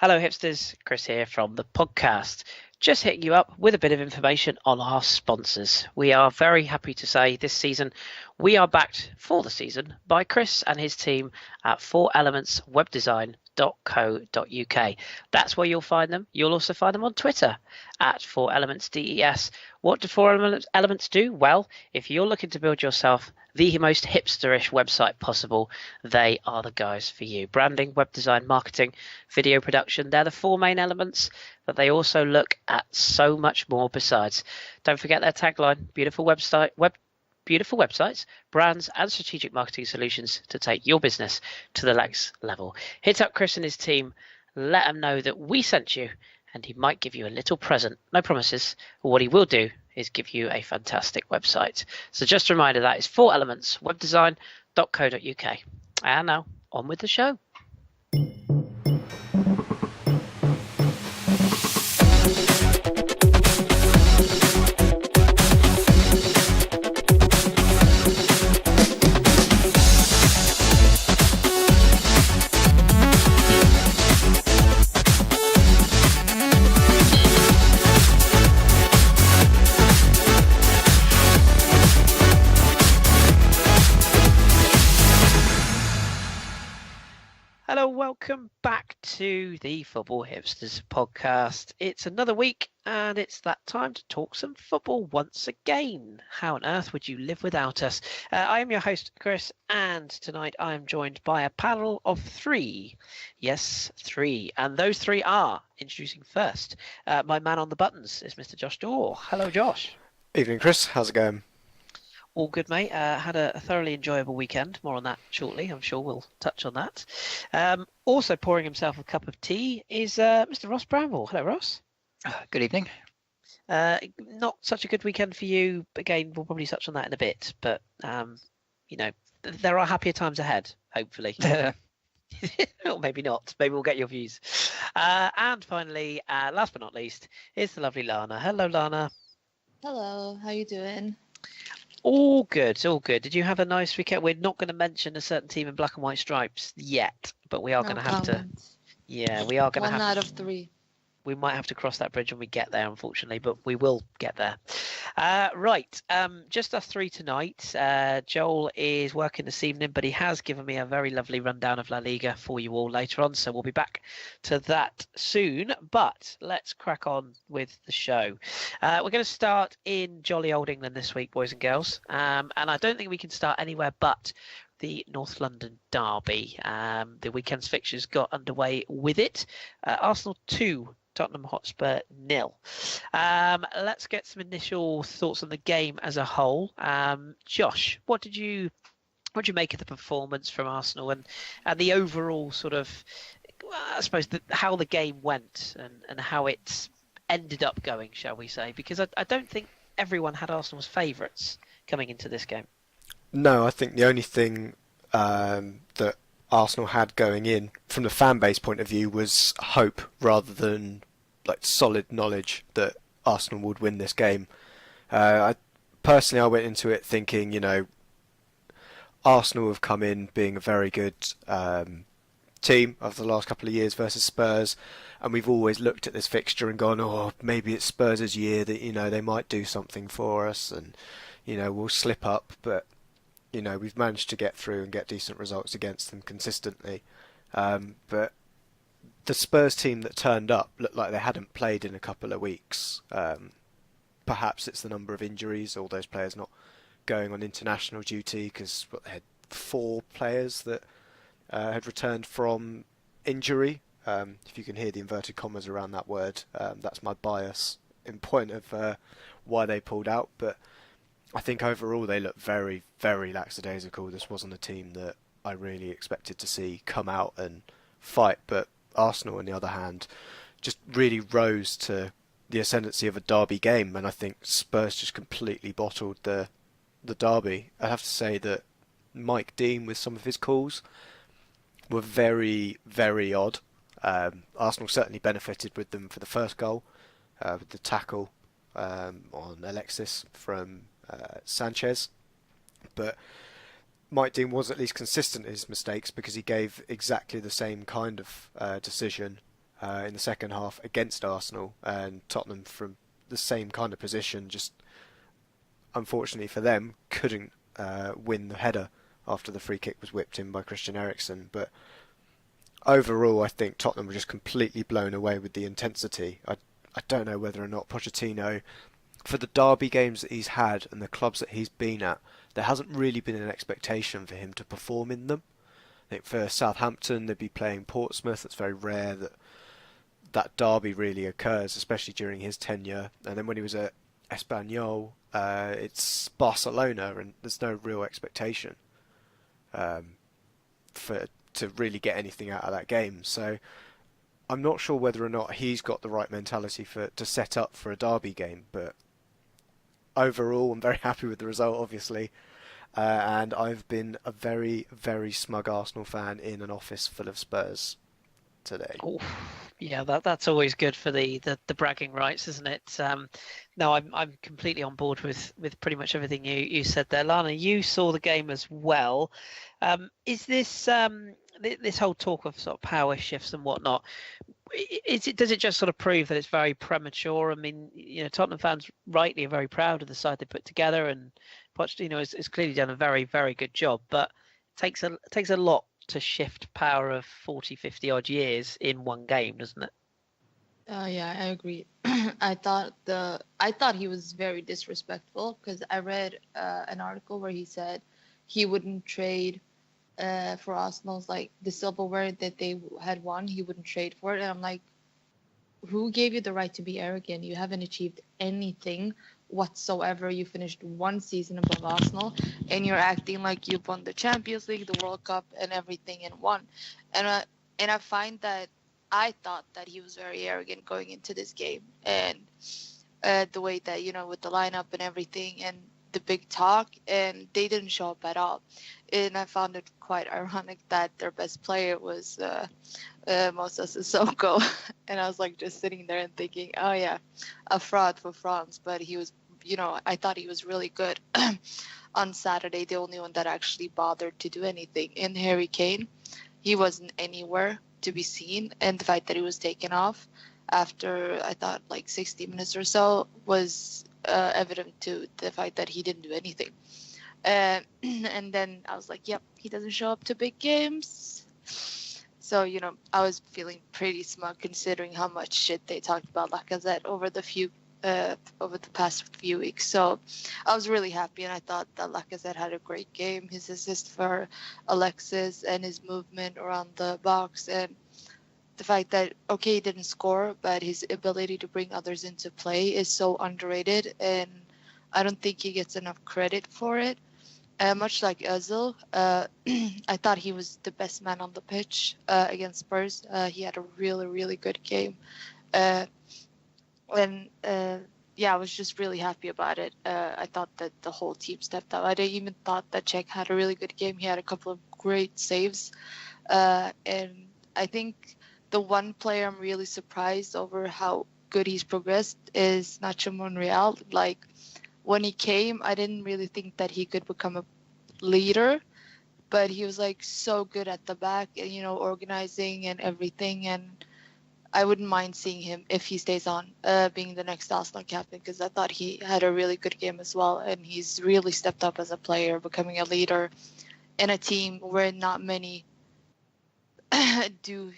Hello hipsters, Chris here from the podcast. Just hitting you up with a bit of information on our sponsors. We are very happy to say this season we are backed for the season by Chris and his team at 4elementswebdesign.co.uk. That's where you'll find them. You'll also find them on Twitter at 4elementsDES. What do 4Elements do? Well, if you're looking to build yourself the most hipsterish website possible, they are the guys for you. Branding, web design, marketing, video production, they're the four main elements, but they also look at so much more besides. Don't forget their tagline, beautiful websites, brands and strategic marketing solutions to take your business to the next level. Hit up Chris and his team, let them know that we sent you, and he might give you a little present. No promises, but what he will do is give you a fantastic website. So just a reminder, that is 4elementswebdesign.co.uk. And now, on with the show. Hello, welcome back to the Football Hipsters podcast. It's another week and it's that time to talk some football once again. How on earth would you live without us? I am your host, Chris, and tonight I am joined by a panel of three. Yes, three. And those three are, introducing first, my man on the buttons is Mr. Josh Dorr. Hello, Josh. Evening, Chris. How's it going? All good, mate. Had a thoroughly enjoyable weekend. More on that shortly. I'm sure we'll touch on that. Also pouring himself a cup of tea is Mr. Ross Bramble. Hello, Ross. Good evening. Not such a good weekend for you. Again, we'll probably touch on that in a bit. But, there are happier times ahead, hopefully. Or maybe not. Maybe we'll get your views. And finally, last but not least, is the lovely Lana. Hello, Lana. Hello, how you doing? All good, all good. Did you have a nice weekend? We're not going to mention a certain team in black and white stripes yet, but we are going to have to. Yeah, we are going to have. 1 out of 3. We might have to cross that bridge when we get there, unfortunately, but we will get there. Right, just us three tonight. Joel is working this evening, but he has given me a very lovely rundown of La Liga for you all later on, so we'll be back to that soon. But let's crack on with the show. We're going to start in jolly old England this week, boys and girls, and I don't think we can start anywhere but the North London derby. The weekend's fixtures got underway with it. Arsenal 2, Tottenham Hotspur 0. Let's get some initial thoughts on the game as a whole. Josh, what did you make of the performance from Arsenal and the overall sort of, I suppose, how the game went and how it ended up going, shall we say? Because I don't think everyone had Arsenal as favourites coming into this game. No, I think the only thing that Arsenal had going in from the fan base point of view was hope rather than like solid knowledge that Arsenal would win this game. I went into it thinking, Arsenal have come in being a very good team over the last couple of years versus Spurs, and we've always looked at this fixture and gone, oh, maybe it's Spurs' year that they might do something for us and we'll slip up, but we've managed to get through and get decent results against them consistently. But the Spurs team that turned up looked like they hadn't played in a couple of weeks. Perhaps it's the number of injuries, all those players not going on international duty, because they had 4 players that had returned from injury. If you can hear the inverted commas around that word, that's my bias in point of why they pulled out. But I think overall they look very, very lackadaisical. This wasn't a team that I really expected to see come out and fight, but Arsenal, on the other hand, just really rose to the ascendancy of a derby game, and I think Spurs just completely bottled the derby. I have to say that Mike Dean, with some of his calls, were very, very odd. Arsenal certainly benefited with them for the first goal, with the tackle on Alexis from Sanchez, but Mike Dean was at least consistent in his mistakes because he gave exactly the same kind of decision in the second half against Arsenal, and Tottenham from the same kind of position, just unfortunately for them, couldn't win the header after the free kick was whipped in by Christian Eriksen. But overall, I think Tottenham were just completely blown away with the intensity. I don't know whether or not Pochettino, for the derby games that he's had and the clubs that he's been at, there hasn't really been an expectation for him to perform in them. I think for Southampton, they'd be playing Portsmouth. It's very rare that that derby really occurs, especially during his tenure. And then when he was at Espanyol, it's Barcelona, and there's no real expectation to really get anything out of that game. So I'm not sure whether or not he's got the right mentality to set up for a derby game. But overall, I'm very happy with the result, obviously. And I've been a very, very smug Arsenal fan in an office full of Spurs today. Oh, yeah, that's always good for the bragging rights, isn't it? No, I'm completely on board with pretty much everything you said there. Lana, you saw the game as well. Is this this whole talk of sort of power shifts and whatnot? Does it just sort of prove that it's very premature? I mean, Tottenham fans rightly are very proud of the side they put together, and Pochettino has clearly done a very, very good job. But it takes a lot to shift power of 40, 50 odd years in one game, doesn't it? Yeah, I agree. I thought he was very disrespectful, because I read an article where he said he wouldn't trade for Arsenal's, like, the silverware that they had won. He wouldn't trade for it, and I'm like, who gave you the right to be arrogant? You haven't achieved anything whatsoever. You finished one season above Arsenal, and you're acting like you've won the Champions League, the World Cup, and everything in one. And I find that I thought that he was very arrogant going into this game, and the way that, with the lineup and everything, and the big talk, and they didn't show up at all. And I found it quite ironic that their best player was Moses Sissoko. And I was like just sitting there and thinking, oh yeah, a fraud for France. But he was, I thought he was really good on Saturday, the only one that actually bothered to do anything. And Harry Kane, he wasn't anywhere to be seen. And the fact that he was taken off after, I thought, like 60 minutes or so was evident to the fact that he didn't do anything. And then I was like, yep, he doesn't show up to big games. So, I was feeling pretty smug considering how much shit they talked about Lacazette over the past few weeks. So I was really happy, and I thought that Lacazette had a great game. His assist for Alexis and his movement around the box, and the fact that, okay, he didn't score, but his ability to bring others into play is so underrated, and I don't think he gets enough credit for it. Much like Özil, I thought he was the best man on the pitch against Spurs. He had a really, really good game. I was just really happy about it. I thought that the whole team stepped up. I even thought that Cech had a really good game. He had a couple of great saves. And I think the one player I'm really surprised over how good he's progressed is Nacho Monreal. Like, when he came, I didn't really think that he could become a leader, but he was like so good at the back and, organizing and everything. And I wouldn't mind seeing him, if he stays on, being the next Arsenal captain, because I thought he had a really good game as well. And he's really stepped up as a player, becoming a leader in a team where not many do,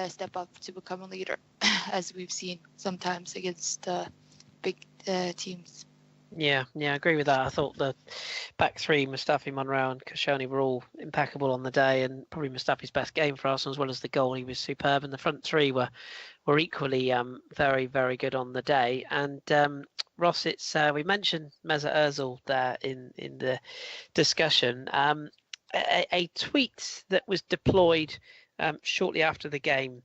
step up to become a leader, as we've seen sometimes against big teams. Yeah, I agree with that. I thought the back three, Mustafi, Monreal and Koscielny, were all impeccable on the day, and probably Mustafi's best game for Arsenal, as well as the goal. He was superb, and the front three were equally very, very good on the day. And Ross, it's we mentioned Mesut Ozil there in the discussion. A tweet that was deployed shortly after the game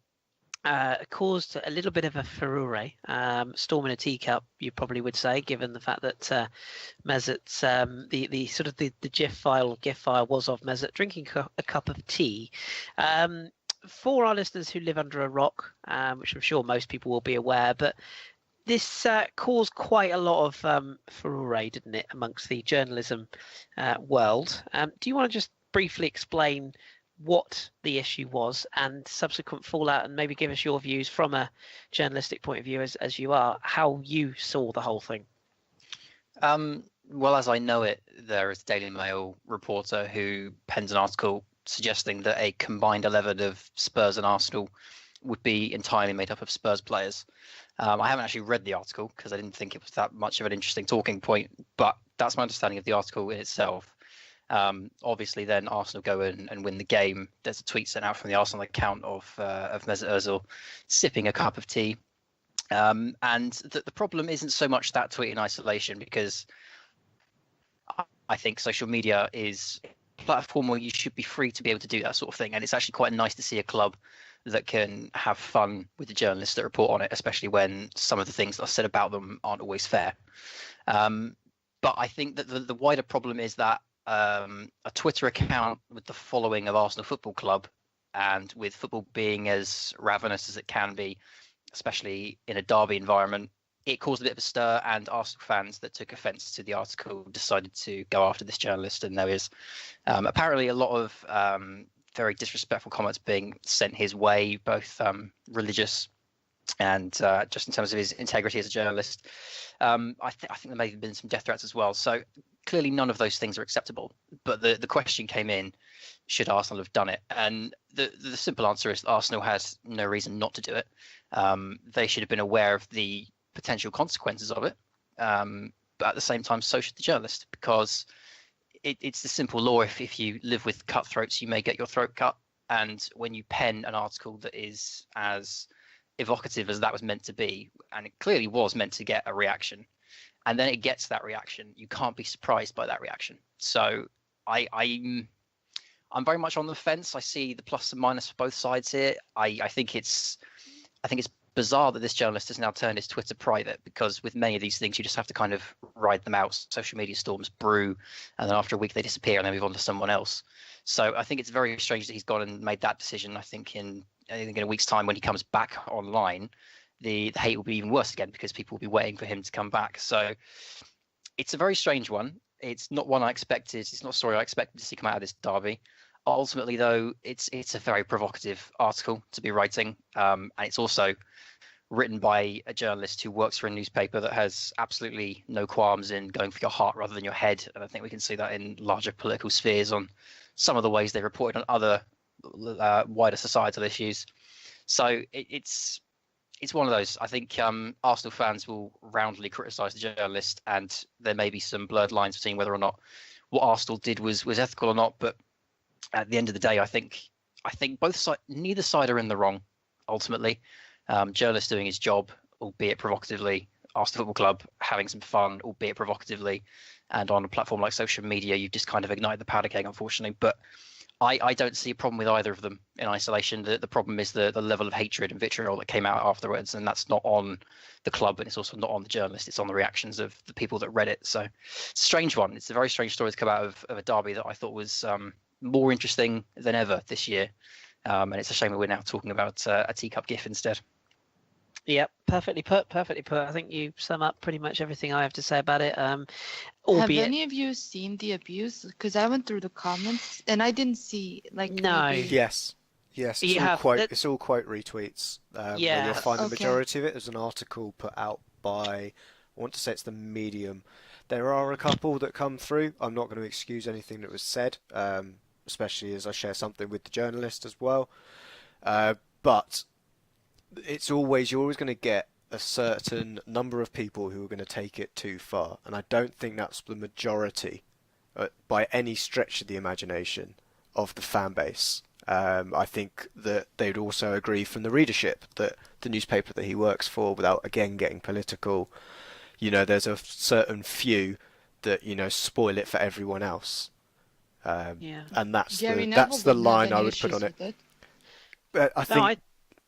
caused a little bit of a furore, storm in a teacup, you probably would say, given the fact that Mesut's the sort of the GIF file was of Mesut drinking a cup of tea. For our listeners who live under a rock, which I'm sure most people will be aware, but this caused quite a lot of furore, didn't it, amongst the journalism world? Do you want to just briefly explain what the issue was and subsequent fallout, and maybe give us your views from a journalistic point of view, as you are, how you saw the whole thing. Well, as I know it, there is a Daily Mail reporter who penned an article suggesting that a combined 11 of Spurs and Arsenal would be entirely made up of Spurs players. I haven't actually read the article because I didn't think it was that much of an interesting talking point, but that's my understanding of the article in itself. Obviously, then Arsenal go in and win the game. There's a tweet sent out from the Arsenal account of Mesut Ozil sipping a cup of tea. And the problem isn't so much that tweet in isolation, because I think social media is a platform where you should be free to be able to do that sort of thing. And it's actually quite nice to see a club that can have fun with the journalists that report on it, especially when some of the things that are said about them aren't always fair. But I think that the wider problem is that a Twitter account with the following of Arsenal Football Club, and with football being as ravenous as it can be, especially in a derby environment, it caused a bit of a stir, and Arsenal fans that took offence to the article decided to go after this journalist. And there is apparently a lot of very disrespectful comments being sent his way, both religious and just in terms of his integrity as a journalist. I think there may have been some death threats as well. So clearly none of those things are acceptable. But the question came in, should Arsenal have done it? And the simple answer is Arsenal has no reason not to do it. They should have been aware of the potential consequences of it. But at the same time, so should the journalist, because it's the simple law. If you live with cutthroats, you may get your throat cut. And when you pen an article that is as evocative as that was meant to be, and it clearly was meant to get a reaction, and then it gets that reaction, you can't be surprised by that reaction. So I'm very much on the fence. I see the plus and minus for both sides here. I think it's bizarre that this journalist has now turned his Twitter private, because with many of these things, you just have to kind of ride them out. Social media storms brew, and then after a week they disappear and they move on to someone else. So I think it's very strange that he's gone and made that decision. I think in a week's time, when he comes back online, the hate will be even worse again, because people will be waiting for him to come back. So it's a very strange one. It's not one I expected. It's not a story I expected to see come out of this derby. Ultimately, though, it's a very provocative article to be writing, and it's also written by a journalist who works for a newspaper that has absolutely no qualms in going for your heart rather than your head. And I think we can see that in larger political spheres on some of the ways they reported on other wider societal issues. So it's one of those. I think Arsenal fans will roundly criticise the journalist, and there may be some blurred lines between whether or not what Arsenal did was ethical or not. But at the end of the day, I think neither side are in the wrong ultimately. Journalist doing his job, albeit provocatively. Arsenal Football Club having some fun, albeit provocatively. And on a platform like social media, you've just kind of ignited the powder keg, unfortunately. But I don't see a problem with either of them in isolation. The problem is the level of hatred and vitriol that came out afterwards, and that's not on the club, and it's also not on the journalist. It's on the reactions of the people that read it. So it's a strange one. It's a very strange story to come out of a derby that I thought was more interesting than ever this year. And it's a shame that we're now talking about a teacup gif instead. Yep, perfectly put. I think you sum up pretty much everything I have to say about it. Have any of you seen the abuse? Because I went through the comments and I didn't see No. Yes. It's all quote retweets. Where you'll find the majority of it as an article put out by, I want to say it's the Medium. There are a couple that come through. I'm not going to excuse anything that was said, especially as I share something with the journalist as well. But you're always going to get a certain number of people who are going to take it too far, and I don't think that's the majority by any stretch of the imagination of the fan base. I think that they'd also agree from the readership that the newspaper that he works for, without again getting political, there's a certain few that spoil it for everyone else. And that's the line I would put on it.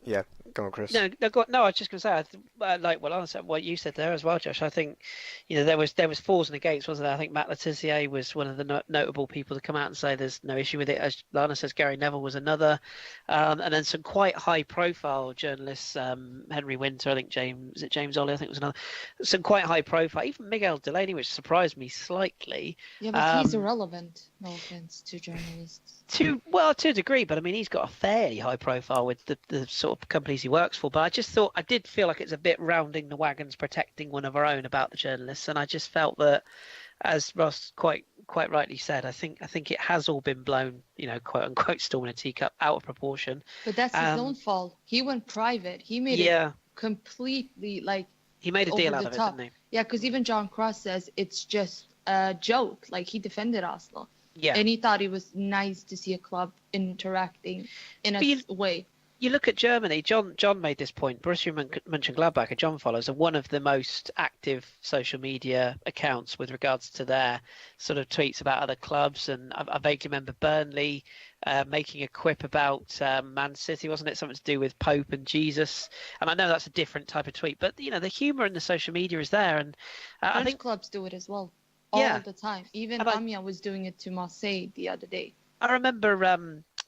Yeah, go on, Chris. No, no, no. I was just going to say, like, well, honestly, what you said there as well, Josh. I think, there was fours and against, wasn't there? I think Matt Letizia was one of the notable people to come out and say there's no issue with it. As Lana says, Gary Neville was another, and then some quite high-profile journalists, Henry Winter, I think James Ollie, I think was another. Some quite high-profile, even Miguel Delaney, which surprised me slightly. Yeah, but he's irrelevant. No offense to journalists. To a degree, but I mean, he's got a fairly high profile with the sort of companies he works for. But I just thought, I did feel like it's a bit rounding the wagons, protecting one of our own about the journalists, and I just felt that, as Ross quite rightly said, I think it has all been blown, quote unquote, storm in a teacup, out of proportion. But that's his own fault. He went private. He made it completely he made a deal out of top. it, didn't he? Yeah, because even John Cross says it's just a joke. Like, he defended Arsenal. Yeah. And he thought it was nice to see a club interacting in a way. You look at Germany. John made this point. Borussia Mönchengladbach, John follows, are one of the most active social media accounts with regards to their sort of tweets about other clubs. And I vaguely remember Burnley making a quip about Man City, wasn't it? Something to do with Pope and Jesus. And I know that's a different type of tweet, but the humour in the social media is there. And I think clubs do it as well. All the time. Even Amiens was doing it to Marseille the other day. I remember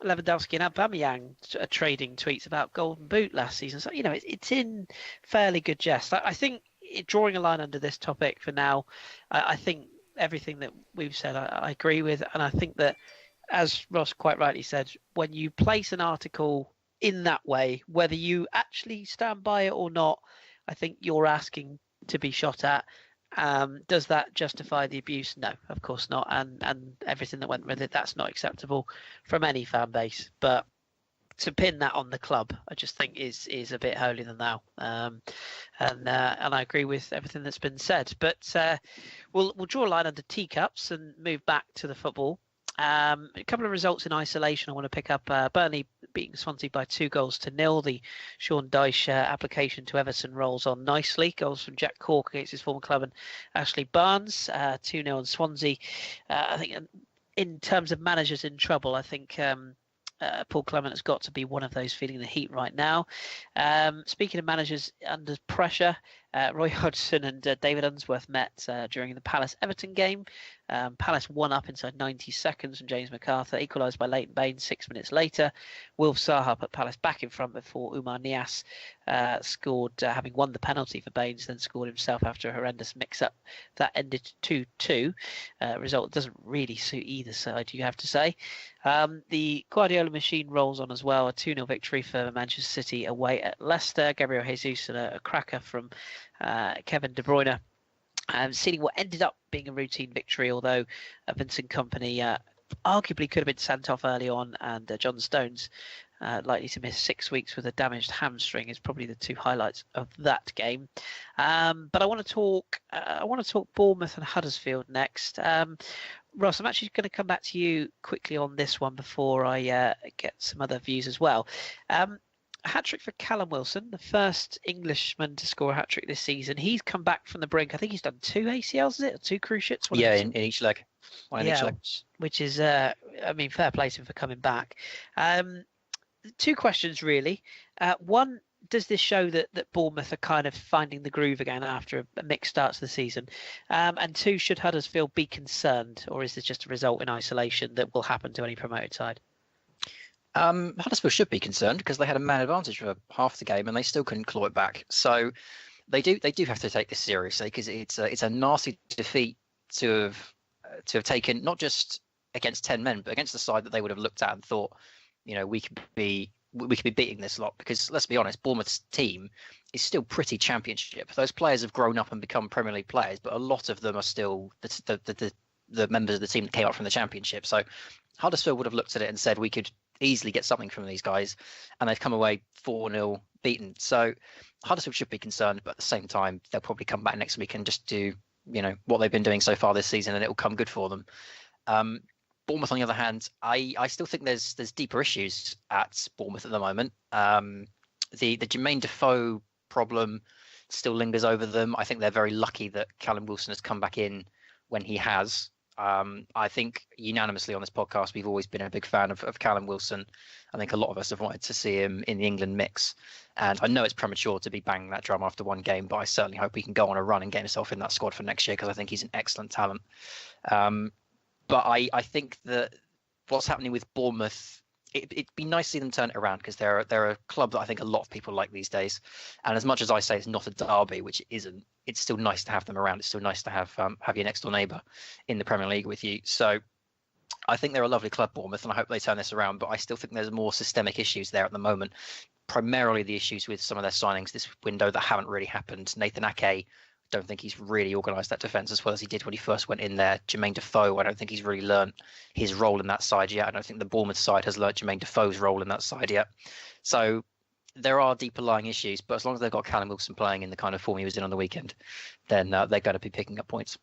Lewandowski and Aubameyang trading tweets about Golden Boot last season. So, it's in fairly good jest. I think drawing a line under this topic for now, I think everything that we've said, I agree with. And I think that, as Ross quite rightly said, when you place an article in that way, whether you actually stand by it or not, I think you're asking to be shot at. Does that justify the abuse? No, of course not. And everything that went with it, that's not acceptable from any fan base. But to pin that on the club, I just think is a bit holier than thou. And I agree with everything that's been said. But we'll draw a line under teacups and move back to the football. A couple of results in isolation I want to pick up. Burnley beating Swansea by 2-0. The Sean Dyche application to Everton rolls on nicely. Goals from Jack Cork against his former club and Ashley Barnes. 2-0 on Swansea. I think in terms of managers in trouble, I think Paul Clement has got to be one of those feeling the heat right now. Speaking of managers under pressure, Roy Hodgson and David Unsworth met during the Palace-Everton game. Palace won up inside 90 seconds from James McArthur, equalised by Leighton Baines 6 minutes later. Wilf Zaha put Palace back in front before Umar Niasse scored, having won the penalty for Baines, then scored himself after a horrendous mix-up. That ended 2-2. Result that doesn't really suit either side, you have to say. The Guardiola machine rolls on as well. A 2-0 victory for Manchester City away at Leicester. Gabriel Jesus and a cracker from Kevin De Bruyne. Sealing what ended up being a routine victory, although Vincent Kompany arguably could have been sent off early on, and John Stones likely to miss 6 weeks with a damaged hamstring is probably the two highlights of that game. But I want to talk Bournemouth and Huddersfield next. Ross, I'm actually going to come back to you quickly on this one before I get some other views as well. A hat-trick for Callum Wilson, the first Englishman to score a hat-trick this season. He's come back from the brink. I think he's done 2 ACLs, is it? Or 2 cruciates? Yeah, in each leg. One in each leg. Which is, fair play to him for coming back. 2 questions, really. One, does this show that Bournemouth are kind of finding the groove again after a mixed start to the season? And 2, should Huddersfield be concerned, or is this just a result in isolation that will happen to any promoted side? Huddersfield should be concerned because they had a man advantage for half the game and they still couldn't claw it back. So they do have to take this seriously because it's a nasty defeat to have taken, not just against 10 men, but against the side that they would have looked at and thought, we could be beating this lot. Because let's be honest, Bournemouth's team is still pretty championship. Those players have grown up and become Premier League players, but a lot of them are still the members of the team that came up from the championship. So Huddersfield would have looked at it and said we could easily get something from these guys, and they've come away 4-0 beaten. So Huddersfield should be concerned, but at the same time, they'll probably come back next week and just do, what they've been doing so far this season, and it will come good for them. Bournemouth, on the other hand, I still think there's deeper issues at Bournemouth at the moment. The Jermaine Defoe problem still lingers over them. I think they're very lucky that Callum Wilson has come back in when he has. I think unanimously on this podcast, we've always been a big fan of Callum Wilson. I think a lot of us have wanted to see him in the England mix. And I know it's premature to be banging that drum after one game, but I certainly hope he can go on a run and get himself in that squad for next year, because I think he's an excellent talent. But I think that what's happening with Bournemouth, it'd be nice to see them turn it around, because they're a club that I think a lot of people like these days. And as much as I say it's not a derby, which it isn't, it's still nice to have them around. It's still nice to have your next door neighbour in the Premier League with you. So I think they're a lovely club, Bournemouth, and I hope they turn this around. But I still think there's more systemic issues there at the moment. Primarily the issues with some of their signings this window that haven't really happened. Nathan Ake, don't think he's really organised that defence as well as he did when he first went in there. Jermaine Defoe, I don't think he's really learnt his role in that side yet. I don't think the Bournemouth side has learnt Jermaine Defoe's role in that side yet. So there are deeper lying issues, but as long as they've got Callum Wilson playing in the kind of form he was in on the weekend, then they're going to be picking up points.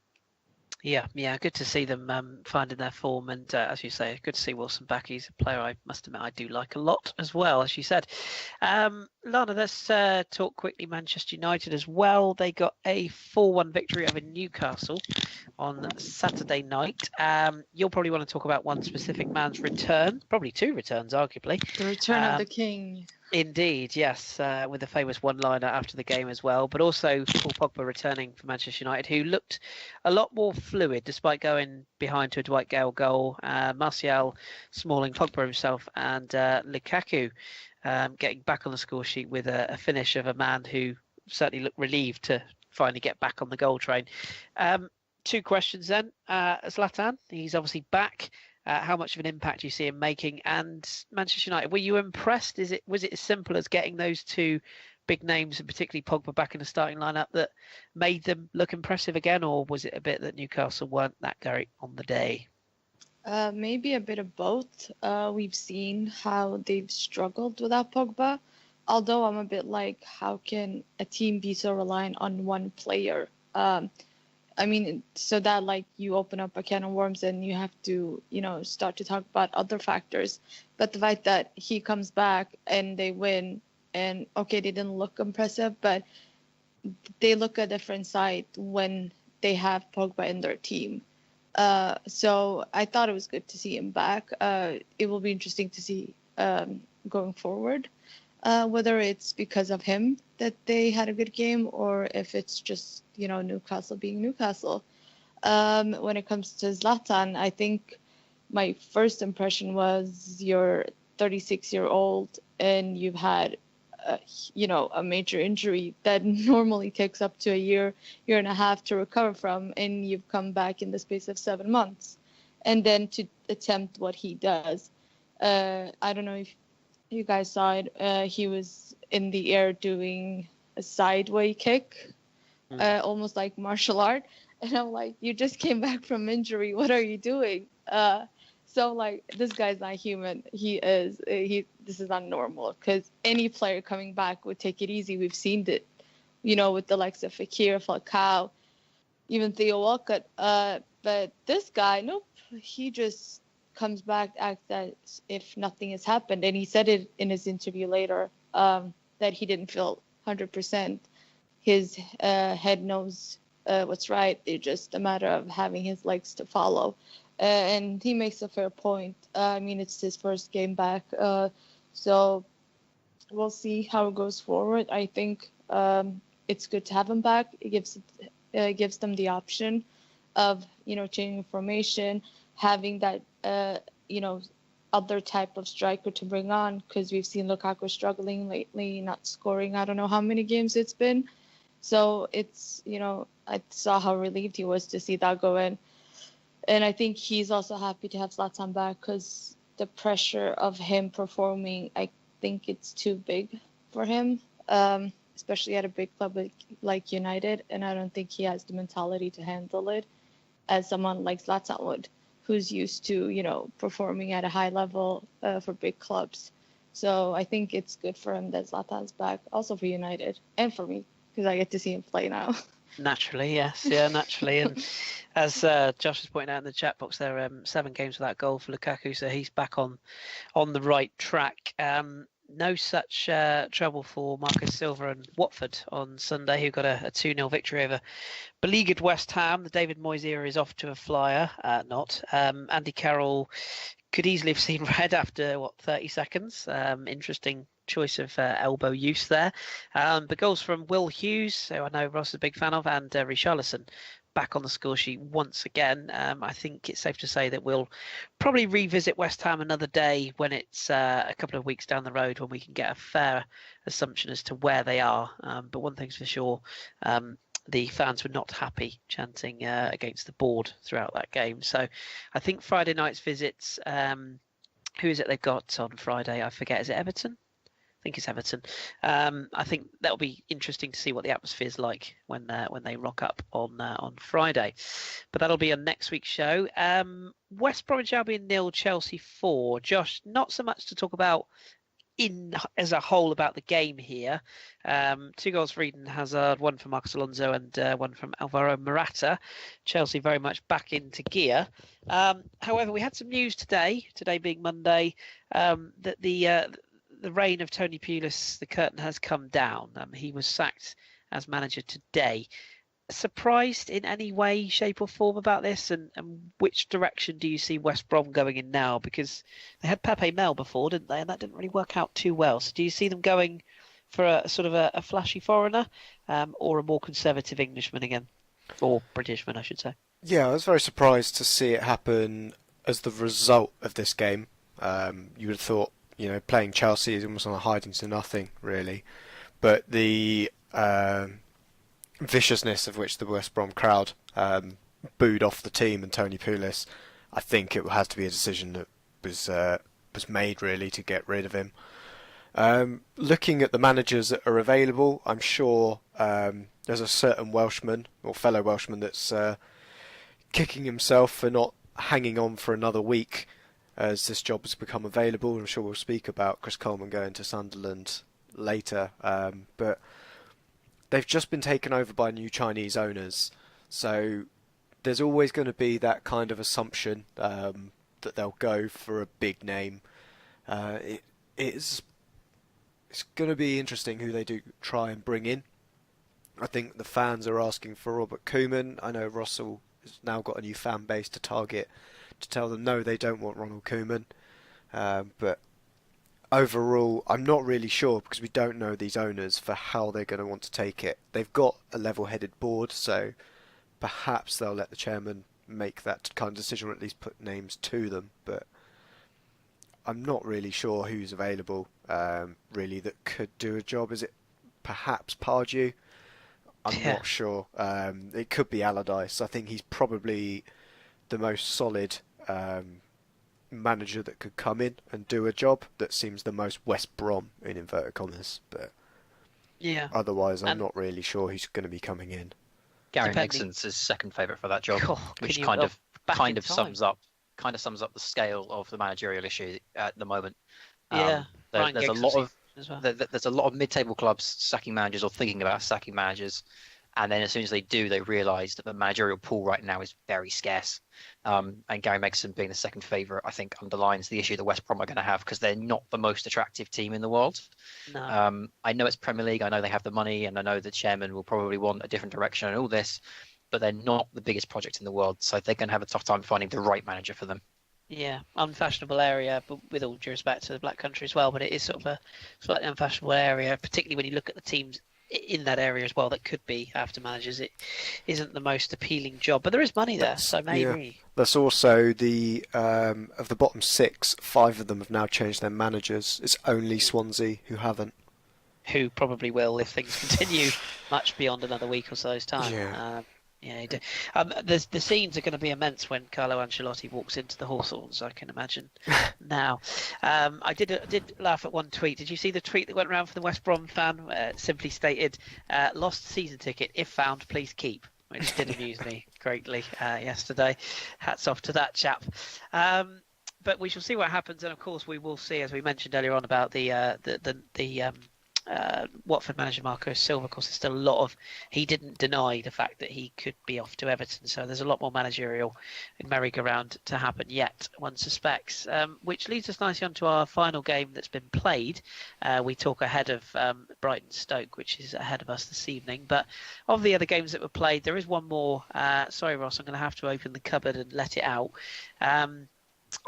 Yeah, good to see them finding their form, and as you say, good to see Wilson back. He's a player I must admit I do like a lot as well, as you said. Lana, let's talk quickly Manchester United as well. They got a 4-1 victory over Newcastle on Saturday night. You'll probably want to talk about one specific man's return, probably two returns, arguably. The return of the king. Indeed, yes, with the famous one-liner after the game as well, but also Paul Pogba returning for Manchester United, who looked a lot more fluid despite going behind to a Dwight Gale goal. Martial, Smalling, Pogba himself, and Lukaku getting back on the score sheet with a finish of a man who certainly looked relieved to finally get back on the goal train. Two questions then. Zlatan, he's obviously back. How much of an impact do you see him making? And Manchester United, were you impressed? Was it as simple as getting those two big names, and particularly Pogba, back in the starting lineup, that made them look impressive again, or was it a bit that Newcastle weren't that great on the day? Maybe a bit of both. We've seen how they've struggled without Pogba. Although I'm a bit like, how can a team be so reliant on one player? I mean, so that like you open up a can of worms and you have to, start to talk about other factors. But the fact that he comes back and they win, and okay, they didn't look impressive, but they look a different side when they have Pogba in their team. So I thought it was good to see him back. It will be interesting to see going forward, whether it's because of him that they had a good game, or if it's just, Newcastle being Newcastle. When it comes to Zlatan, I think my first impression was you're 36-year-old and you've had, a major injury that normally takes up to a year and a half to recover from, and you've come back in the space of 7 months. And then to attempt what he does. I don't know if you guys saw it. He was in the air doing a sideway kick, almost like martial art. And I'm like, you just came back from injury. What are you doing? So like, this guy's not human. This is not normal, because any player coming back would take it easy. We've seen it, with the likes of Fekir, Falcao, even Theo Walcott. But this guy, nope, he just comes back, acts as if nothing has happened. And he said it in his interview later, that he didn't feel 100%. His head knows what's right. It's just a matter of having his legs to follow. And he makes a fair point. I mean, it's his first game back. So we'll see how it goes forward. I think it's good to have him back. It gives them the option of, changing formation, having that, other type of striker to bring on, because we've seen Lukaku struggling lately, not scoring. I don't know how many games it's been. So it's, I saw how relieved he was to see that go in. And I think he's also happy to have Zlatan back, because the pressure of him performing, I think it's too big for him, especially at a big club like United. And I don't think he has the mentality to handle it as someone like Zlatan would, who's used to, performing at a high level for big clubs. So I think it's good for him that Zlatan's back, also for United and for me, because I get to see him play now. Naturally, yes. Yeah, naturally. And as Josh was pointing out in the chat box, there are 7 games without goal for Lukaku, so he's back on the right track. no such trouble for Marcus Silva and Watford on Sunday, who got a 2-0 victory over beleaguered West Ham. The David Moyes era is off to a flyer. Not. Andy Carroll could easily have seen red after, 30 seconds. Interesting choice of elbow use there. But goals from Will Hughes, who I know Ross is a big fan of, and Richarlison back on the score sheet once again. I think it's safe to say that we'll probably revisit West Ham another day when it's a couple of weeks down the road, when we can get a fair assumption as to where they are. But one thing's for sure, the fans were not happy chanting against the board throughout that game. So I think Friday night's visits, who is it they've got on Friday? I forget. Is it Everton? I think it's Everton. I think that'll be interesting to see what the atmosphere is like when they rock up on Friday. But that'll be on next week's show. West Bromwich Albion 0, Chelsea 4. Josh, not so much to talk about as a whole about the game here. 2 goals for Eden Hazard, 1 from Marcos Alonso and 1 from Alvaro Morata. Chelsea very much back into gear. However, we had some news today being Monday, that the reign of Tony Pulis, the curtain has come down. He was sacked as manager today. Surprised in any way, shape or form about this? And which direction do you see West Brom going in now? Because they had Pepe Mel before, didn't they? And that didn't really work out too well. So do you see them going for a sort of a flashy foreigner, or a more conservative Englishman again? Or Britishman, I should say. Yeah, I was very surprised to see it happen as the result of this game. You would have thought, playing Chelsea is almost on a hiding to nothing, really. But the viciousness of which the West Brom crowd booed off the team and Tony Pulis, I think it has to be a decision that was made, really, to get rid of him. Looking at the managers that are available, I'm sure there's a certain Welshman, or fellow Welshman, that's kicking himself for not hanging on for another week as this job has become available. I'm sure we'll speak about Chris Coleman going to Sunderland later, but they've just been taken over by new Chinese owners, so there's always going to be that kind of assumption that they'll go for a big name. It's going to be interesting who they do try and bring in. I think the fans are asking for Robert Koeman. I know Russell has now got a new fan base to target, to tell them no, they don't want Ronald Koeman. But overall, I'm not really sure, because we don't know these owners for how they're going to want to take it. They've got a level-headed board, so perhaps they'll let the chairman make that kind of decision, or at least put names to them. But I'm not really sure who's available, really, that could do a job. Is it perhaps Pardew? I'm not sure. It could be Allardyce. I think he's probably the most solid manager that could come in and do a job that seems the most West Brom, in inverted commas. But otherwise, I'm not really sure who's going to be coming in. Gary Megson's his second favourite for that job, which kind of sums up the scale of the managerial issue at the moment. There's a lot of mid-table clubs sacking managers or thinking about sacking managers, and then as soon as they do, they realise that the managerial pool right now is very scarce. And Gary Megson being the second favourite, I think, underlines the issue that West Brom are going to have, because they're not the most attractive team in the world. No. I know it's Premier League, I know they have the money, and I know the chairman will probably want a different direction and all this, but they're not the biggest project in the world, so they're going to have a tough time finding the right manager for them. Yeah, unfashionable area, but with all due respect to the Black Country as well, but it is sort of a slightly unfashionable area, particularly when you look at the teams in that area as well that could be after managers. It isn't the most appealing job, but there is money there, so maybe. Yeah. There's also the of the bottom 6, 5 of them have now changed their managers. It's only Swansea who haven't. Who probably will if things continue much beyond another week or so's time. Yeah. Yeah, you do. The scenes are going to be immense when Carlo Ancelotti walks into the Hawthorns, I can imagine now. I did laugh at one tweet. Did you see the tweet that went around from the West Brom fan? Simply stated, lost season ticket, if found, please keep. Which did amuse me greatly yesterday. Hats off to that chap. But we shall see what happens, and of course we will see, as we mentioned earlier on, about the Watford manager Marco Silva. Of course, there's still a lot of. He didn't deny the fact that he could be off to Everton, so there's a lot more managerial merry-go-round to happen yet, one suspects. Which leads us nicely onto our final game that's been played. We talk ahead of Brighton Stoke, which is ahead of us this evening. But of the other games that were played, there is one more. Sorry, Ross, I'm going to have to open the cupboard and let it out.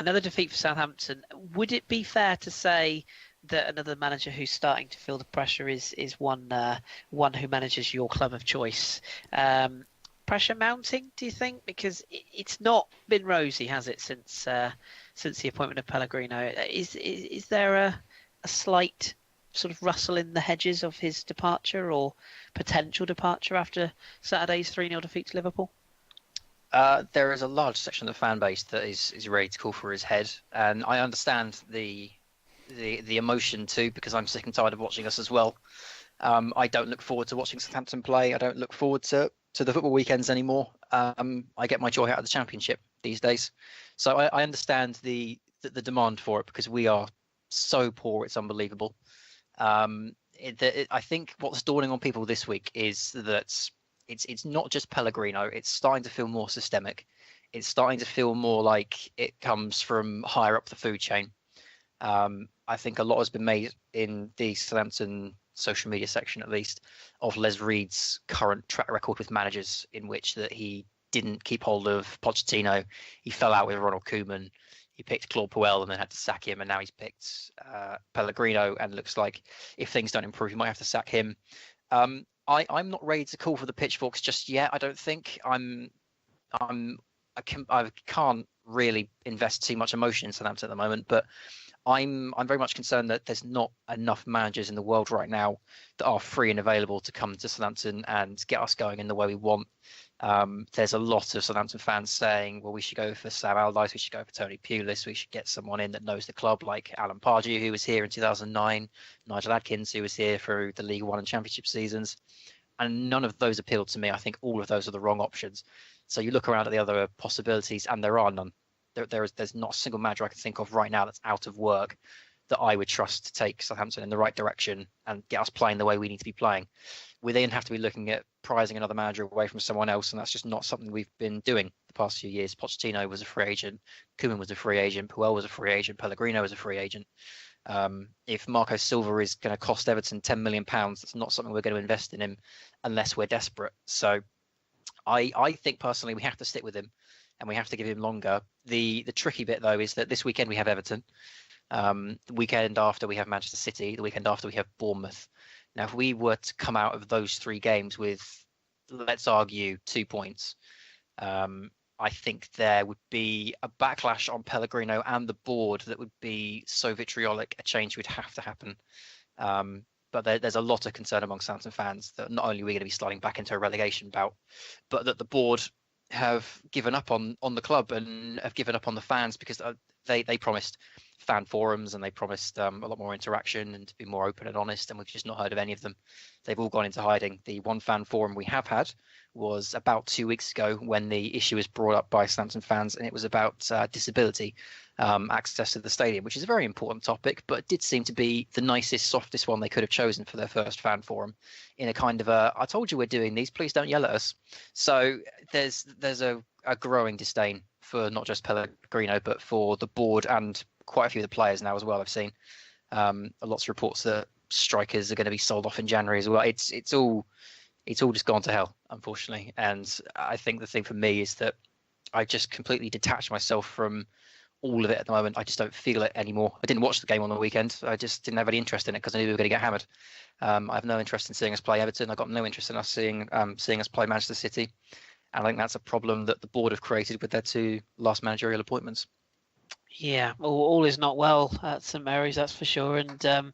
Another defeat for Southampton. Would it be fair to say that another manager who's starting to feel the pressure is one who manages your club of choice? Pressure mounting, do you think? Because it's not been rosy, has it, since the appointment of Pellegrino? Is there a slight sort of rustle in the hedges of his departure or potential departure after Saturday's 3-0 defeat to Liverpool? There is a large section of the fan base that is ready to call for his head, and I understand the emotion too, because I'm sick and tired of watching us as well. I don't look forward to watching Southampton play. I don't look forward to the football weekends anymore. I get my joy out of the Championship these days, so I understand the demand for it, because we are so poor, it's unbelievable. I think what's dawning on people this week is that it's not just Pellegrino. It's starting to feel more systemic. It's starting to feel more like it comes from higher up the food chain. I think a lot has been made in the Southampton social media section, at least, of Les Reed's current track record with managers, in which that he didn't keep hold of Pochettino. He fell out with Ronald Koeman. He picked Claude Puel and then had to sack him, and now he's picked Pellegrino, and looks like if things don't improve, he might have to sack him. I'm not ready to call for the pitchforks just yet. I don't think I can't really invest too much emotion in Southampton at the moment, but I'm very much concerned that there's not enough managers in the world right now that are free and available to come to Southampton and get us going in the way we want. There's a lot of Southampton fans saying, well, we should go for Sam Allardyce, we should go for Tony Pulis, we should get someone in that knows the club, like Alan Pardew, who was here in 2009, Nigel Adkins, who was here for the League One and Championship seasons. And none of those appealed to me. I think all of those are the wrong options. So you look around at the other possibilities, and there are none. There's not a single manager I can think of right now that's out of work that I would trust to take Southampton in the right direction and get us playing the way we need to be playing. We then have to be looking at prizing another manager away from someone else, and that's just not something we've been doing the past few years. Pochettino was a free agent, Koeman was a free agent, Puel was a free agent, Pellegrino was a free agent. If Marco Silva is going to cost Everton £10 million, that's not something we're going to invest in him unless we're desperate. So I think personally we have to stick with him, and we have to give him longer. The tricky bit, though, is that this weekend we have Everton. The weekend after we have Manchester City. The weekend after we have Bournemouth. Now, if we were to come out of those three games with, let's argue, 2 points, I think there would be a backlash on Pellegrino and the board that would be so vitriolic, a change would have to happen. But there's a lot of concern among Southampton fans that not only are we going to be sliding back into a relegation bout, but that the board have given up on the club and have given up on the fans, because they promised fan forums and they promised a lot more interaction and to be more open and honest, and we've just not heard of any of them. They've all gone into hiding. The one fan forum we have had was about 2 weeks ago, when the issue was brought up by Southampton fans, and it was about disability access to the stadium, which is a very important topic, but it did seem to be the nicest, softest one they could have chosen for their first fan forum, in a kind of I told you we're doing these, please don't yell at us. So there's a growing disdain for not just Pellegrino, but for the board and quite a few of the players now as well. I've seen lots of reports that strikers are going to be sold off in January as well. It's all just gone to hell, unfortunately. And I think the thing for me is that I just completely detached myself from all of it at the moment. I just don't feel it anymore. I didn't watch the game on the weekend. I just didn't have any interest in it because I knew we were going to get hammered. I have no interest in seeing us play Everton. I've got no interest in us seeing us play Manchester City. And I think that's a problem that the board have created with their two last managerial appointments. Yeah, all is not well at St Mary's, that's for sure. And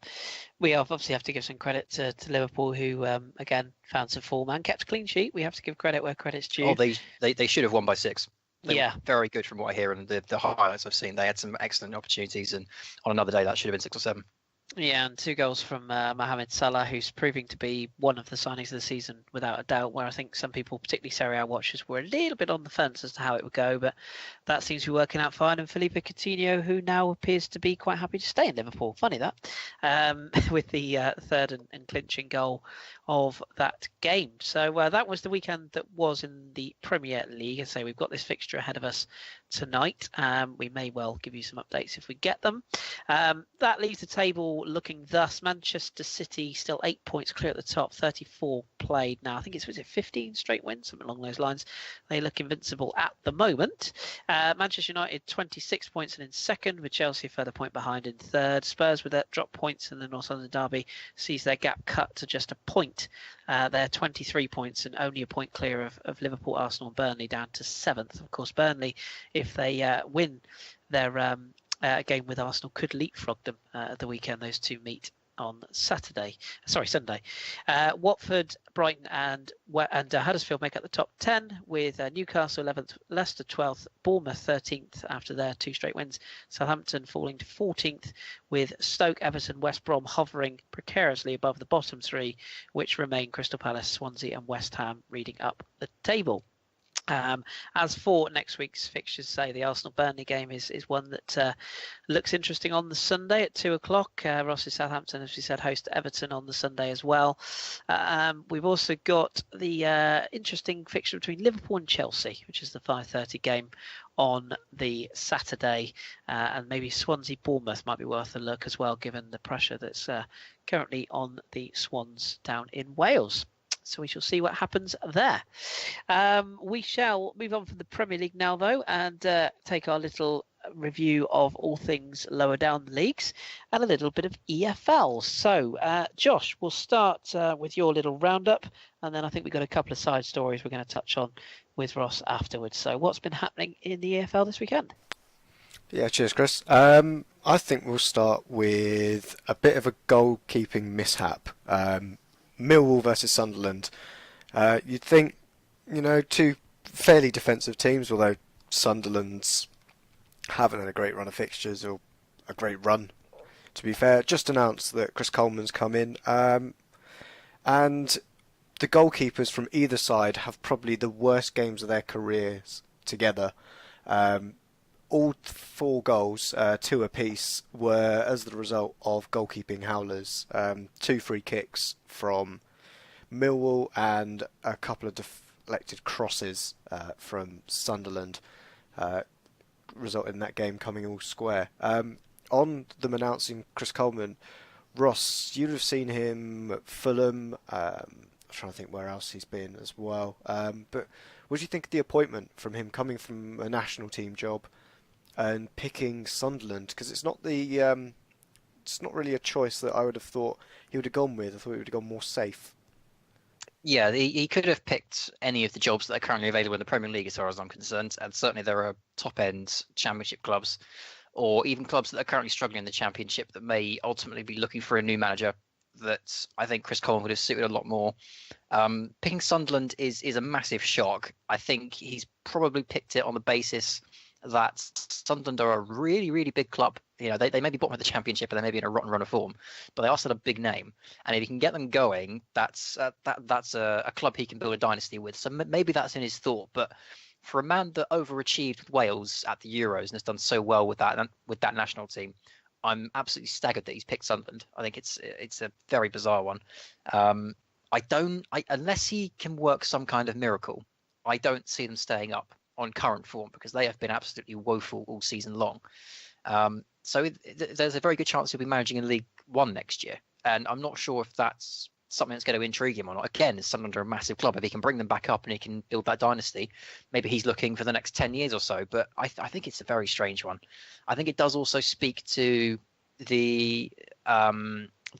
we obviously have to give some credit to Liverpool, who again found some form and kept a clean sheet. We have to give credit where credit's due. Oh, they should have won by 6. They were very good from what I hear, and the highlights I've seen. They had some excellent opportunities, and on another day that should have been 6 or 7. Yeah, and 2 goals from Mohamed Salah, who's proving to be one of the signings of the season without a doubt, where I think some people, particularly Serie A watchers, were a little bit on the fence as to how it would go, but that seems to be working out fine. And Felipe Coutinho, who now appears to be quite happy to stay in Liverpool. Funny that, with the third and clinching goal of that game. So that was the weekend that was in the Premier League. I say we've got this fixture ahead of us tonight. We may well give you some updates if we get them. That leaves the table looking thus: Manchester City still 8 points clear at the top, 34 played now. I think was it 15 straight wins, something along those lines. They look invincible at the moment. Manchester United 26 points and in second, with Chelsea a further point behind in third. Spurs with that drop points in the North London derby sees their gap cut to just a point. They're 23 points and only a point clear of Liverpool, Arsenal and Burnley, down to 7th. Of course, Burnley, if they win their game with Arsenal, could leapfrog them at the weekend. Those two meet on Sunday. Watford, Brighton and Huddersfield make up the top 10, with Newcastle 11th, Leicester 12th, Bournemouth 13th after their 2 straight wins, Southampton falling to 14th, with Stoke, Everton, West Brom hovering precariously above the bottom 3, which remain Crystal Palace, Swansea and West Ham reading up the table. As for next week's fixtures, say the Arsenal-Burnley game is one that looks interesting on the Sunday at 2 o'clock. Ross's Southampton, as we said, host Everton on the Sunday as well. We've also got the interesting fixture between Liverpool and Chelsea, which is the 5:30 game on the Saturday, and maybe Swansea-Bournemouth might be worth a look as well, given the pressure that's currently on the Swans down in Wales. So we shall see what happens there. We shall move on from the Premier League now, though, and take our little review of all things lower down the leagues and a little bit of EFL. So, Josh, we'll start with your little roundup, and then I think we've got a couple of side stories we're going to touch on with Ross afterwards. So what's been happening in the EFL this weekend? Yeah, cheers, Chris. I think we'll start with a bit of a goalkeeping mishap. Millwall versus Sunderland. You'd think, 2 fairly defensive teams, although Sunderland's haven't had a great run of fixtures, or a great run, to be fair. Just announced that Chris Coleman's come in, and the goalkeepers from either side have probably the worst games of their careers together. All 4 goals, 2 apiece, were as the result of goalkeeping howlers. 2 free kicks from Millwall and a couple of deflected crosses from Sunderland, resulted in that game coming all square. On them announcing Chris Coleman, Ross, you'd have seen him at Fulham. I'm trying to think where else he's been as well. But what do you think of the appointment from him, coming from a national team job and picking Sunderland? Because it's not really a choice that I would have thought he would have gone with. I thought he would have gone more safe. Yeah, he could have picked any of the jobs that are currently available in the Premier League, as far as I'm concerned. And certainly there are top-end Championship clubs, or even clubs that are currently struggling in the Championship, that may ultimately be looking for a new manager, that I think Chris Coleman would have suited a lot more. Picking Sunderland is a massive shock. I think he's probably picked it on the basis that Sunderland are a really, really big club. They may be bottom of the Championship and they may be in a rotten run of form, but they are still a big name. And if he can get them going, that's a club he can build a dynasty with. So maybe that's in his thought. But for a man that overachieved with Wales at the Euros and has done so well with that national team, I'm absolutely staggered that he's picked Sunderland. I think it's a very bizarre one. Unless he can work some kind of miracle, I don't see them staying up on current form, because they have been absolutely woeful all season long. So there's a very good chance he'll be managing in League One next year, and I'm not sure if that's something that's going to intrigue him or not. Again, it's Sunderland are a massive club. If he can bring them back up and he can build that dynasty, maybe he's looking for the next 10 years or so. But I think it's a very strange one. I think it does also speak to the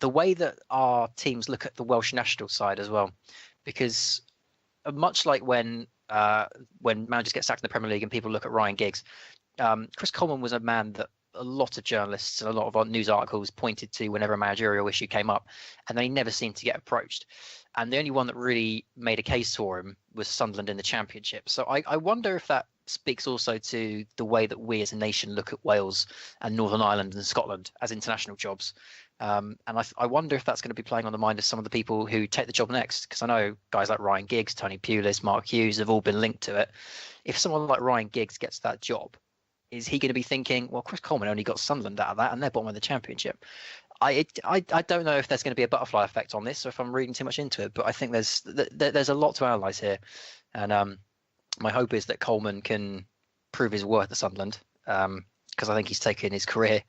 way that our teams look at the Welsh national side as well, because much like when managers get sacked in the Premier League and people look at Ryan Giggs, Chris Coleman was a man that a lot of journalists and a lot of our news articles pointed to whenever a managerial issue came up, and they never seemed to get approached. And the only one that really made a case for him was Sunderland in the Championship. So I wonder if that speaks also to the way that we as a nation look at Wales and Northern Ireland and Scotland as international jobs. And I wonder if that's going to be playing on the mind of some of the people who take the job next, because I know guys like Ryan Giggs, Tony Pulis, Mark Hughes have all been linked to it. If someone like Ryan Giggs gets that job, is he going to be thinking, well, Chris Coleman only got Sunderland out of that and they're bottom of the Championship? I don't know if there's going to be a butterfly effect on this or if I'm reading too much into it, but I think there's a lot to analyse here. And my hope is that Coleman can prove his worth at Sunderland, because I think he's taken his career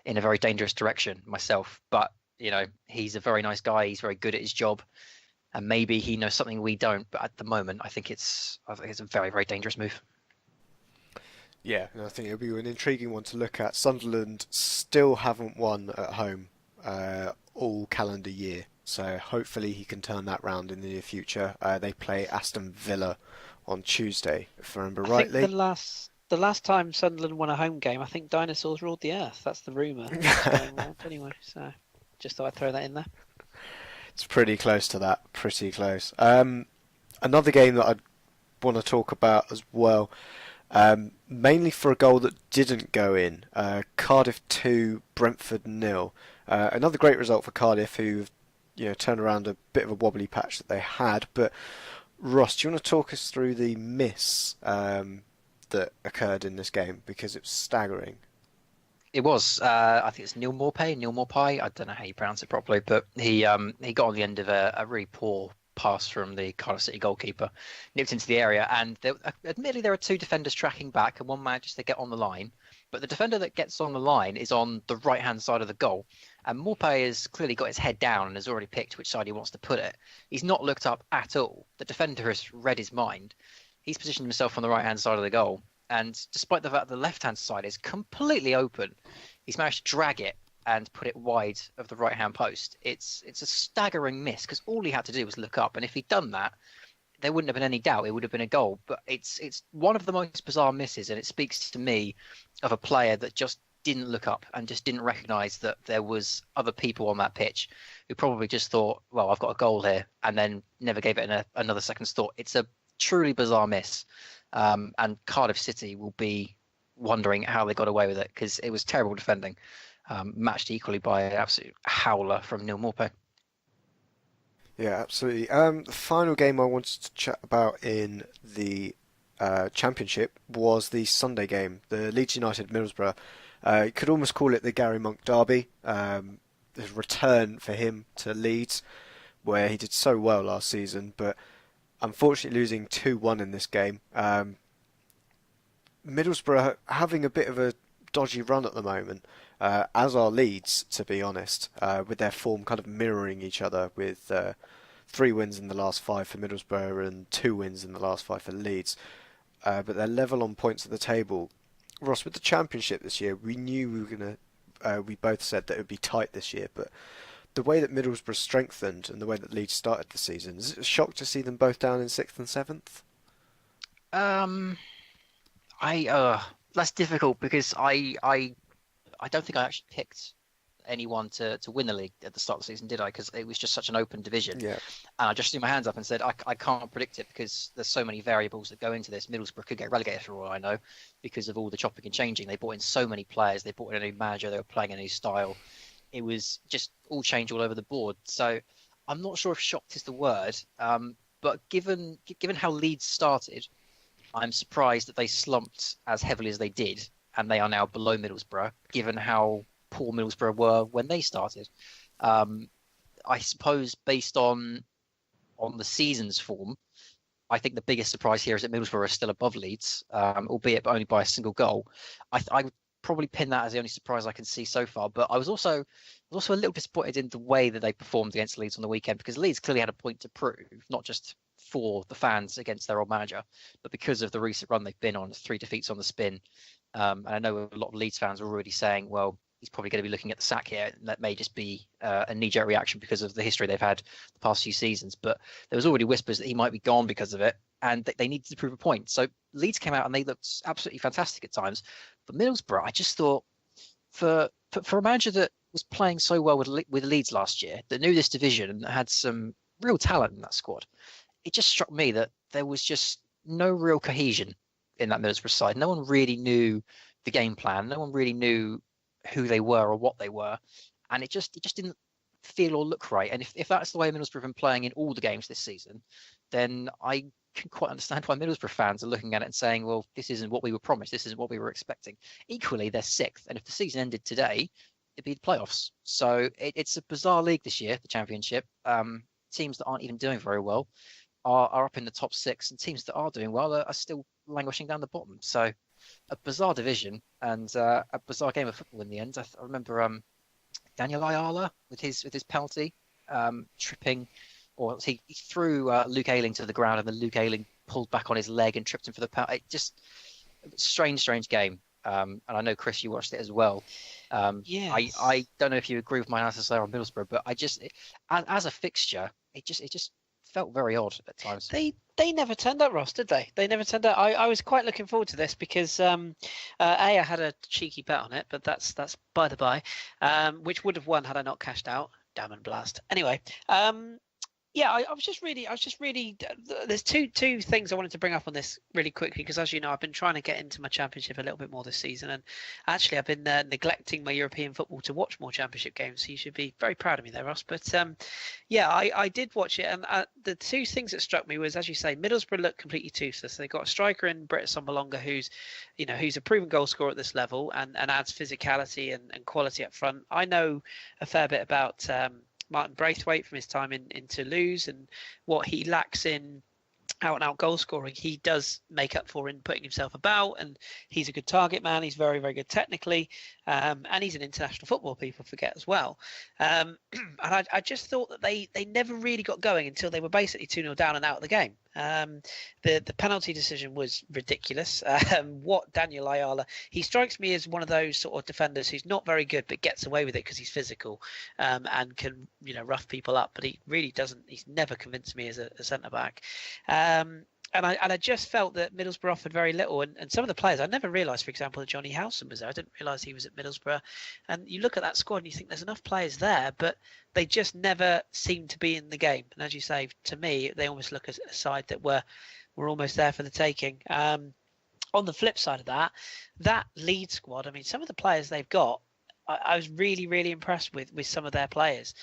in a very dangerous direction myself. But, you know, he's a very nice guy. He's very good at his job. And maybe he knows something we don't. But at the moment, I think it's a very, very dangerous move. Yeah, and I think it'll be an intriguing one to look at. Sunderland still haven't won at home all calendar year. So hopefully he can turn that round in the near future. They play Aston Villa on Tuesday, if I remember rightly. I think the last time Sunderland won a home game, I think dinosaurs ruled the earth. That's the rumour. Anyway, so just thought I'd throw that in there. It's pretty close to that. Pretty close. Another game that I'd want to talk about as well, mainly for a goal that didn't go in. Cardiff 2, Brentford 0. Another great result for Cardiff, who turned around a bit of a wobbly patch that they had. But Ross, do you want to talk us through the miss that occurred in this game, because it was staggering? It was. I think it's Neil Maupay. I don't know how you pronounce it properly, but he got on the end of a really poor pass from the Cardiff City goalkeeper, nipped into the area, and admittedly there are two defenders tracking back, and one manages to get on the line. But the defender that gets on the line is on the right-hand side of the goal. And Maupay has clearly got his head down and has already picked which side he wants to put it. He's not looked up at all. The defender has read his mind. He's positioned himself on the right-hand side of the goal. And despite the fact the left-hand side is completely open, he's managed to drag it and put it wide of the right-hand post. It's a staggering miss, because all he had to do was look up. And if he'd done that, there wouldn't have been any doubt it would have been a goal. But it's one of the most bizarre misses, and it speaks to me of a player that just didn't look up and just didn't recognise that there was other people on that pitch who probably just thought, well, I've got a goal here, and then never gave it another second's thought. It's a truly bizarre miss, and Cardiff City will be wondering how they got away with it, because it was terrible defending, matched equally by an absolute howler from Neil Maupay. Yeah, absolutely. The final game I wanted to chat about in the Championship was the Sunday game, the Leeds United Middlesbrough. You could almost call it the Gary Monk derby. The return for him to Leeds, where he did so well last season, but unfortunately losing 2-1 in this game. Middlesbrough having a bit of a dodgy run at the moment, as are Leeds, to be honest, with their form kind of mirroring each other, with 3 wins in the last 5 for Middlesbrough and 2 wins in the last 5 for Leeds. But they're level on points at the table. Ross, with the Championship this year, we knew we were going to... we both said that it would be tight this year, but the way that Middlesbrough strengthened and the way that Leeds started the season, is it a shock to see them both down in 6th and 7th? That's difficult, because I don't think I actually picked anyone to win the league at the start of the season, did I? Because it was just such an open division. Yeah. And I just threw my hands up and said, I can't predict it, because there's so many variables that go into this. Middlesbrough could get relegated for all I know, because of all the chopping and changing. They brought in so many players. They brought in a new manager. They were playing a new style. It was just all change all over the board. So I'm not sure if shocked is the word. But given how Leeds started, I'm surprised that they slumped as heavily as they did, and they are now below Middlesbrough, given how poor Middlesbrough were when they started. I suppose based on the season's form, I think the biggest surprise here is that Middlesbrough are still above Leeds, albeit only by a single goal. I would probably pin that as the only surprise I can see so far. But I was also a little disappointed in the way that they performed against Leeds on the weekend, because Leeds clearly had a point to prove, not just for the fans against their old manager, but because of the recent run they've been on, 3 defeats on the spin. And I know a lot of Leeds fans were already saying, well, he's probably going to be looking at the sack here. And that may just be a knee-jerk reaction because of the history they've had the past few seasons. But there was already whispers that he might be gone because of it, and they needed to prove a point. So Leeds came out and they looked absolutely fantastic at times. But Middlesbrough, I just thought, for a manager that was playing so well with Leeds last year, that knew this division and had some real talent in that squad, it just struck me that there was just no real cohesion in that Middlesbrough side. No one really knew the game plan. No one really knew who they were or what they were, and it just didn't feel or look right. And if that's the way Middlesbrough have been playing in all the games this season, then I can quite understand why Middlesbrough fans are looking at it and saying, well, this isn't what we were promised. This isn't what we were expecting. Equally, they're sixth, and if the season ended today, it'd be the playoffs. So it's a bizarre league this year, the Championship. Teams that aren't even doing very well are up in the top six, and teams that are doing well are still languishing down the bottom. So a bizarre division and a bizarre game of football in the end. I remember Daniel Ayala with his penalty, tripping, or he threw Luke Ayling to the ground, and then Luke Ayling pulled back on his leg and tripped him for the penalty. Just strange game. And I know, Chris, you watched it as well. Yes. I don't know if you agree with my analysis there on Middlesbrough, but as a fixture, it just felt very odd at times. They never turned up, Ross, did they? They never turned up. I was quite looking forward to this because I had a cheeky bet on it, but that's by the by, which would have won had I not cashed out. Damn and blast. Anyway, yeah, I was just really. There's two things I wanted to bring up on this really quickly because, as you know, I've been trying to get into my Championship a little bit more this season, and actually I've been neglecting my European football to watch more Championship games. So you should be very proud of me there, Ross. But yeah, I did watch it, and the two things that struck me was, as you say, Middlesbrough looked completely toothless. They got a striker in Britt Assombalonga who's a proven goal scorer at this level and adds physicality and quality up front. I know a fair bit about Martin Braithwaite from his time in Toulouse, and what he lacks in out-and-out goal scoring, he does make up for in putting himself about, and he's a good target man. He's very, very good technically, and he's an international football, people forget as well. And I just thought that they never really got going until they were basically 2-0 down and out of the game. The penalty decision was ridiculous. What Daniel Ayala, he strikes me as one of those sort of defenders who's not very good but gets away with it because he's physical and can rough people up, but he really doesn't. He's never convinced me as a centre back. And I just felt that Middlesbrough offered very little, and some of the players, I never realised, for example, that Johnny Howson was there. I didn't realise he was at Middlesbrough. And you look at that squad and you think there's enough players there, but they just never seem to be in the game. And as you say, to me, they almost look as a side that were almost there for the taking. On the flip side of that Leeds squad, I mean, some of the players they've got, I was really, really impressed with some of their players.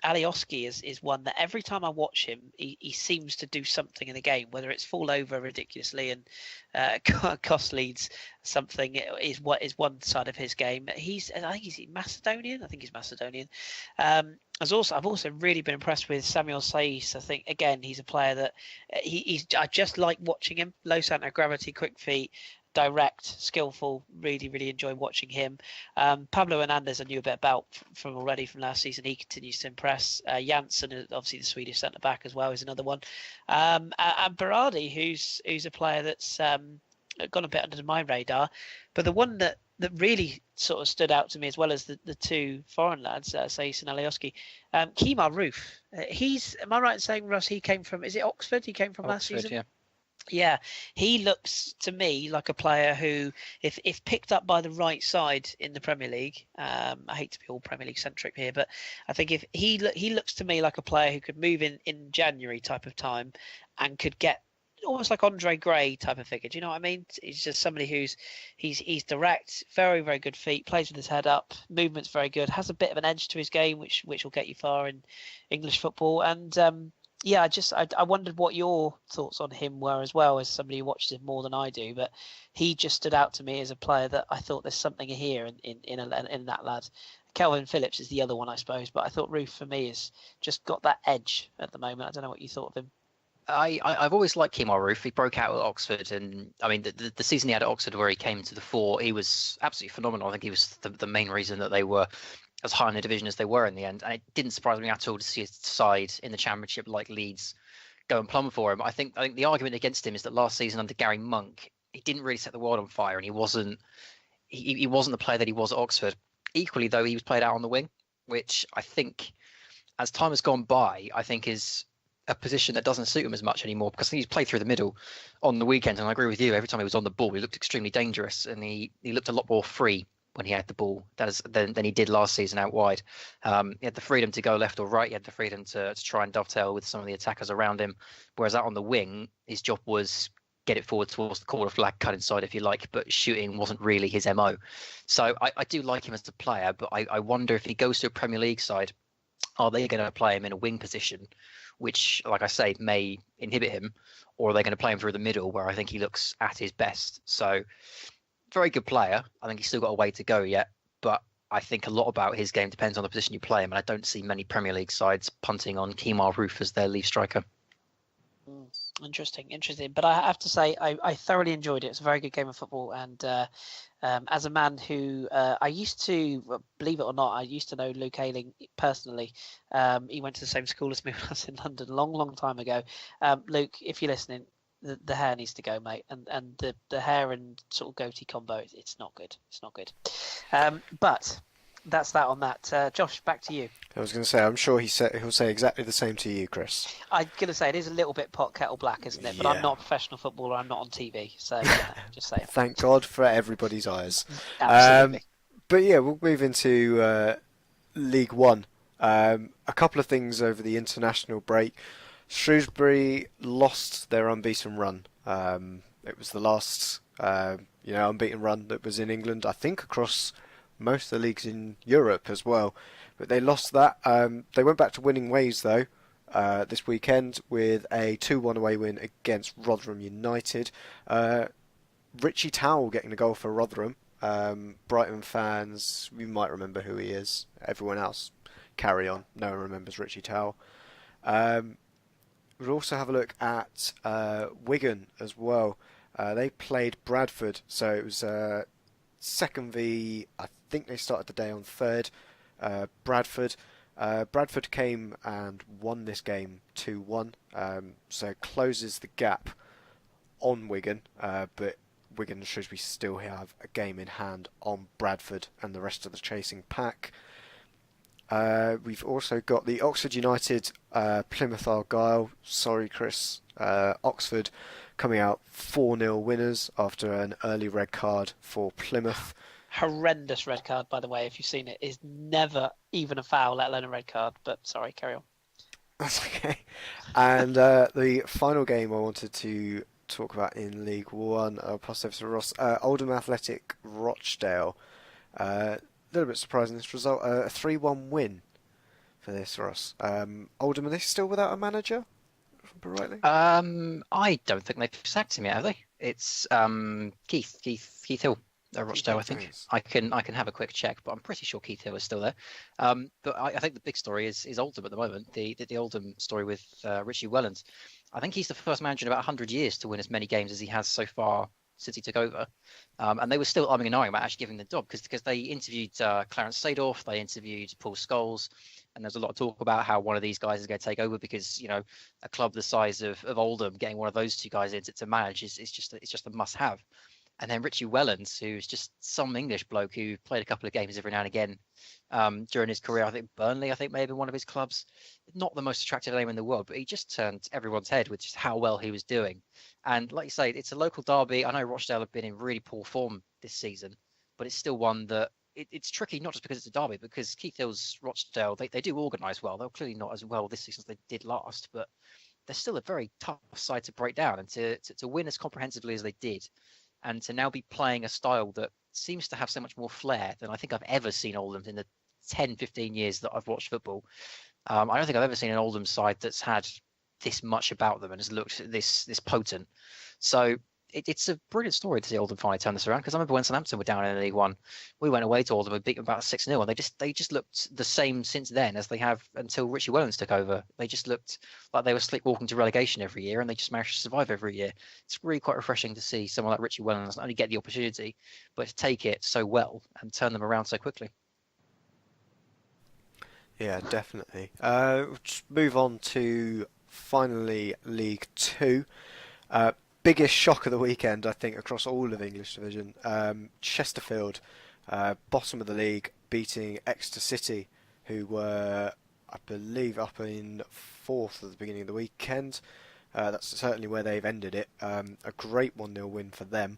Alioski is one that every time I watch him, he seems to do something in the game, whether it's fall over ridiculously and cost Leeds something. Is one side of his game. I think he's Macedonian. I think he's Macedonian. I've also really been impressed with Samuel Saiz. I think again he's a player that I just like watching him. Low centre of gravity, quick feet. Direct, skillful, really, really enjoy watching him. Pablo Hernandez I knew a bit about from last season. He continues to impress. Janssen, obviously the Swedish centre back as well, is another one. And Berardi, who's a player that's gone a bit under my radar, but the one that really sort of stood out to me, as well as the two foreign lads, Saiz and Alioski, Kemar Roof. Am I right in saying, Ross, he came from, is it Oxford? He came from last season? Yeah. Yeah, he looks to me like a player who, if picked up by the right side in the Premier League, I hate to be all Premier League centric here, but I think if he looks to me like a player who could move in January type of time and could get almost like Andre Gray type of figure. Do you know what I mean? He's just somebody he's direct, very, very good feet, plays with his head up, movement's very good, has a bit of an edge to his game, which will get you far in English football. And yeah, I wondered what your thoughts on him were as well, as somebody who watches him more than I do. But he just stood out to me as a player that I thought there's something here in that lad. Kelvin Phillips is the other one, I suppose. But I thought Roof, for me, has just got that edge at the moment. I don't know what you thought of him. I've always liked Kemar Roof. He broke out at Oxford, and I mean the season he had at Oxford where he came to the fore, he was absolutely phenomenal. I think he was the main reason that they were as high in the division as they were in the end. And it didn't surprise me at all to see a side in the Championship like Leeds go and plumb for him. I think the argument against him is that last season under Gary Monk, he didn't really set the world on fire, and he wasn't the player that he was at Oxford. Equally, though, he was played out on the wing, which I think, as time has gone by, I think is a position that doesn't suit him as much anymore, because he's played through the middle on the weekend. And I agree with you, every time he was on the ball, he looked extremely dangerous, and he looked a lot more free when he had the ball than he did last season out wide. He had the freedom to go left or right. He had the freedom to try and dovetail with some of the attackers around him. Whereas out on the wing, his job was get it forward towards the corner flag, cut inside if you like, but shooting wasn't really his MO. So I do like him as a player, but I wonder if he goes to a Premier League side, are they going to play him in a wing position, which, like I say, may inhibit him, or are they going to play him through the middle where I think he looks at his best? So very good player. I think he's still got a way to go yet, but I think a lot about his game depends on the position you play him, and I don't see many Premier League sides punting on Kemar Roofe as their lead striker. Interesting. But I have to say, I thoroughly enjoyed it. It's a very good game of football, and as a man who I used to, believe it or not, I used to know Luke Ayling personally. He went to the same school as me when I was in London, long time ago. Luke, if you're listening, the hair needs to go, mate, and the hair and sort of goatee combo, it's not good. It's not good. But that's that on that. Josh, back to you. I was going to say, I'm sure he'll say exactly the same to you, Chris. I'm going to say it is a little bit pot kettle black, isn't it? But I'm not a professional footballer. I'm not on TV, so just say it. Thank God for everybody's eyes. Absolutely. But yeah, we'll move into League One. A couple of things over the international break. Shrewsbury lost their unbeaten run. It was the last unbeaten run that was in England, I think, across most of the leagues in Europe as well. But they lost that. They went back to winning ways, though, this weekend with a 2-1 away win against Rotherham United. Richie Towell getting the goal for Rotherham. Brighton fans, you might remember who he is. Everyone else, carry on. No one remembers Richie Towell. We'll also have a look at Wigan as well. They played Bradford, so it was second v. I think they started the day on third. Bradford came and won this game 2-1, so it closes the gap on Wigan, but Wigan and Shrewsbury still have a game in hand on Bradford and the rest of the chasing pack. We've also got the Oxford United Plymouth Argyle. Sorry, Chris. Oxford coming out 4-0 winners after an early red card for Plymouth. Horrendous red card, by the way. If you've seen it, is never even a foul, let alone a red card. But sorry, carry on. That's okay. And the final game I wanted to talk about in League One, I'll pass over to Ross. Oldham Athletic Rochdale. A little bit surprising this result. A 3-1 win for this, Ross. Oldham, are they still without a manager? If I remember rightly? I don't think they've sacked him yet, have they? It's Keith Hill. Rochdale, I think. I can have a quick check, but I'm pretty sure Keith Hill is still there. But I think the big story is Oldham at the moment. The Oldham story with Richie Wellens. I think he's the first manager in about 100 years to win as many games as he has so far since he took over. And they were still umming and ahhing about actually giving the job because they interviewed Clarence Seedorf, they interviewed Paul Scholes, and there's a lot of talk about how one of these guys is going to take over because, you know, a club the size of Oldham, getting one of those two guys in to manage is just a must-have. And then Richie Wellens, who's just some English bloke who played a couple of games every now and again during his career. I think Burnley, may have been one of his clubs. Not the most attractive name in the world, but he just turned everyone's head with just how well he was doing. And like you say, it's a local derby. I know Rochdale have been in really poor form this season, but it's still one that it's tricky, not just because it's a derby, because Keith Hill's Rochdale, they do organise well. They're clearly not as well this season as they did last, but they're still a very tough side to break down. And to win as comprehensively as they did, and to now be playing a style that seems to have so much more flair than I think I've ever seen Oldham in the 10, 15 years that I've watched football. I don't think I've ever seen an Oldham side that's had this much about them and has looked this potent. So it's a brilliant story to see Oldham finally turn this around, because I remember when Southampton were down in League One, we went away to Oldham and beat them about 6-0, and they just looked the same since then as they have until Richie Wellens took over. They just looked like they were sleepwalking to relegation every year, and they just managed to survive every year. It's really quite refreshing to see someone like Richie Wellens not only get the opportunity, but to take it so well and turn them around so quickly. Yeah, definitely. We'll just move on to finally League Two. Biggest shock of the weekend, I think, across all of English division. Chesterfield, bottom of the league, beating Exeter City, who were, I believe, up in fourth at the beginning of the weekend. That's certainly where they've ended it. A great 1-0 win for them.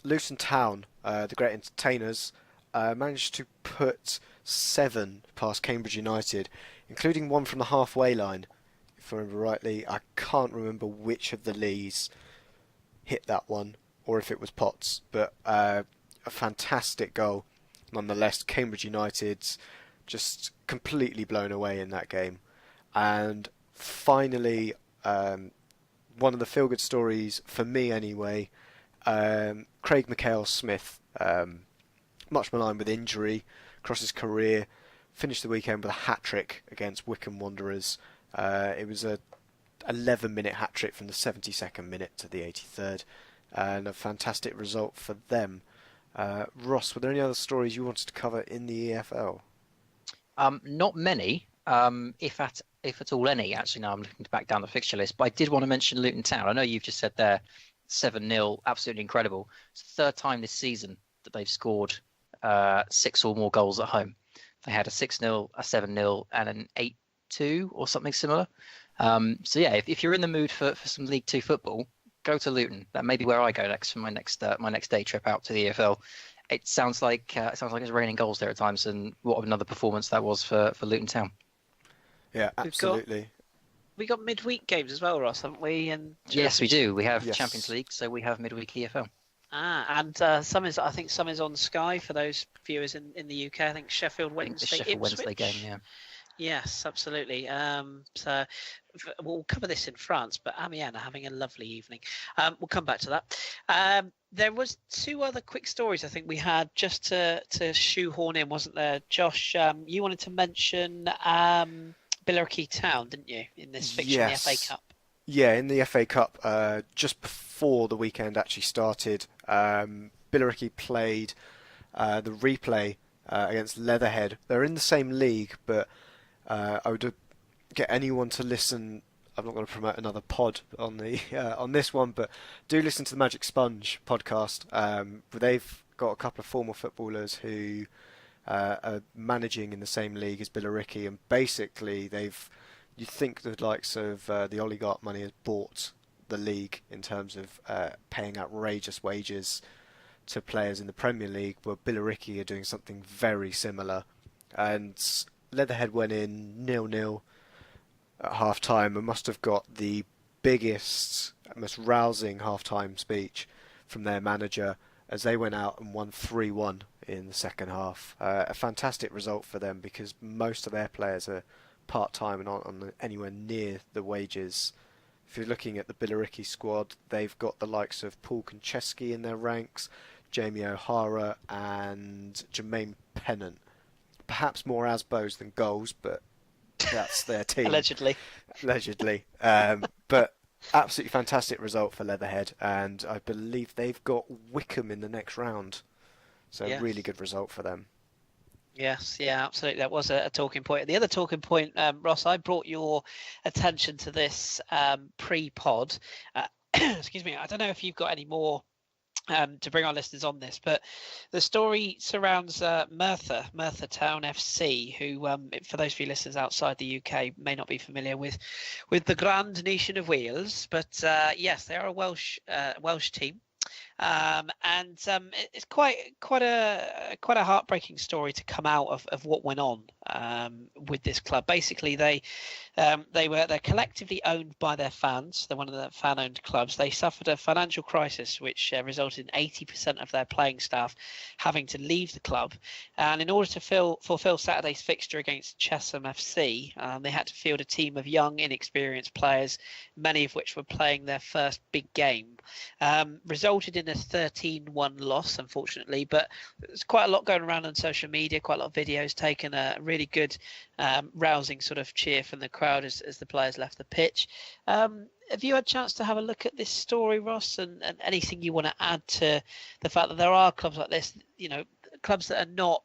Luton Town, the great entertainers, managed to put 7 past Cambridge United, including one from the halfway line. If I remember rightly, I can't remember which of the Lees hit that one or if it was Potts. But a fantastic goal nonetheless. Cambridge United just completely blown away in that game. And finally, one of the feel-good stories, for me anyway, Craig McHale-Smith, much maligned with injury across his career, finished the weekend with a hat-trick against Wycombe Wanderers. It was a 11-minute hat-trick from the 72nd minute to the 83rd, and a fantastic result for them. Ross, were there any other stories you wanted to cover in the EFL? Not many, if at all any. Actually, now I'm looking back down the fixture list, but I did want to mention Luton Town. I know you've just said there 7-0, absolutely incredible. It's the third time this season that they've scored 6 or more goals at home. They had a 6-0, a 7-0, and an 8-2 or something similar. So yeah, if you're in the mood for some League Two football, go to Luton. That may be where I go next for my next day trip out to the EFL. It sounds like it's raining goals there at times, and what another performance that was for Luton Town. Yeah, absolutely. We got midweek games as well, Ross, haven't we? And yes, we do. We have Champions League, so we have midweek EFL. And some is on Sky for those viewers in the UK. I think Sheffield Wednesday. Sheffield Wednesday game, yeah. Yes, absolutely. So we'll cover this in France, but Amiens are having a lovely evening. We'll come back to that. There was 2 other quick stories I think we had just to shoehorn in, wasn't there? Josh, you wanted to mention Billericay Town, didn't you, in this fixture in the FA Cup? Yeah, in the FA Cup, just before the weekend actually started, Billericay played the replay against Leatherhead. They're in the same league, but I would get anyone to listen. I'm not going to promote another pod on the on this one, but do listen to the Magic Sponge podcast. They've got a couple of former footballers who are managing in the same league as Billericay, and basically you'd think the likes of the oligarch money has bought the league in terms of paying outrageous wages to players in the Premier League, but Billericay are doing something very similar. And Leatherhead went in 0-0 at half-time and must have got the biggest, most rousing half-time speech from their manager as they went out and won 3-1 in the second half. A fantastic result for them because most of their players are part-time and aren't on anywhere near the wages. If you're looking at the Billericay squad, they've got the likes of Paul Konchesky in their ranks, Jamie O'Hara and Jermaine Pennant. Perhaps more Asbos than goals, but that's their team. Allegedly. But absolutely fantastic result for Leatherhead, and I believe they've got Wycombe in the next round. So really good result for them. Yes, yeah, absolutely. That was a talking point. The other talking point, Ross, I brought your attention to this pre-pod. Excuse me. I don't know if you've got any more to bring our listeners on this, but the story surrounds Merthyr Town FC, who, for those of you listeners outside the UK, may not be familiar with the Grand Nation of Wales, but yes, they are a Welsh team. It's quite a heartbreaking story to come out of what went on with this club. Basically, they're collectively owned by their fans. They're one of the fan-owned clubs. They suffered a financial crisis which resulted in 80% of their playing staff having to leave the club. And in order to fulfill Saturday's fixture against Chesham FC, they had to field a team of young, inexperienced players, many of which were playing their first big game. Resulted in a 13-1 loss, unfortunately, but there's quite a lot going around on social media, quite a lot of videos taken, a really good rousing sort of cheer from the crowd as the players left the pitch. Have you had a chance to have a look at this story, Ross, and anything you want to add to the fact that there are clubs like this, clubs that are not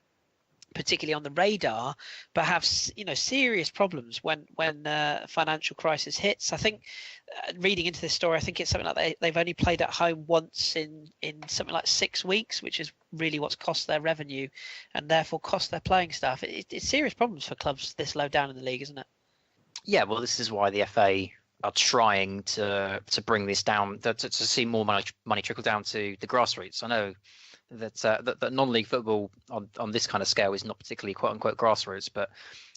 particularly on the radar, but have serious problems when financial crisis hits? I think reading into this story, I think it's something like they've only played at home once in something like 6 weeks, which is really what's cost their revenue and therefore cost their playing staff. It's serious problems for clubs this low down in the league, isn't it? Yeah, well, this is why the FA are trying to bring this down, to see more money trickle down to the grassroots. I know that non-league football on this kind of scale is not particularly quote unquote grassroots, but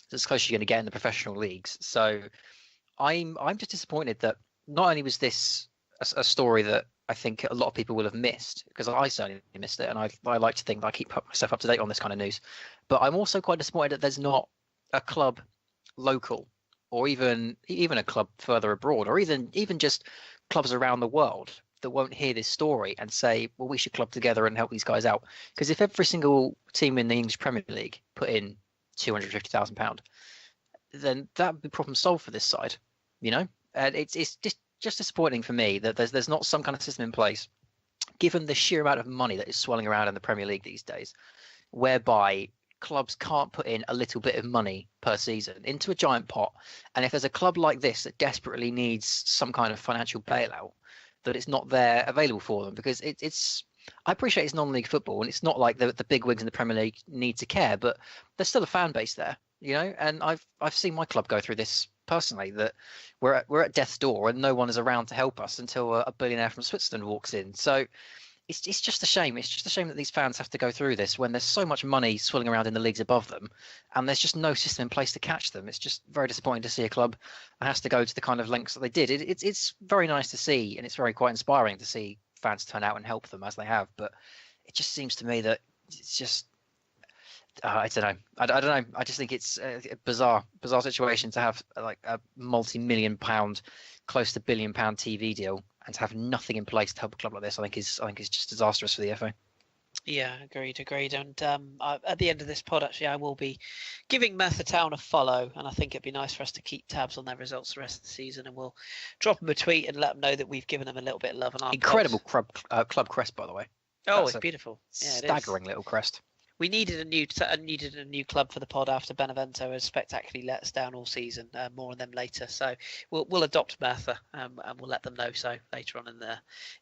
it's as close as you're going to get in the professional leagues. So I'm just disappointed that not only was this a story that I think a lot of people will have missed, because I certainly missed it, and I like to think that I keep myself up to date on this kind of news. But I'm also quite disappointed that there's not a club local, or even a club further abroad, or even just clubs around the world that won't hear this story and say, well, we should club together and help these guys out. Because if every single team in the English Premier League put in £250,000, then that would be problem solved for this side, you know. And it's just disappointing for me that there's not some kind of system in place, given the sheer amount of money that is swirling around in the Premier League these days, whereby clubs can't put in a little bit of money per season into a giant pot. And if there's a club like this that desperately needs some kind of financial bailout, that it's not there available for them, because it's I appreciate it's non-league football, and it's not like the big wigs in the Premier League need to care, but there's still a fan base there, you know. And I've seen my club go through this personally, that we're at death's door and no one is around to help us until a billionaire from Switzerland walks in. So it's just a shame. It's just a shame that these fans have to go through this when there's so much money swirling around in the leagues above them, and there's just no system in place to catch them. It's just very disappointing to see a club that has to go to the kind of lengths that they did. It's very nice to see, and it's very quite inspiring to see fans turn out and help them as they have. But it just seems to me that it's just I don't know. I don't know. I just think it's a bizarre situation to have like a multi-million pound, close to £1 billion TV deal, and to have nothing in place to help a club like this. I think is just disastrous for the FA. Yeah, agreed. And at the end of this pod, actually, I will be giving Merthyr Town a follow, and I think it'd be nice for us to keep tabs on their results the rest of the season, and we'll drop them a tweet and let them know that we've given them a little bit of love. On our incredible club crest, by the way. Oh, it's beautiful. Yeah, staggering little crest. We needed a new club for the pod after Benevento has spectacularly let us down all season. More on them later. So we'll adopt Merthyr, and we'll let them know so later on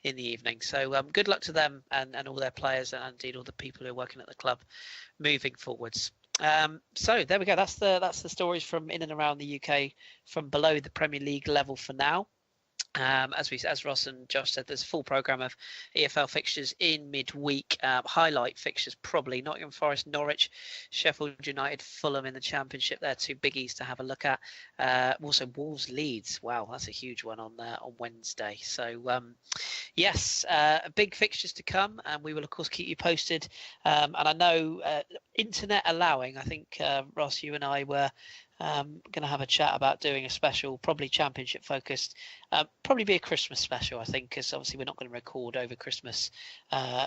in the evening. So good luck to them and all their players, and indeed all the people who are working at the club moving forwards. So there we go. That's the stories from in and around the UK from below the Premier League level for now. As Ross and Josh said, there's a full programme of EFL fixtures in midweek. Highlight fixtures probably Nottingham Forest, Norwich, Sheffield United, Fulham in the Championship. They're two biggies to have a look at. Also Wolves Leeds. Wow, that's a huge one on Wednesday. So yes, big fixtures to come, and we will of course keep you posted. And I know internet allowing, I think Ross, you and I were going to have a chat about doing a special, probably Championship focused, probably be a Christmas special, I think, because obviously we're not going to record over Christmas.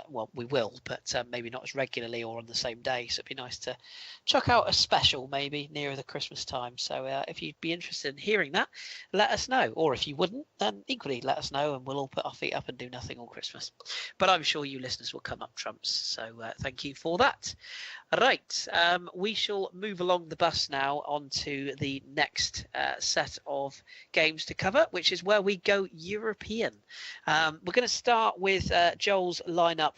Well, we will, but maybe not as regularly or on the same day. So it'd be nice to chuck out a special maybe nearer the Christmas time. So if you'd be interested in hearing that, let us know. Or if you wouldn't, then equally let us know, and we'll all put our feet up and do nothing all Christmas. But I'm sure you listeners will come up trumps. So thank you for that. Right, we shall move along the bus now onto the next set of games to cover, which is where we go European. We're going to start with Joel's lineup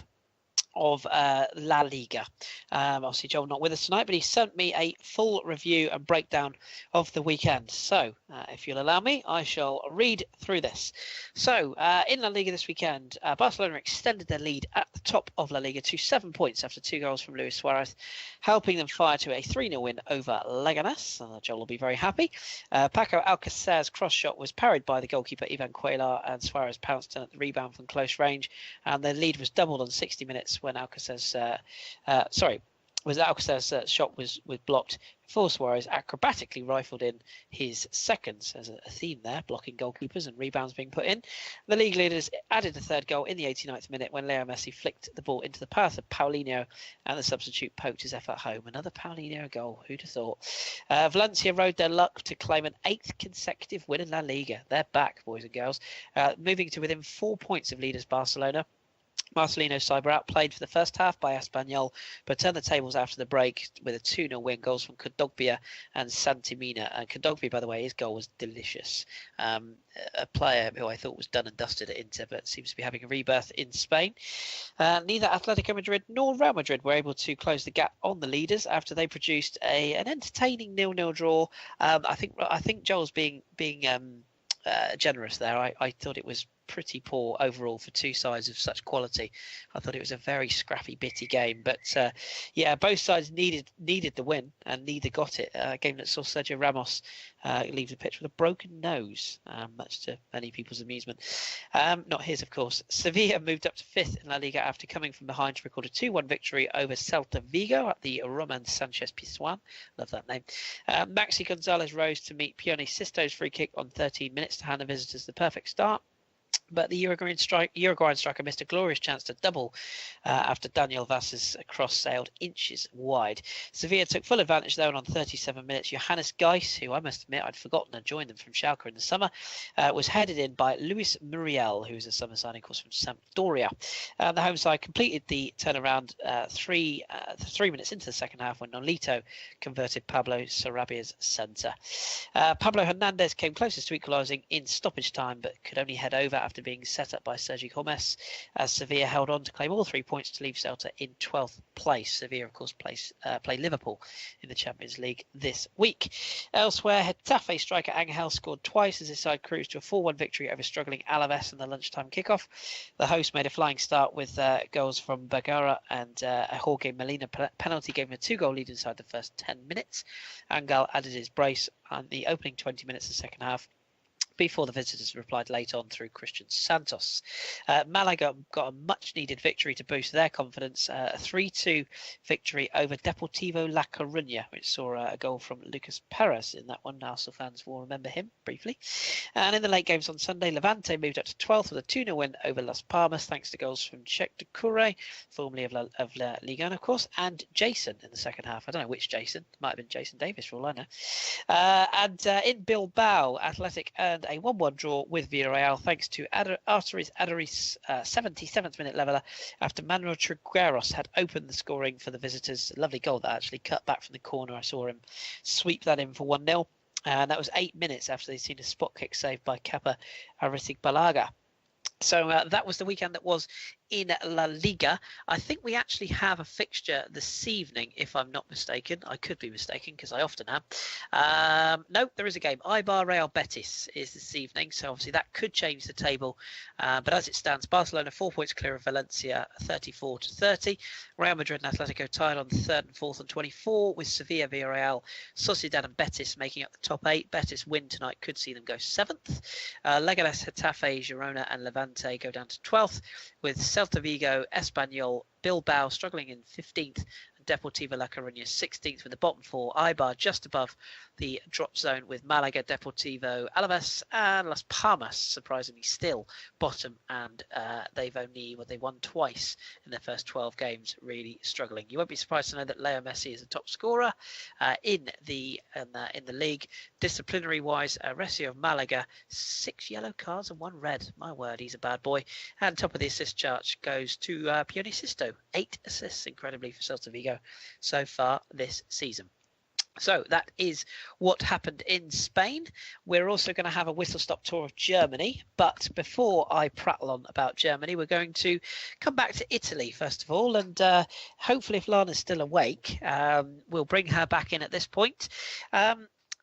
of La Liga. Obviously, Joel not with us tonight, but he sent me a full review and breakdown of the weekend. So, if you'll allow me, I shall read through this. So, in La Liga this weekend, Barcelona extended their lead at the top of La Liga to 7 points after 2 goals from Luis Suarez, helping them fire to a 3-0 win over Leganés. Joel will be very happy. Paco Alcácer's cross shot was parried by the goalkeeper Ivan Cuellar, and Suarez pounced in at the rebound from close range, and their lead was doubled on 60 minutes when Alcácer's shot was blocked before Suarez acrobatically rifled in his second. There's a theme there, blocking goalkeepers and rebounds being put in. The league leaders added a third goal in the 89th minute when Leo Messi flicked the ball into the path of Paulinho, and the substitute poked his effort home. Another Paulinho goal, who'd have thought? Valencia rode their luck to claim an 8th consecutive win in La Liga. They're back, boys and girls, moving to within 4 points of leaders Barcelona. Marcelino side were outplayed for the first half by Espanyol, but turned the tables after the break with a 2-0 win. Goals from Kondogbia and Santimina. And Kondogbia, by the way, his goal was delicious. A player who I thought was done and dusted at Inter, but seems to be having a rebirth in Spain. Neither Atletico Madrid nor Real Madrid were able to close the gap on the leaders after they produced an entertaining 0-0 draw. I think Joel's being generous there. I thought it was pretty poor overall for two sides of such quality. I thought it was a very scrappy, bitty game, but yeah, both sides needed the win, and neither got it. A game that saw Sergio Ramos leave the pitch with a broken nose, much to many people's amusement. Not his, of course. Sevilla moved up to 5th in La Liga after coming from behind to record a 2-1 victory over Celta Vigo at the Roman Sanchez Pizjuan. Love that name. Maxi Gonzalez rose to meet Pione Sisto's free kick on 13 minutes to hand the visitors the perfect start. But the Uruguayan striker missed a glorious chance to double after Daniel Vaz's cross sailed inches wide. Sevilla took full advantage though, and on 37 minutes, Johannes Geis, who I must admit I'd forgotten had joined them from Schalke in the summer, was headed in by Luis Muriel, who's a summer signing, of course, from Sampdoria. The home side completed the turnaround 3 minutes into the second half when Nolito converted Pablo Sarabia's centre. Pablo Hernandez came closest to equalising in stoppage time, but could only head over after being set up by Sergi Gomes, as Sevilla held on to claim all 3 points to leave Celta in 12th place. Sevilla, of course, play Liverpool in the Champions League this week. Elsewhere, Getafe striker Angel scored twice as his side cruised to a 4-1 victory over struggling Alaves in the lunchtime kickoff. The host made a flying start with goals from Bergara, and a Jorge Molina penalty gave him a 2-goal lead inside the first 10 minutes. Angel added his brace on the opening 20 minutes of the second half, before the visitors replied late on through Christian Santos. Malaga got a much-needed victory to boost their confidence, a 3-2 victory over Deportivo La Coruña, which saw a goal from Lucas Perez in that one. Arsenal fans will remember him briefly. And in the late games on Sunday, Levante moved up to 12th with a 2-0 win over Las Palmas, thanks to goals from Cheikh Doucouré, formerly of La Liga, of course, and Jason in the second half. I don't know which Jason. Might have been Jason Davis, for all I know. And in Bilbao, Athletic earned a 1-1 draw with Villarreal thanks to Arturis Aduri's 77th minute leveller after Manuel Trigueros had opened the scoring for the visitors. A lovely goal that actually cut back from the corner. I saw him sweep that in for 1-0, and that was 8 minutes after they'd seen a spot kick saved by Kepa Arrizabalaga. So that was the weekend that was in La Liga. I think we actually have a fixture this evening, if I'm not mistaken. I could be mistaken because I often am. No, there is a game. Eibar Real Betis is this evening, so obviously that could change the table. But as it stands, Barcelona 4 points clear of Valencia, 34-30. Real Madrid and Atletico tied on 3rd and 4th on 24, with Sevilla, Villarreal, Sociedad and Betis making up the top 8. Betis win tonight could see them go 7th. Leganes, Getafe, Girona and Levante go down to 12th, with Celta Vigo, Espanyol, Bilbao struggling in 15th, and Deportivo La Coruña 16th, with the bottom 4. Eibar just above the drop zone, with Malaga, Deportivo, Alaves and Las Palmas surprisingly still bottom, and they won twice in their first 12 games, really struggling. You won't be surprised to know that Leo Messi is the top scorer in the league. Disciplinary wise, Recio of Malaga, 6 yellow cards and 1 red. My word, he's a bad boy. And top of the assist chart goes to Pione Sisto, 8 assists incredibly for Celta Vigo so far this season. So that is what happened in Spain. We're also going to have a whistle-stop tour of Germany. But before I prattle on about Germany, we're going to come back to Italy, first of all. And hopefully, if Lana's still awake, we'll bring her back in at this point.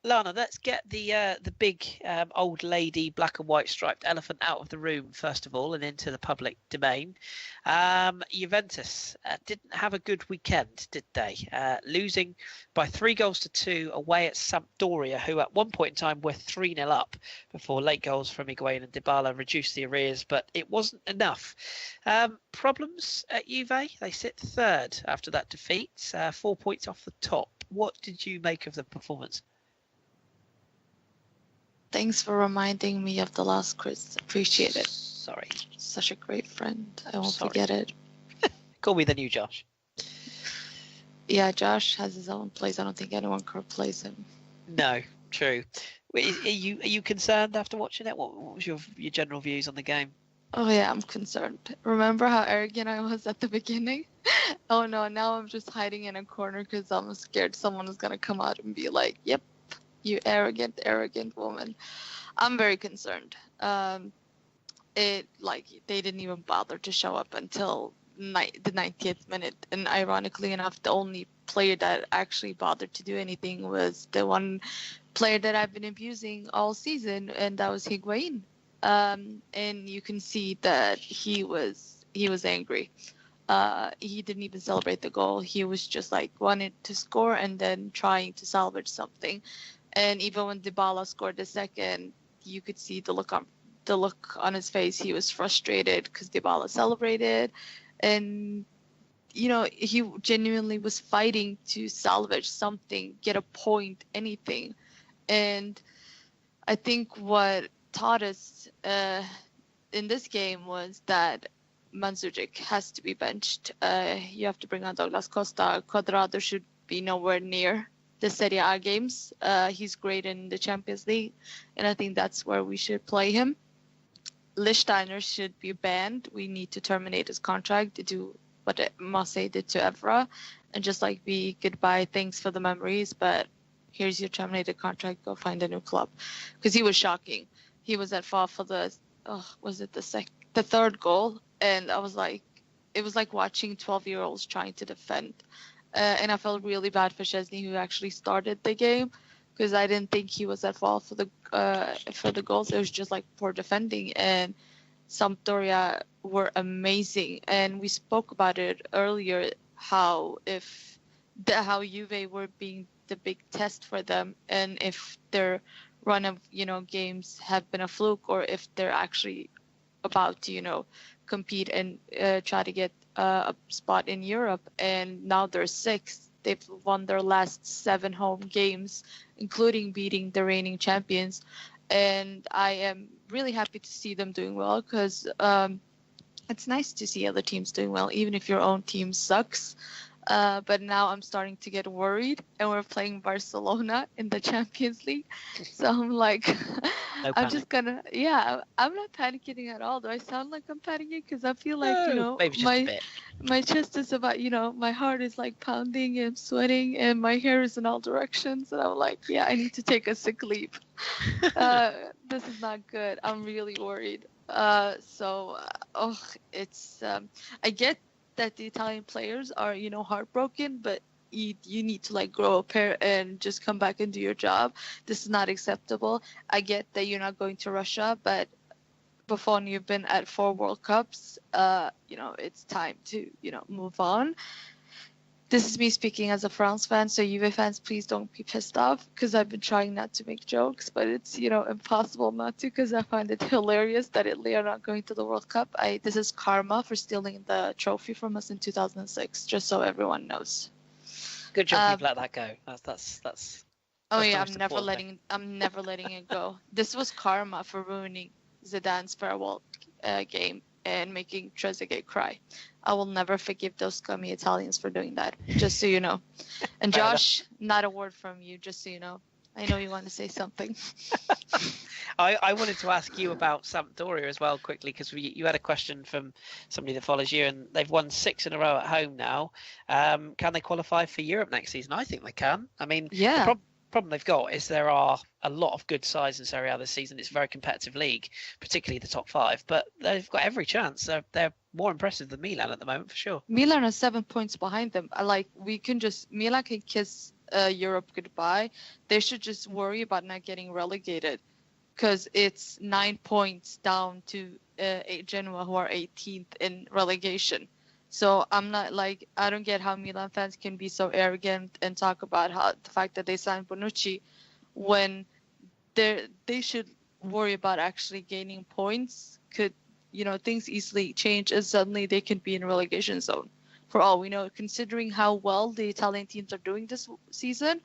Lana, let's get the big old lady black and white striped elephant out of the room first of all and into the public domain. Juventus didn't have a good weekend, did they? Losing by 3-2 away at Sampdoria, who at one point in time were 3-0 up before late goals from Higuain and Dybala reduced the arrears, but it wasn't enough. Problems at Juve? They sit 3rd after that defeat, 4 points off the top. What did you make of the performance? Thanks for reminding me of the last quiz. Appreciate it. Sorry. Such a great friend. I won't forget it. Call me the new Josh. Yeah, Josh has his own place. I don't think anyone could replace him. No, true. Are you concerned after watching it? What was your general views on the game? Oh yeah, I'm concerned. Remember how arrogant I was at the beginning? Oh no, now I'm just hiding in a corner because I'm scared someone is going to come out and be like, yep, you arrogant woman. I'm very concerned. They didn't even bother to show up until the 90th minute. And ironically enough, the only player that actually bothered to do anything was the one player that I've been abusing all season, and that was Higuain. and you can see that he was angry. He didn't even celebrate the goal. He was just like wanted to score and then trying to salvage something. And even when Dybala scored the second, you could see the look on his face. He was frustrated because Dybala celebrated, and he genuinely was fighting to salvage something, get a point, anything. And I think what taught us in this game was that Mandzukic has to be benched. You have to bring on Douglas Costa. Cuadrado should be nowhere near the Serie A games. He's great in the Champions League, and I think that's where we should play him. Lichtsteiner should be banned. We need to terminate his contract to do what Marseille did to Evra, and just like be goodbye, thanks for the memories, but here's your terminated contract, go find a new club. Because he was shocking. He was at fault for the third goal, and I was like, it was like watching 12-year-olds trying to defend. And I felt really bad for Szczesny, who actually started the game, because I didn't think he was at fault for the goals. It was just like poor defending, and Sampdoria were amazing. And we spoke about it earlier, how Juve were being the big test for them, and if their run of games have been a fluke, or if they're actually about to compete and try to get a spot in Europe. And now they're sixth. They've won their last 7 home games, including beating the reigning champions. And I am really happy to see them doing well, because it's nice to see other teams doing well, even if your own team sucks. But now I'm starting to get worried, and we're playing Barcelona in the Champions League. So I'm like, No I'm just gonna, I'm not panicking at all. Do I sound like I'm panicking? Because I feel like, maybe just a bit. my chest is about, my heart is like pounding and sweating, and my hair is in all directions. And I'm like, I need to take a sick leave. This is not good. I'm really worried. It's, I get that the Italian players are, heartbroken, but you need to like grow a pair and just come back and do your job. This is not acceptable. I get that you're not going to Russia, but Buffon, you've been at 4 World Cups. It's time to, move on. This is me speaking as a France fan, so Juve fans, please don't be pissed off, because I've been trying not to make jokes, but it's, impossible not to, because I find it hilarious that Italy are not going to the World Cup. This is karma for stealing the trophy from us in 2006, just so everyone knows. Good job, you've let that go. That's I'm nice never letting it go. This was karma for ruining Zidane's farewell game and making Trezeguet cry. I will never forgive those scummy Italians for doing that, just so you know. And Josh, not a word from you, just so you know. I know you want to say something. I wanted to ask you about Sampdoria as well quickly, because you had a question from somebody that follows you, and they've won 6 in a row at home now. Can they qualify for Europe next season? I think they can. I mean, the problem they've got is there are a lot of good sides in Serie A this season. It's a very competitive league, particularly the top 5, but they've got every chance. They're more impressive than Milan at the moment, for sure. Milan are 7 points behind them. Milan can kiss Europe goodbye. They should just worry about not getting relegated, because it's 9 points down to Genoa, who are 18th in relegation. So I'm not like, I don't get how Milan fans can be so arrogant and talk about how the fact that they signed Bonucci, when they should worry about actually gaining points. Could, things easily change and suddenly they can be in relegation zone. For all we know, considering how well the Italian teams are doing this season,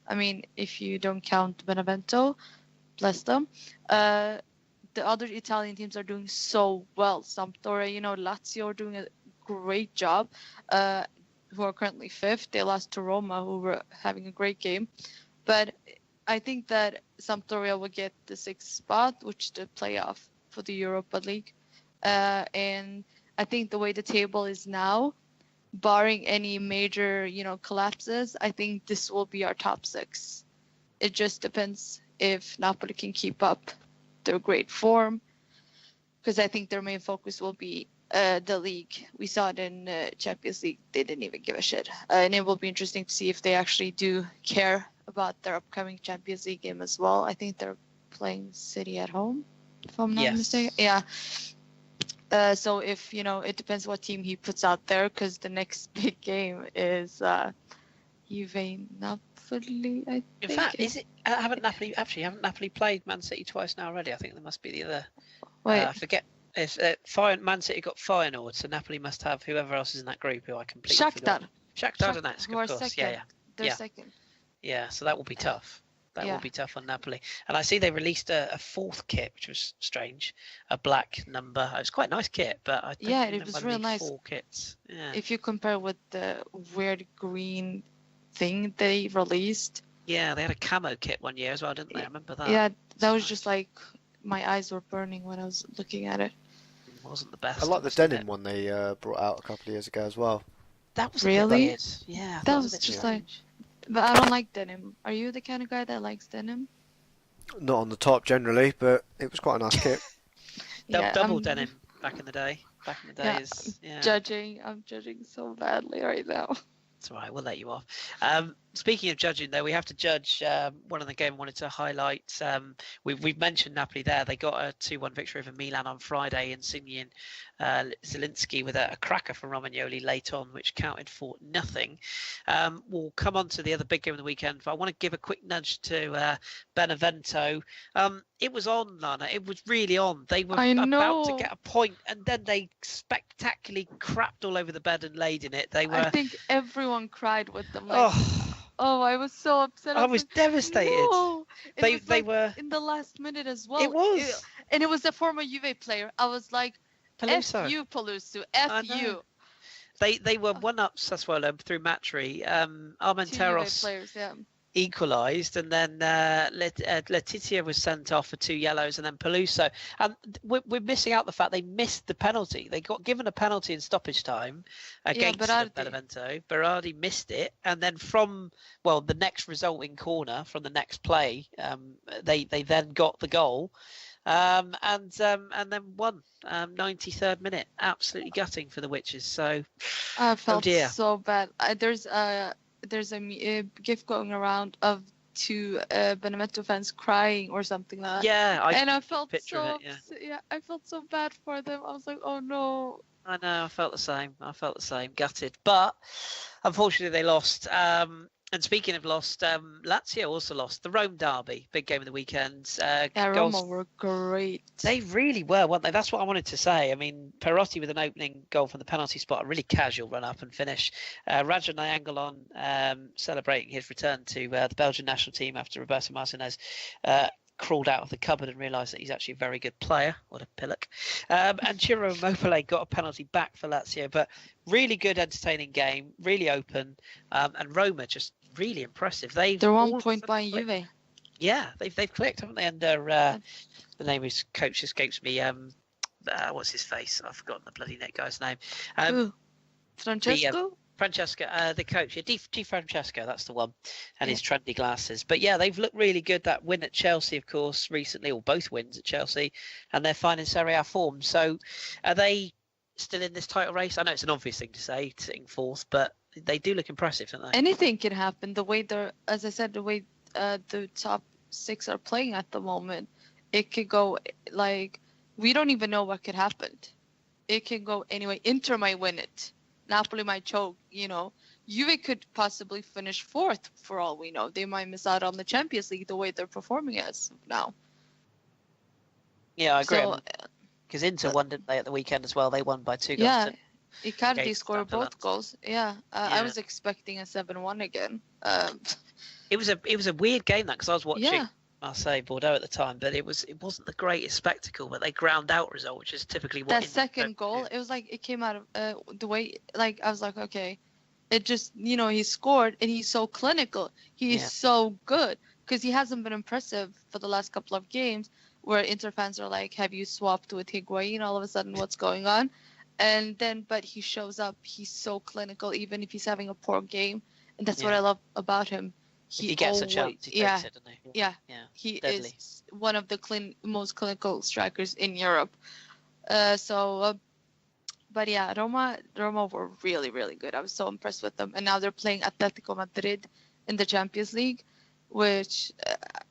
I mean, if you don't count Benevento, bless them, the other Italian teams are doing so well. Sampdoria, Lazio are doing a great job, who are currently 5th. They lost to Roma, who were having a great game. But I think that Sampdoria will get the 6th spot, which is the playoff for the Europa League. And I think the way the table is now, barring any major, collapses, I think this will be our top 6. It just depends if Napoli can keep up their great form, because I think their main focus will be the league. We saw it in Champions League. They didn't even give a shit. And it will be interesting to see if they actually do care about their upcoming Champions League game as well. I think they're playing City at home. if I'm not Yes. mistaken. Yeah. So if it depends what team he puts out there, because the next big game is Juve Napoli. I In think. fact, is it? Haven't Napoli played Man City twice now already? I think there must be the other. Wait. I forget. It's Man City got Feyenoord, so Napoli must have whoever else is in that group who I completely forgot. Shakhtar Donetsk, who are of course. second. Yeah. They're Yeah. second. Yeah, so that will be tough. That Yeah. will be tough on Napoli. And I see they released a fourth kit, which was strange, a black number. It was quite a nice kit, but I don't Yeah, think it there was might real be nice. 4 kits. Yeah. If you compare with the weird green thing they released. Yeah, they had a camo kit one year as well, didn't they? I remember that. Yeah, that was nice. just like my eyes were burning when I was looking at it. It wasn't the best. I like the must admit. denim one they brought out a couple of years ago as well. That was Really? a bit weird. Yeah, That was was a bit just strange. But I don't like denim. Are you the kind of guy that likes denim? Not on the top generally, but it was quite a nice kit. Double I'm denim back in the day. Back in the days. Yeah. I'm judging so badly right now. That's all right, we'll let you off. Speaking of judging, though, we have to judge one of the game I wanted to highlight. We've mentioned Napoli there. They got a 2-1 victory over Milan on Friday, and Simeon Zielinski with a cracker from Romagnoli late on, which counted for nothing. We'll come on to the other big game of the weekend, but I want to give a quick nudge to Benevento. It was on, Lana. It was really on. They were about to get a point, and then they spectacularly crapped all over the bed and laid in it. They were. I think everyone cried with them. Like, I was so upset. I was devastated. No. They were in the last minute as well. It was, and it was a former Juve player. I was like, Peluso. F you, Peluso. F you. They were one up Sassuolo through Matri. Armenteros players, yeah. equalised, and then Letizia was sent off for 2 yellows, and then Peluso. We're missing out the fact they missed the penalty. They got given a penalty in stoppage time against Benevento. Berardi missed it, and then from the next resulting corner from the next play, they then got the goal. And then won 93rd minute. Absolutely gutting for the Witches. So I felt so bad. There's a GIF going around of 2 Benevento fans crying or something like that. Yeah, I felt so I felt so bad for them. I was like, oh no. I know. I felt the same. Gutted, but unfortunately they lost. And speaking of lost, Lazio also lost the Rome derby, big game of the weekend. Roma were great. They really were, weren't they? That's what I wanted to say. I mean, Perotti with an opening goal from the penalty spot, a really casual run up and finish. Raja Nainggolan celebrating his return to the Belgian national team after Roberto Martinez crawled out of the cupboard and realised that he's actually a very good player. What a pillock. And Ciro Immobile got a penalty back for Lazio, but really good, entertaining game, really open. And Roma just really impressive. They're 1 point behind Juve. Yeah, they've clicked, haven't they? Under the name of his coach escapes me. What's his face? I've forgotten the bloody net guy's name. Francesco? Francesco, the coach, Di Francesco, that's the one, and his trendy glasses. But yeah, they've looked really good. That win at Chelsea, of course, recently, or both wins at Chelsea, and they're finding Serie A form. So, are they still in this title race? I know it's an obvious thing to say, sitting fourth, but they do look impressive, don't they? Anything can happen. The way as I said, the way the top 6 are playing at the moment, it could go like we don't even know what could happen. It can go anyway. Inter might win it. Napoli might choke, Juve could possibly finish 4th for all we know. They might miss out on the Champions League the way they're performing as of now. Yeah, I agree. Because Inter won, didn't they, at the weekend as well? They won by 2 goals. Yeah, Icardi scored both goals. Yeah, I was expecting a 7-1 again. It was a weird game, that, because I was watching Marseille Bordeaux at the time, but it wasn't the greatest spectacle, but they ground out result, which is typically what that second goal, it was like it came out of the way, like I was like, okay, it just, he scored and he's so clinical, he's so good, because he hasn't been impressive for the last couple of games where Inter fans are like, have you swapped with Higuain all of a sudden, what's going on? And then but he shows up, he's so clinical even if he's having a poor game, and that's what I love about him. He gets a chance, he takes it, doesn't he? Yeah. He deadly. Is one of the most clinical strikers in Europe. But yeah, Roma were really, really good. I was so impressed with them. And now they're playing Atletico Madrid in the Champions League, which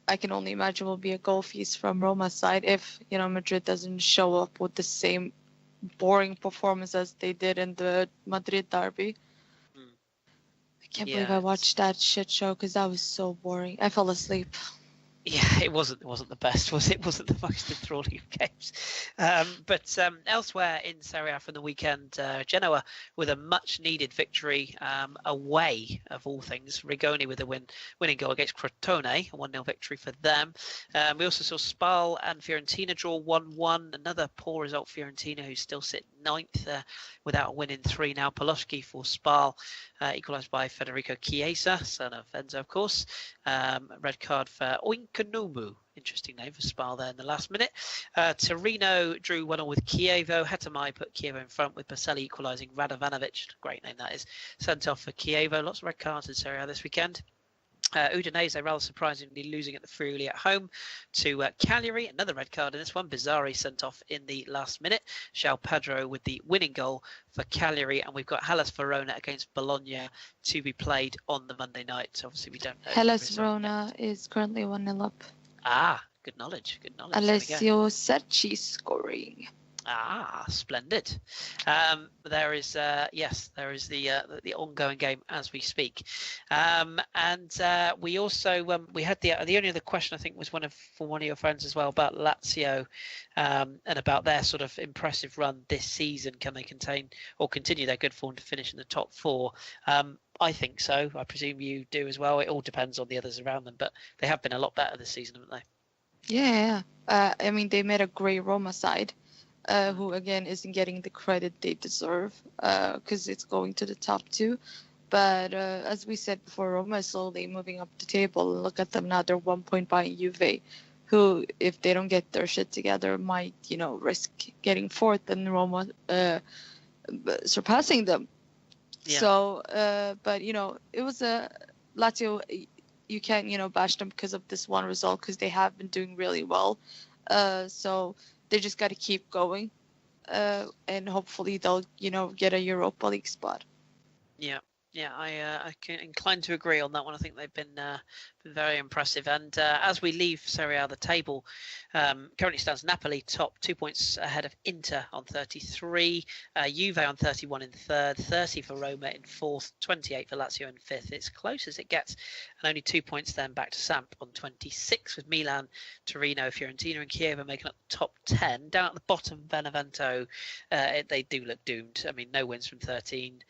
I can only imagine will be a goal feast from Roma's side if, Madrid doesn't show up with the same boring performance as they did in the Madrid derby. I can't believe I watched that shit show because that was so boring. I fell asleep. Yeah, it wasn't the best, was it? Wasn't the most enthralling of games. But elsewhere in Serie A from the weekend, Genoa with a much-needed victory away, of all things. Rigoni with a winning goal against Crotone, a 1-0 victory for them. We also saw Spal and Fiorentina draw 1-1. Another poor result, Fiorentina, who still sit 9th without a win in 3 now. Poloski for Spal, equalised by Federico Chiesa, son of Enzo, of course. Red card for Oinkanumu. Interesting name for Spal there in the last minute. Torino drew 1-1 with Chievo. Hetamai put Chievo in front with Pacelli equalising. Radovanovic, great name that is, sent off for Chievo. Lots of red cards in Serie A this weekend. Udinese rather surprisingly losing at the Friuli at home to Cagliari. Another red card in this one. Bizzarri sent off in the last minute. João Pedro with the winning goal for Cagliari. And we've got Hellas Verona against Bologna to be played on the Monday night. So obviously we don't know. Hellas Verona is currently 1-0 up. Ah, good knowledge. Alessio Serci scoring. Ah, splendid. There is the ongoing game as we speak, and we also we had the only other question I think was from one of your friends as well about Lazio, and about their sort of impressive run this season. Can they continue their good form to finish in the top 4? I think so. I presume you do as well. It all depends on the others around them, but they have been a lot better this season, haven't they? Yeah. I mean, they met a great Roma side. Who again isn't getting the credit they deserve because it's going to the top 2. But as we said before, Roma is slowly moving up the table. Look at them now; they're 1 point behind Juve, who, if they don't get their shit together, might risk getting 4th and Roma surpassing them. Yeah. So, but it was a Lazio. You can't bash them because of this one result because they have been doing really well. So. They just got to keep going, and hopefully they'll, get a Europa League spot. Yeah, I can incline to agree on that one. I think they've been very impressive. And as we leave Serie A, the table currently stands Napoli top, 2 points ahead of Inter on 33, Juve on 31 in 3rd, 30 for Roma in 4th, 28 for Lazio in 5th. It's close as it gets, and only 2 points then back to Samp on 26, with Milan, Torino, Fiorentina and Chievo making up the top 10. Down at the bottom, Benevento, they do look doomed. I mean, no wins from 13,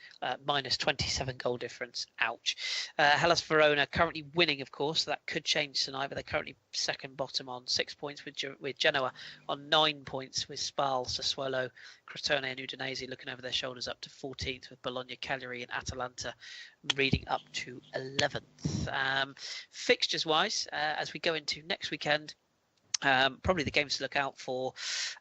minus 27 goal difference. Ouch. Hellas Verona currently winning, of course, so that could change tonight, but they're currently second bottom on 6 points with Genoa on 9 points, with Spal, Sassuolo, Crotone and Udinese looking over their shoulders up to 14th, with Bologna, Cagliari and Atalanta reading up to 11th. Fixtures wise, as we go into next weekend, probably the games to look out for.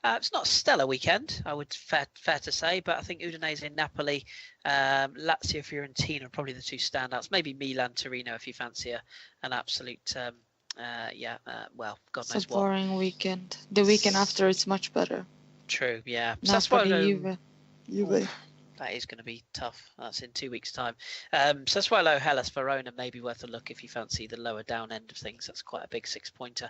It's not a stellar weekend, I would fair to say, but I think Udinese and Napoli, Lazio, Fiorentina are probably the 2 standouts. Maybe Milan, Torino if you fancy an absolute, well, God knows what. It's a boring weekend. The weekend after is much better. True, yeah. Napoli, Juve. That is going to be tough. That's in 2 weeks' time. Sassuolo, Hellas, Verona may be worth a look if you fancy the lower down end of things. That's quite a big 6-pointer.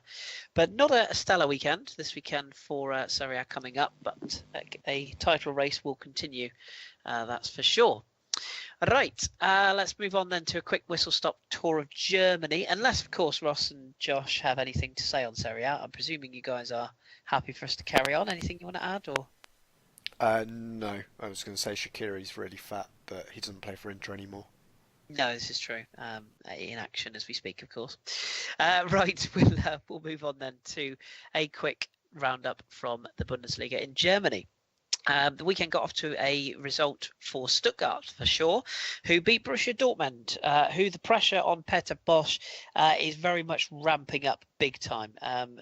But not a stellar weekend this weekend for Serie A coming up, but a title race will continue. That's for sure. Right, let's move on then to a quick whistle-stop tour of Germany. Unless, of course, Ross and Josh have anything to say on Serie A. I'm presuming you guys are happy for us to carry on. Anything you want to add, or...? No, I was going to say Shaqiri's really fat, but he doesn't play for Inter anymore. No, this is true. In action as we speak, of course. Right, we'll move on then to a quick roundup from the Bundesliga in Germany. The weekend got off to a result for Stuttgart, for sure, who beat Borussia Dortmund, who the pressure on Peter Bosz is very much ramping up big time,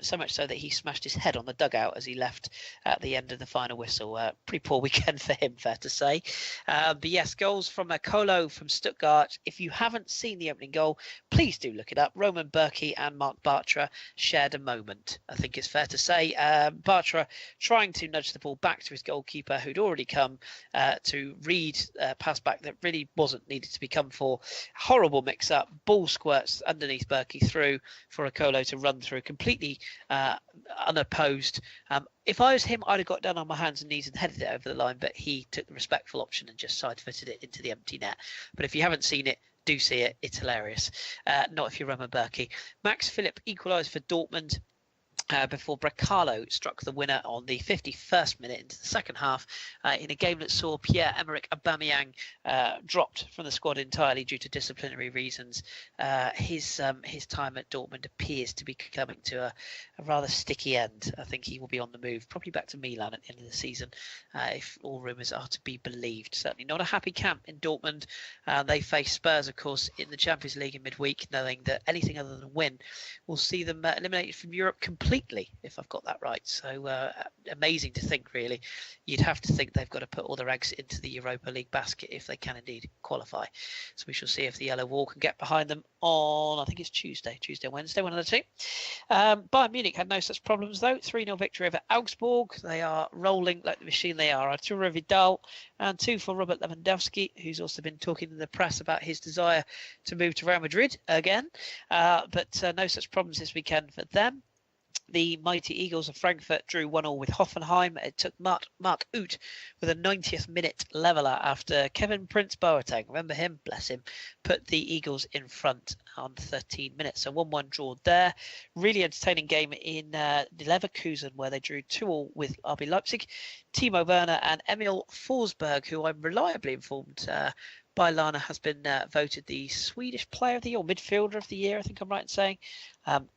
so much so that he smashed his head on the dugout as he left at the end of the final whistle. Pretty poor weekend for him, fair to say. But yes, goals from Kolo from Stuttgart. If you haven't seen the opening goal, please do look it up. Roman Berkey and Mark Bartra shared a moment, I think it's fair to say. Bartra trying to nudge the ball back to his goalkeeper, goalkeeper who'd already come to read a pass back that really wasn't needed to be come for. Horrible mix-up. Ball squirts underneath Berkey through for Okolo to run through, completely unopposed. If I was him, I'd have got down on my hands and knees and headed it over the line, but he took the respectful option and just side-footed it into the empty net. But if you haven't seen it, do see it. It's hilarious. Not if you're Roman Berkey. Max Philipp equalised for Dortmund. Before Brecalo struck the winner on the 51st minute into the second half in a game that saw Pierre-Emerick Aubameyang dropped from the squad entirely due to disciplinary reasons. His time at Dortmund appears to be coming to a rather sticky end. I think he will be on the move, probably back to Milan at the end of the season, if all rumours are to be believed. Certainly not a happy camp in Dortmund. They face Spurs, of course, in the Champions League in midweek, knowing that anything other than a win will see them eliminated from Europe completely, if I've got that right. So amazing to think, really. You'd have to think they've got to put all their eggs into the Europa League basket if they can indeed qualify. So we shall see if the Yellow Wall can get behind them on, I think it's Tuesday, Wednesday, one of the two. Bayern Munich had no such problems, though. 3-0 victory over Augsburg. They are rolling like the machine they are. Arturo Vidal and 2 for Robert Lewandowski, who's also been talking in the press about his desire to move to Real Madrid again. But no such problems this weekend for them. The mighty Eagles of Frankfurt drew 1-1 with Hoffenheim. It took Mark Uth with a 90th minute leveller after Kevin Prince Boateng, remember him, bless him, put the Eagles in front on 13 minutes. So 1-1 draw there. Really entertaining game in Leverkusen, where they drew 2-2 with RB Leipzig. Timo Werner and Emil Forsberg, who I'm reliably informed by Lana has been voted the Swedish Player of the Year, or Midfielder of the Year, I think I'm right in saying.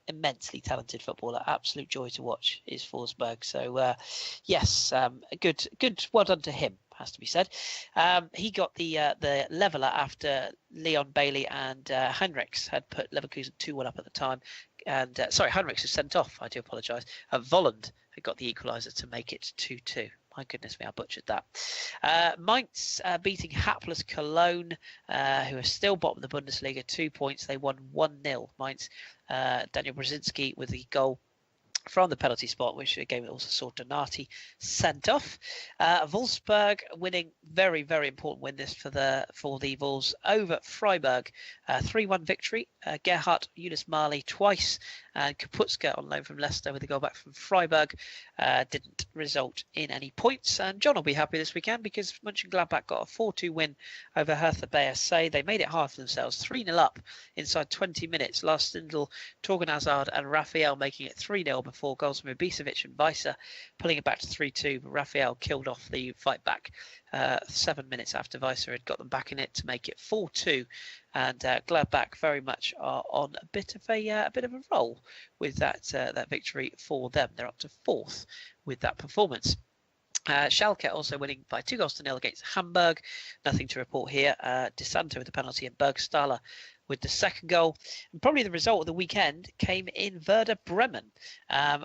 Immensely talented footballer, absolute joy to watch is Forsberg. So yes, good, well done to him, has to be said. He got the leveller after Leon Bailey and Heinrichs had put Leverkusen 2-1 up at the time. And sorry, Heinrichs was sent off, I do apologise. Volland had got the equaliser to make it 2-2. My goodness me, I butchered that. Mainz beating hapless Cologne, who are still bottom of the Bundesliga, 2 points. They won 1-0. Mainz, Daniel Brzezinski with the goal from the penalty spot, which again also saw Donati sent off. Wolfsburg winning, very, very important win this for the Wolves over Freiburg. 3-1 victory. Gerhardt, Yunus Mali twice, and Kaputska on loan from Leicester with a goal back from Freiburg. Didn't result in any points. And John will be happy this weekend because Mönchengladbach got a 4-2 win over Hertha BSC. They made it hard for themselves, 3-0 up inside 20 minutes. Lars Stindl, Torgan Hazard and Raphael making it 3-0 before goals from Ibisevic and Weiser pulling it back to 3-2. But Raphael killed off the fight back 7 minutes after Weiser had got them back in it to make it 4-2. And Gladbach very much are on a bit of a roll with that victory for them. They're up to 4th with that performance. Schalke also winning by 2-0 against Hamburg. Nothing to report here. De Santo with the penalty and Bergstaller with the second goal. And probably the result of the weekend came in Werder Bremen,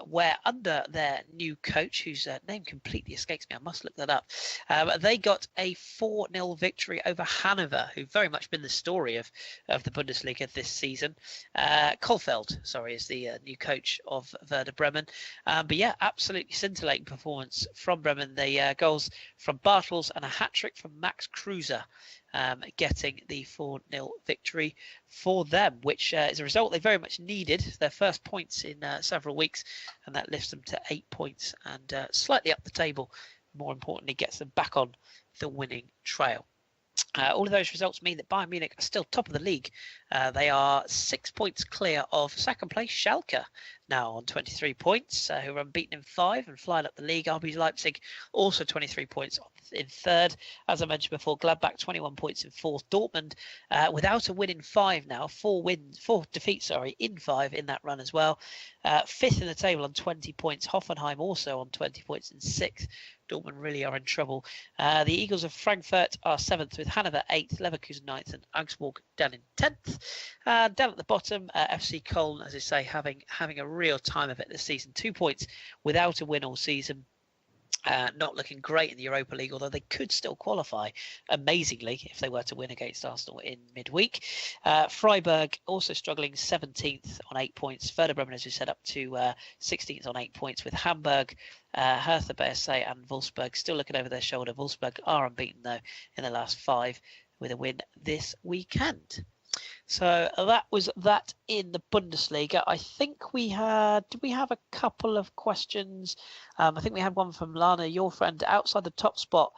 where under their new coach, whose name completely escapes me, I must look that up, they got a 4-0 victory over Hanover, who've very much been the story of the Bundesliga this season. Kohlfeld, is the new coach of Werder Bremen. But yeah, absolutely scintillating performance from Bremen. The goals from Bartels and a hat-trick from Max Kruse. Getting the 4-0 victory for them, which is a result they very much needed. Their first points in several weeks, and that lifts them to 8 points and slightly up the table. More importantly, gets them back on the winning trail. All of those results mean that Bayern Munich are still top of the league. They are 6 points clear of second place Schalke, now on 23 points, who are unbeaten in 5 and flying up the league. RB Leipzig also 23 points in third. As I mentioned before, Gladbach 21 points in fourth. Dortmund without a win in 5 now, 4 defeats in 5 in that run as well. Fifth in the table on 20 points. Hoffenheim also on 20 points in sixth. Dortmund really are in trouble. The Eagles of Frankfurt are 7th with Hanover 8th, Leverkusen 9th and Augsburg down in 10th. Down at the bottom, FC Köln, as I say, having a real time of it this season. 2 points without a win all season. Not looking great in the Europa League, although they could still qualify amazingly if they were to win against Arsenal in midweek. Freiburg also struggling 17th on 8 points. Werder Bremen, as we said, up to 16th on 8 points, with Hamburg, Hertha BSC and Wolfsburg still looking over their shoulder. Wolfsburg are unbeaten, though, in the last 5 with a win this weekend. So that was that in the Bundesliga. I think did we have a couple of questions? I think we had one from Lana, your friend. Outside the top spot,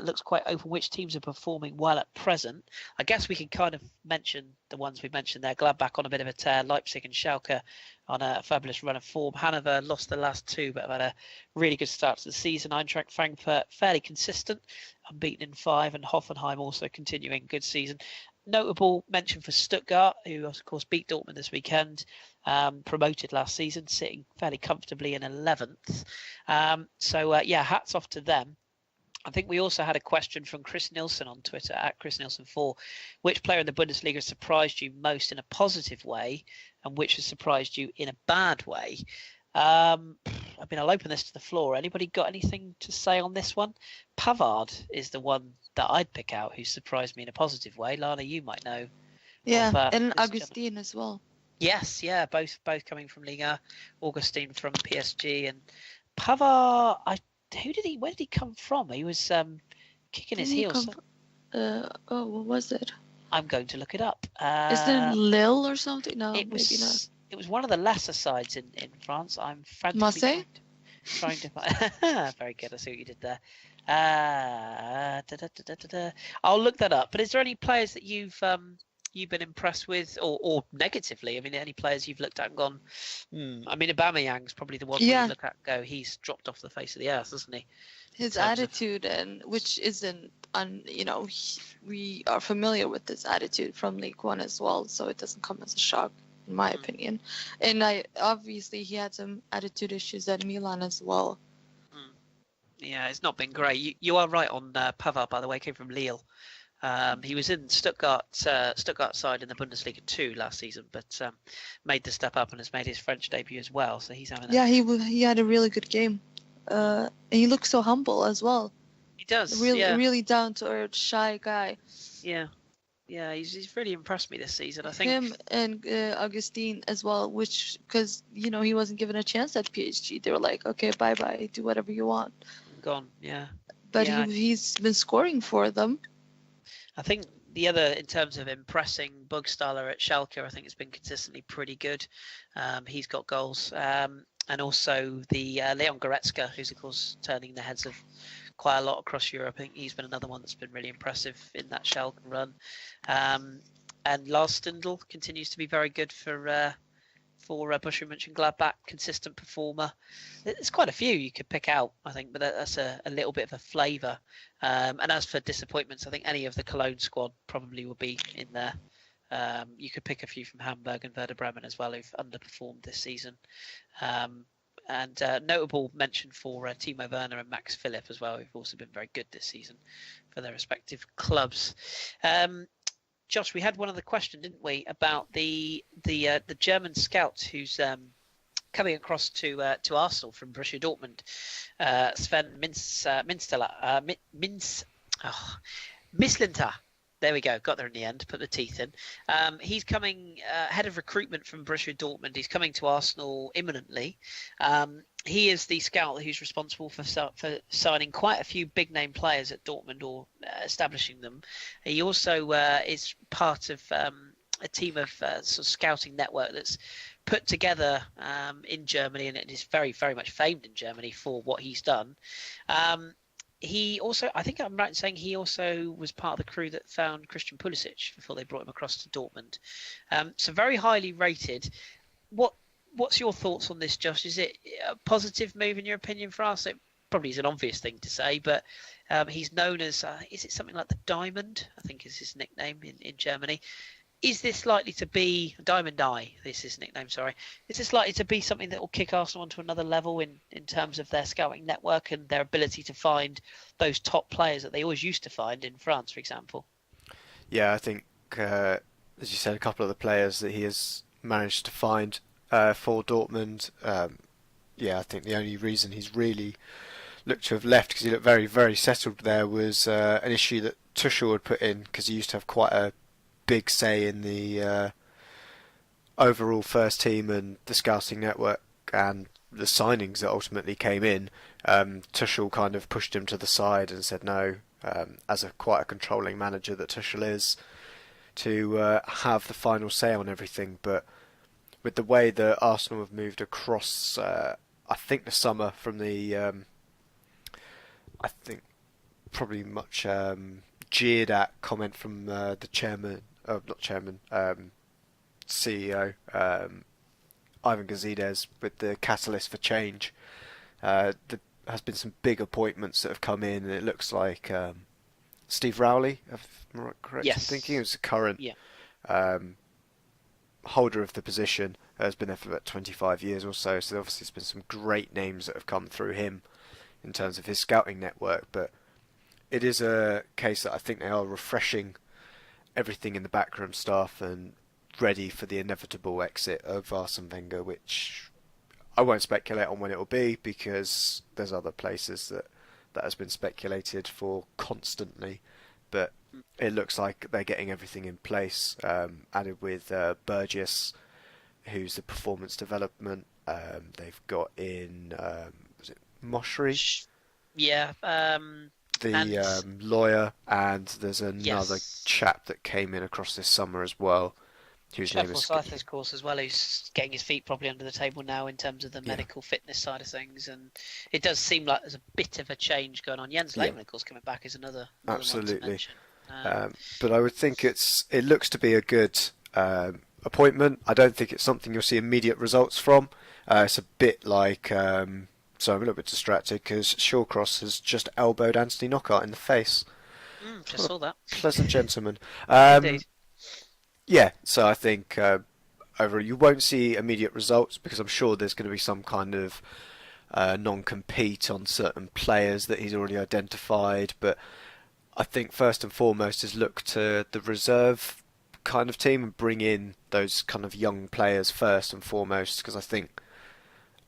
looks quite open. Which teams are performing well at present? I guess we can kind of mention the ones we mentioned there. Gladbach on a bit of a tear. Leipzig and Schalke on a fabulous run of form. Hanover lost the last 2, but have had a really good start to the season. Eintracht Frankfurt fairly consistent, unbeaten in 5, and Hoffenheim also continuing good season. Notable mention for Stuttgart, who of course beat Dortmund this weekend, promoted last season, sitting fairly comfortably in 11th. Hats off to them. I think we also had a question from Chris Nielsen on Twitter, at Chris Nielsen4. Which player in the Bundesliga has surprised you most in a positive way, and which has surprised you in a bad way? I'll open this to the floor. Anybody got anything to say on this one? Pavard is the one that I'd pick out who surprised me in a positive way. Lana, you might know. Yeah, and Augustine as well. Yes, yeah, both coming from Liga. Augustine from PSG, and Pavard. Where did he come from? He was kicking his heels. What was it? I'm going to look it up. Isn't it Lille or something? No, maybe not. It was one of the lesser sides in France. I'm frantically Marseille? trying to find. Very good. I see what you did there. I'll look that up. But is there any players that you've been impressed with, or negatively? I mean, any players you've looked at and gone, I mean, Aubameyang's probably the one you look at and go, he's dropped off the face of the earth, hasn't he? His attitude, and which isn't, we are familiar with this attitude from League One as well, so it doesn't come as a shock, in my opinion. And obviously he had some attitude issues at Milan as well. Yeah, it's not been great. You are right on Pavard, by the way, came from Lille. He was in Stuttgart side in the Bundesliga 2 last season, but made the step up and has made his French debut as well. So he's having. He had a really good game. And he looks so humble as well. He does. Really down to earth, shy guy. Yeah, he's really impressed me this season. I think him and Augustine as well, because he wasn't given a chance at PSG. They were like, okay, bye, do whatever you want. Gone. Yeah. But he's been scoring for them. I think the other, in terms of impressing, Bugstaller at Schalke, I think has been consistently pretty good. He's got goals. And also the Leon Goretzka, who's of course turning the heads of quite a lot across Europe. I think he's been another one that's been really impressive in that Schalke run. And Lars Stindl continues to be very good for Borussia Mönchengladbach, consistent performer. There's quite a few you could pick out, I think, but that's a little bit of a flavour. And as for disappointments, I think any of the Cologne squad probably will be in there. You could pick a few from Hamburg and Werder Bremen as well, who've underperformed this season. And notable mention for Timo Werner and Max Philipp as well, who've also been very good this season for their respective clubs. Josh, we had one other question, didn't we, about the German scout who's coming across to Arsenal from Borussia Dortmund, Sven Mislintat. There we go. Got there in the end. Put the teeth in. He's coming head of recruitment from Borussia Dortmund. He's coming to Arsenal imminently. He is the scout who's responsible for signing quite a few big-name players at Dortmund or establishing them. He also is part of a team of sort of scouting network that's put together in Germany, and it is very, very much famed in Germany for what he's done. He also, I think I'm right in saying he also was part of the crew that found Christian Pulisic before they brought him across to Dortmund. So very highly rated. What's your thoughts on this, Josh? Is it a positive move in your opinion for us? It probably is an obvious thing to say, but he's known as, is it something like the Diamond? I think is his nickname in Germany. Is this likely to be Diamond Eye? This is his nickname. Sorry. Is this likely to be something that will kick Arsenal onto another level in terms of their scouting network and their ability to find those top players that they always used to find in France, for example? Yeah, I think, as you said, a couple of the players that he has managed to find for Dortmund. I think the only reason he's really looked to have left because he looked very, very settled there was an issue that Tuchel had put in, because he used to have quite a big say in the overall first team and the scouting network and the signings that ultimately came in. Tuchel kind of pushed him to the side and said no, as quite a controlling manager that Tuchel is, to have the final say on everything. But with the way that Arsenal have moved across, I think the summer from the, I think probably much jeered at comment from the chairman, not chairman, CEO, Ivan Gazidis, with the catalyst for change. There has been some big appointments that have come in, and it looks like Steve Rowley, if I'm correct in thinking, who's the current holder of the position, has been there for about 25 years or so. So obviously there's been some great names that have come through him in terms of his scouting network. But it is a case that I think they are refreshing everything in the backroom staff and ready for the inevitable exit of Arsene Wenger, which I won't speculate on when it will be, because there's other places that has been speculated for constantly. But it looks like they're getting everything in place, added with Burgess, who's the performance development. They've got in, was it Moshri? Yeah. The lawyer, and there's another chap that came in across this summer as well, whose name is Forsyth's course as well, who's getting his feet properly under the table now in terms of the medical fitness side of things, and it does seem like there's a bit of a change going on. Jens Lehmann, of course, coming back is another absolutely one to mention. But I would think it looks to be a good appointment. I don't think it's something you'll see immediate results from. It's a bit like so I'm a little bit distracted because Shawcross has just elbowed Anthony Knockaert in the face. Just saw that. Pleasant gentleman. Indeed. Yeah, so I think overall you won't see immediate results, because I'm sure there's going to be some kind of non-compete on certain players that he's already identified. But I think first and foremost is look to the reserve kind of team and bring in those kind of young players first and foremost, because I think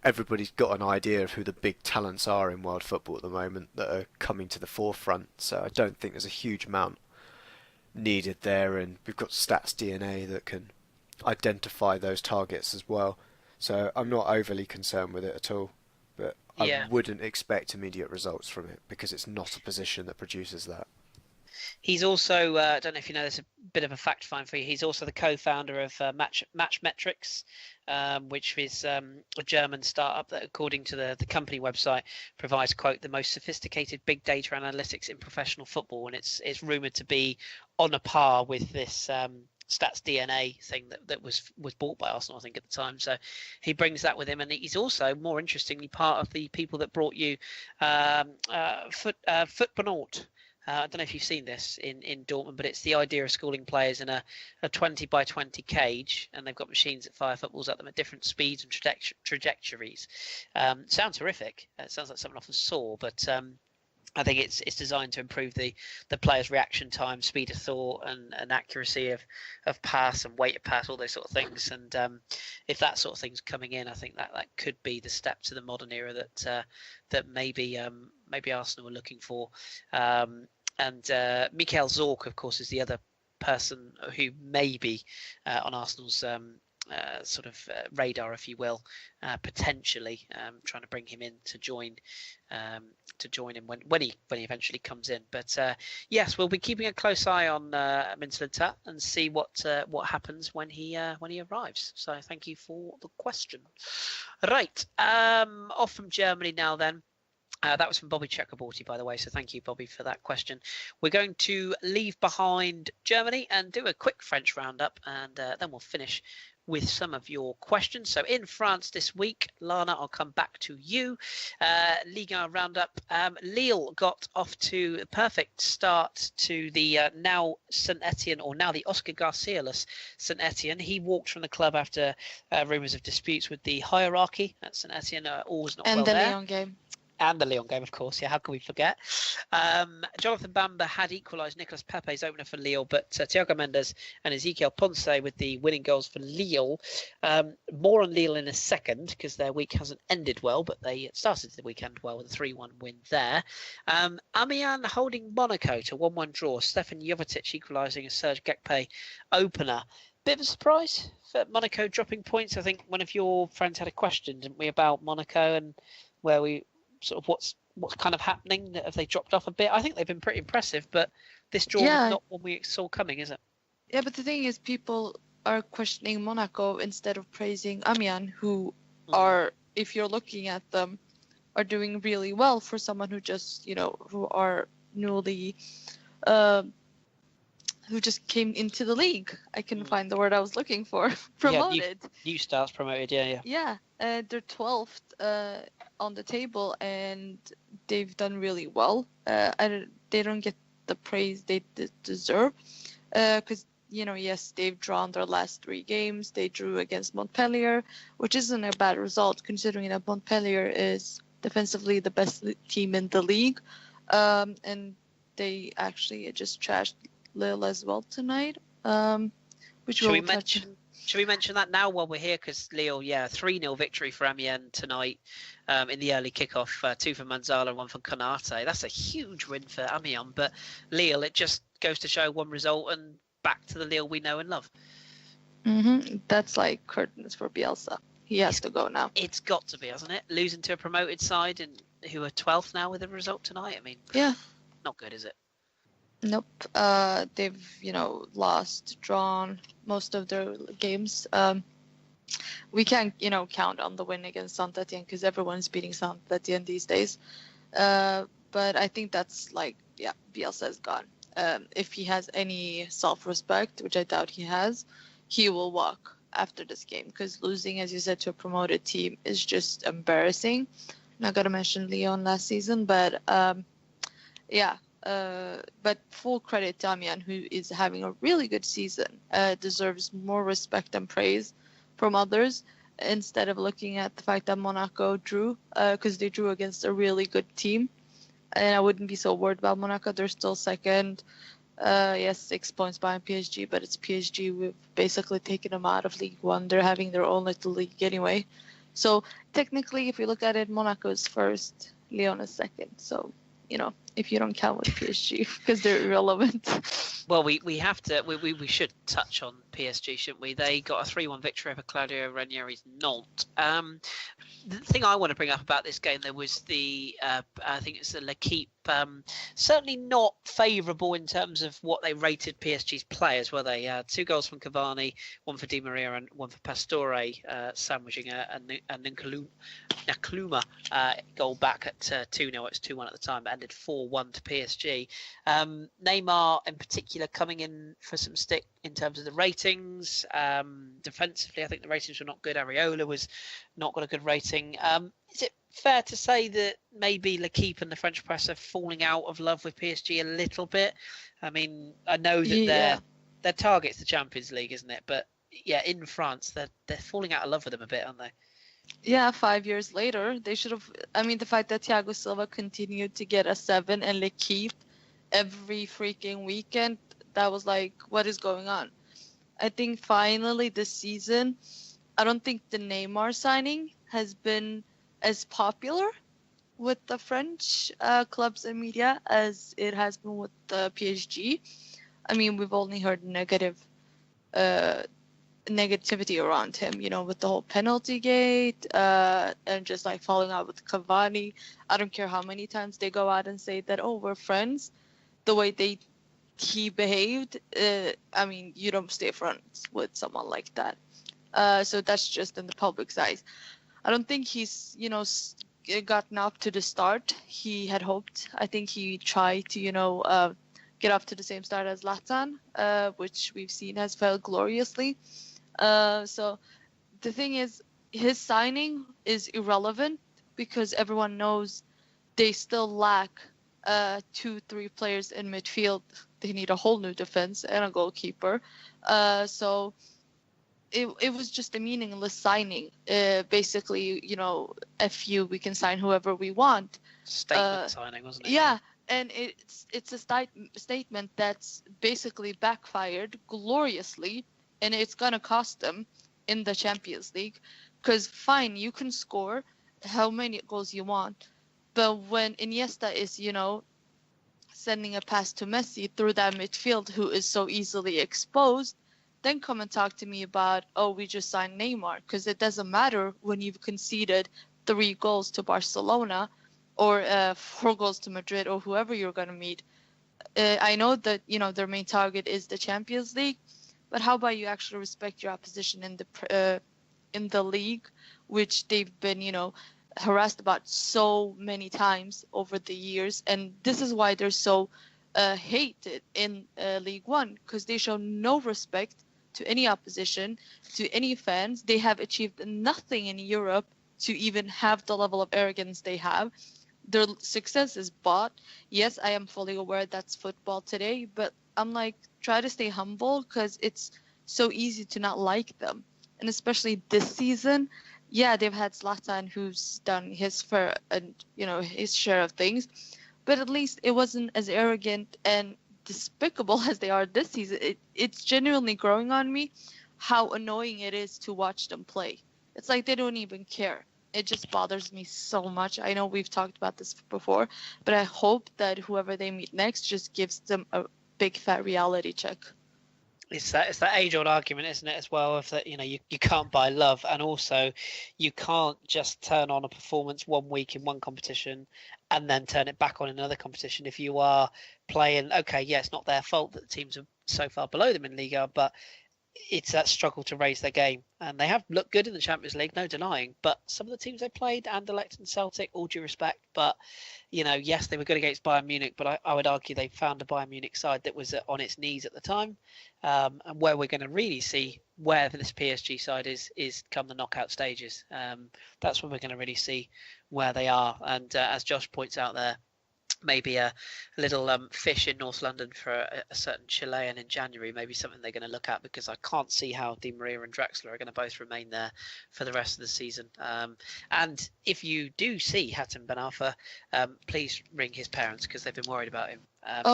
everybody's got an idea of who the big talents are in world football at the moment that are coming to the forefront. So I don't think there's a huge amount needed there, and we've got stats DNA that can identify those targets as well. So I'm not overly concerned with it at all, but I wouldn't expect immediate results from it, because it's not a position that produces that. He's also, I don't know if you know, there's a bit of a fact find for you. He's also the co-founder of Match Metrics, which is a German startup that, according to the company website, provides, quote, the most sophisticated big data analytics in professional football. And it's rumoured to be on a par with this Stats DNA thing that was bought by Arsenal, I think, at the time. So he brings that with him, and he's also, more interestingly, part of the people that brought you Footballnaut. I don't know if you've seen this in Dortmund, but it's the idea of schooling players in a 20 by 20 cage, and they've got machines that fire footballs at them at different speeds and trajectories. Sounds horrific. It sounds like something off of Saw, but I think it's designed to improve the player's reaction time, speed of thought, and accuracy of pass and weight of pass, all those sort of things. And if that sort of thing's coming in, I think that could be the step to the modern era that maybe Arsenal are looking for. And Mikael Zorc, of course, is the other person who may be on Arsenal's sort of radar, if you will, potentially trying to bring him in to join him when he eventually comes in. But yes, we'll be keeping a close eye on Mincelintat and see what happens when he arrives. So thank you for the question. Right, off from Germany now then. That was from Bobby Chakraborty, by the way, so thank you, Bobby, for that question. We're going to leave behind Germany and do a quick French roundup, and then we'll finish with some of your questions. So in France this week, Lana, I'll come back to you. Ligue 1 roundup. Lille got off to a perfect start to the now St Etienne, or now the Oscar Garcia-less St Etienne. He walked from the club after rumours of disputes with the hierarchy at St Etienne. All's not and well the there. Lyon game. And the Lyon game, of course. Yeah, how can we forget? Jonathan Bamba had equalised Nicolas Pepe's opener for Lille, but Thiago Mendes and Ezequiel Ponce with the winning goals for Lille. More on Lille in a second, because their week hasn't ended well, but they started the weekend well with a 3-1 win there. Amiens holding Monaco to 1-1 draw. Stefan Jovetic equalising a Serge Gekpe opener. Bit of a surprise for Monaco dropping points. I think one of your friends had a question, didn't we, about Monaco and where we sort of what's kind of happening? Have they dropped off a bit? I think they've been pretty impressive, but this draw is not one we saw coming, is it? Yeah, but the thing is, people are questioning Monaco instead of praising Amiens, who are, if you're looking at them, are doing really well for someone who just, who are newly, who just came into the league. I couldn't find the word I was looking for. Promoted. Yeah, new starts promoted, yeah. Yeah, they're 12th on the table, and they've done really well. They don't get the praise they deserve, because yes, they've drawn their last 3 games. They drew against Montpellier, which isn't a bad result considering that Montpellier is defensively the best team in the league, and they actually just trashed Lille as well tonight, which Should we mention that now while we're here? Because Lille, 3-0 victory for Amiens tonight in the early kickoff. 2 for Manzala and 1 for Konate. That's a huge win for Amiens. But Lille, it just goes to show one result and back to the Lille we know and love. That's like curtains for Bielsa. He has to go now. It's got to be, hasn't it? Losing to a promoted side and who are 12th now with a result tonight. I mean, not good, is it? Nope. They've, lost, drawn most of their games. We can't, count on the win against Saint-Etienne because everyone's beating Saint-Etienne these days. But I think that's Bielsa's gone. If he has any self-respect, which I doubt he has, he will walk after this game because losing, as you said, to a promoted team is just embarrassing. Not gonna mention Lyon last season, but but full credit to Amiens, who is having a really good season, deserves more respect and praise from others instead of looking at the fact that Monaco drew, because they drew against a really good team. And I wouldn't be so worried about Monaco. They're still second. 6 points behind PSG, but it's PSG. We've basically taken them out of League One. They're having their own little league anyway. So technically, if you look at it, Monaco is first, Lyon is second. So, if you don't count with PSG because they're irrelevant. Well, we have to. We should touch on PSG, shouldn't we? They got a 3-1 victory over Claudio Ranieri's Nantes. The thing I want to bring up about this game, there was I think it's the L'Equipe, certainly not favourable in terms of what they rated PSG's players, were they? 2 goals from Cavani, 1 for Di Maria and 1 for Pastore, sandwiching a Nkluma goal back at 2-0. It's 2-1 at the time, but ended 4-1 to PSG. Neymar in particular coming in for some stick in terms of the ratings. Defensively, I think the ratings were not good. Areola was not got a good rating. Is it fair to say that maybe L'Equipe and the French press are falling out of love with PSG a little bit? I mean, I know that their target's the Champions League, isn't it? But in France, they're falling out of love with them a bit, aren't they? Yeah, 5 years later, they should have. I mean, the fact that Thiago Silva continued to get a 7 and L'Equipe every freaking weekend, that was like, what is going on? I think finally this season, I don't think the Neymar signing has been as popular with the French clubs and media as it has been with the PSG. I mean, we've only heard negativity around him, with the whole penalty gate and just like falling out with Cavani. I don't care how many times they go out and say that, oh, we're friends. The way he behaved, I mean, you don't stay friends with someone like that. So that's just in the public's eyes. I don't think he's, gotten up to the start he had hoped. I think he tried to, get off to the same start as Zlatan, which we've seen has failed gloriously. So the thing is, his signing is irrelevant because everyone knows they still lack 2-3 players in midfield. They need a whole new defense and a goalkeeper. So it was just a meaningless signing. Basically, you know, we can sign whoever we want. Statement signing, wasn't it? Yeah, and it's a statement that's basically backfired gloriously, and it's gonna cost them in the Champions League. Because fine, you can score how many goals you want, but when Iniesta is, you know, sending a pass to Messi through that midfield who is so easily exposed, then come and talk to me about, oh, we just signed Neymar. Because it doesn't matter when you've conceded 3 goals to Barcelona or 4 goals to Madrid or whoever you're going to meet. I know that, you know, their main target is the Champions League, but how about you actually respect your opposition in the league, which they've been, you know, harassed about so many times over the years. And this is why they're so hated in League One, because they show no respect to any opposition, to any fans. They have achieved nothing in Europe to even have the level of arrogance they have. Their success is bought. Yes, I am fully aware that's football today, but I'm like, try to stay humble, because it's so easy to not like them. And especially this season, yeah, they've had Zlatan, who's done his fair and, you know, his share of things, but at least it wasn't as arrogant and despicable as they are this season. It's genuinely growing on me how annoying it is to watch them play. It's like they don't even care. It just bothers me so much. I know we've talked about this before, but I hope that whoever they meet next just gives them a big fat reality check. It's that age-old argument, isn't it, as well, of that, you know, you can't buy love, and also you can't just turn on a performance one week in one competition and then turn it back on in another competition. If you are playing, okay, yeah, it's not their fault that the teams are so far below them in Liga, but it's that struggle to raise their game. And they have looked good in the Champions League, no denying, but some of the teams they played, Anderlecht and Celtic, all due respect, but, you know, yes, they were good against Bayern Munich, but I would argue they found a Bayern Munich side that was on its knees at the time. And where we're going to really see where this PSG side is come the knockout stages. That's when we're going to really see where they are. And as Josh points out there, maybe a little fish in North London for a certain Chilean in January, maybe something they're going to look at, because I can't see how Di Maria and Drexler are going to both remain there for the rest of the season. And if you do see Hatem Ben Arfa, please ring his parents, because they've been worried about him.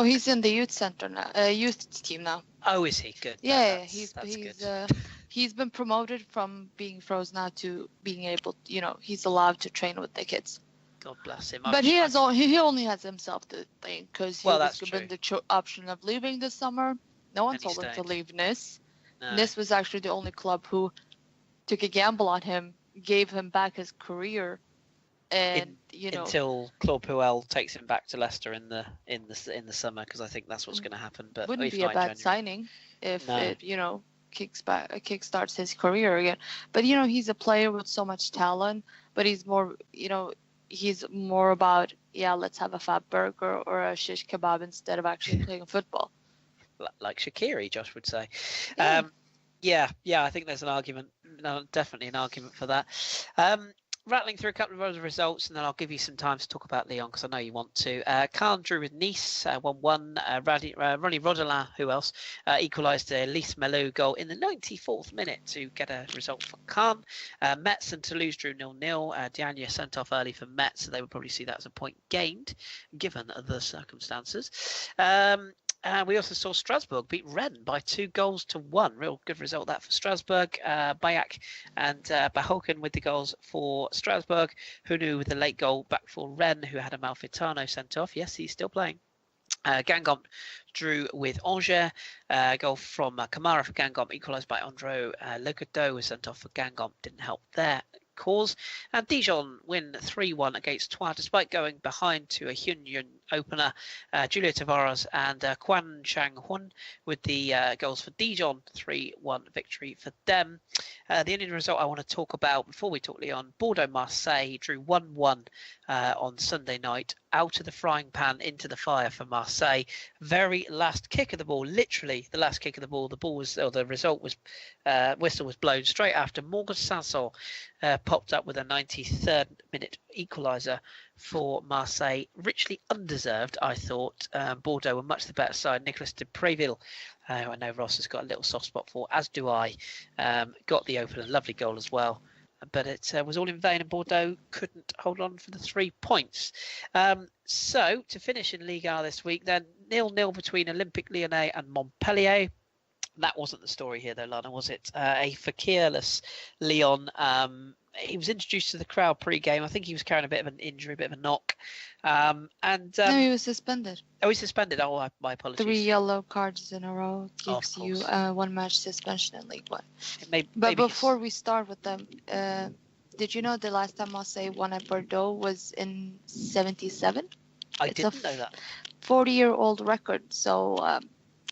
He's in the youth center now, youth team now. Oh, is he? Good. Yeah, that's he's good. He's been promoted from being frozen now to being able, you know, he's allowed to train with the kids. God bless him. But he only has himself to thank, because he was given the option of leaving this summer. No one told him to leave Nice. No. Nice was actually the only club who took a gamble on him, gave him back his career, and until Claude Puel takes him back to Leicester in the summer, because I think that's what's going to happen. But wouldn't be a bad signing if it kickstarts his career again. But he's a player with so much talent, but he's more about, let's have a fat burger or a shish kebab instead of actually playing football. Like Shaqiri, Josh would say. Yeah. I think there's an argument, definitely an argument for that. Rattling through a couple of other results, and then I'll give you some time to talk about Lyon, because I know you want to. Caen drew with Nice, 1-1. Ronnie Rodelin, who else, equalised a Lys Melou goal in the 94th minute to get a result for Caen. Metz and Toulouse drew 0-0. Diagne sent off early for Metz, so they would probably see that as a point gained, given the circumstances. We also saw Strasbourg beat Rennes by 2-1. Real good result that for Strasbourg. Bayak and Bahoken with the goals for Strasbourg. Hunu with the late goal back for Rennes, who had a Malfitano sent off. Yes, he's still playing. Guingamp drew with Angers. Goal from Kamara for Guingamp, equalised by Andro. Legodeau was sent off for Guingamp, didn't help there cause. And Dijon win 3-1 against Troyes, despite going behind to a Hyun opener. Julio Tavares and Kwan Chang-hun with the goals for Dijon. 3-1 victory for them. The only result I want to talk about before we talk Lyon, Bordeaux-Marseille drew 1-1 on Sunday night. Out of the frying pan into the fire for Marseille. Very last kick of the ball, literally the last kick of the ball. The result was whistle was blown straight after Morgan Sanson popped up with a 93rd minute equaliser for Marseille. Richly undeserved, I thought. Bordeaux were much the better side. Nicolas de Préville, who I know Ross has got a little soft spot for, as do I, got the opener. Lovely goal as well. But it was all in vain, and Bordeaux couldn't hold on for the 3 points. So, to finish in Ligue 1 this week, then 0-0 between Olympique Lyonnais and Montpellier. That wasn't the story here, though, Lana, was it? A Fekirless Lyon. He was introduced to the crowd pre-game. I think he was carrying a bit of an injury, a bit of a knock. No, he was suspended. Oh, he's suspended. Oh, my apologies. 3 yellow cards in a row gives you 1 match suspension in League One. But before we start with them, did you know the last time Marseille won at Bordeaux was in 77? I didn't know that. 40-year-old record. So,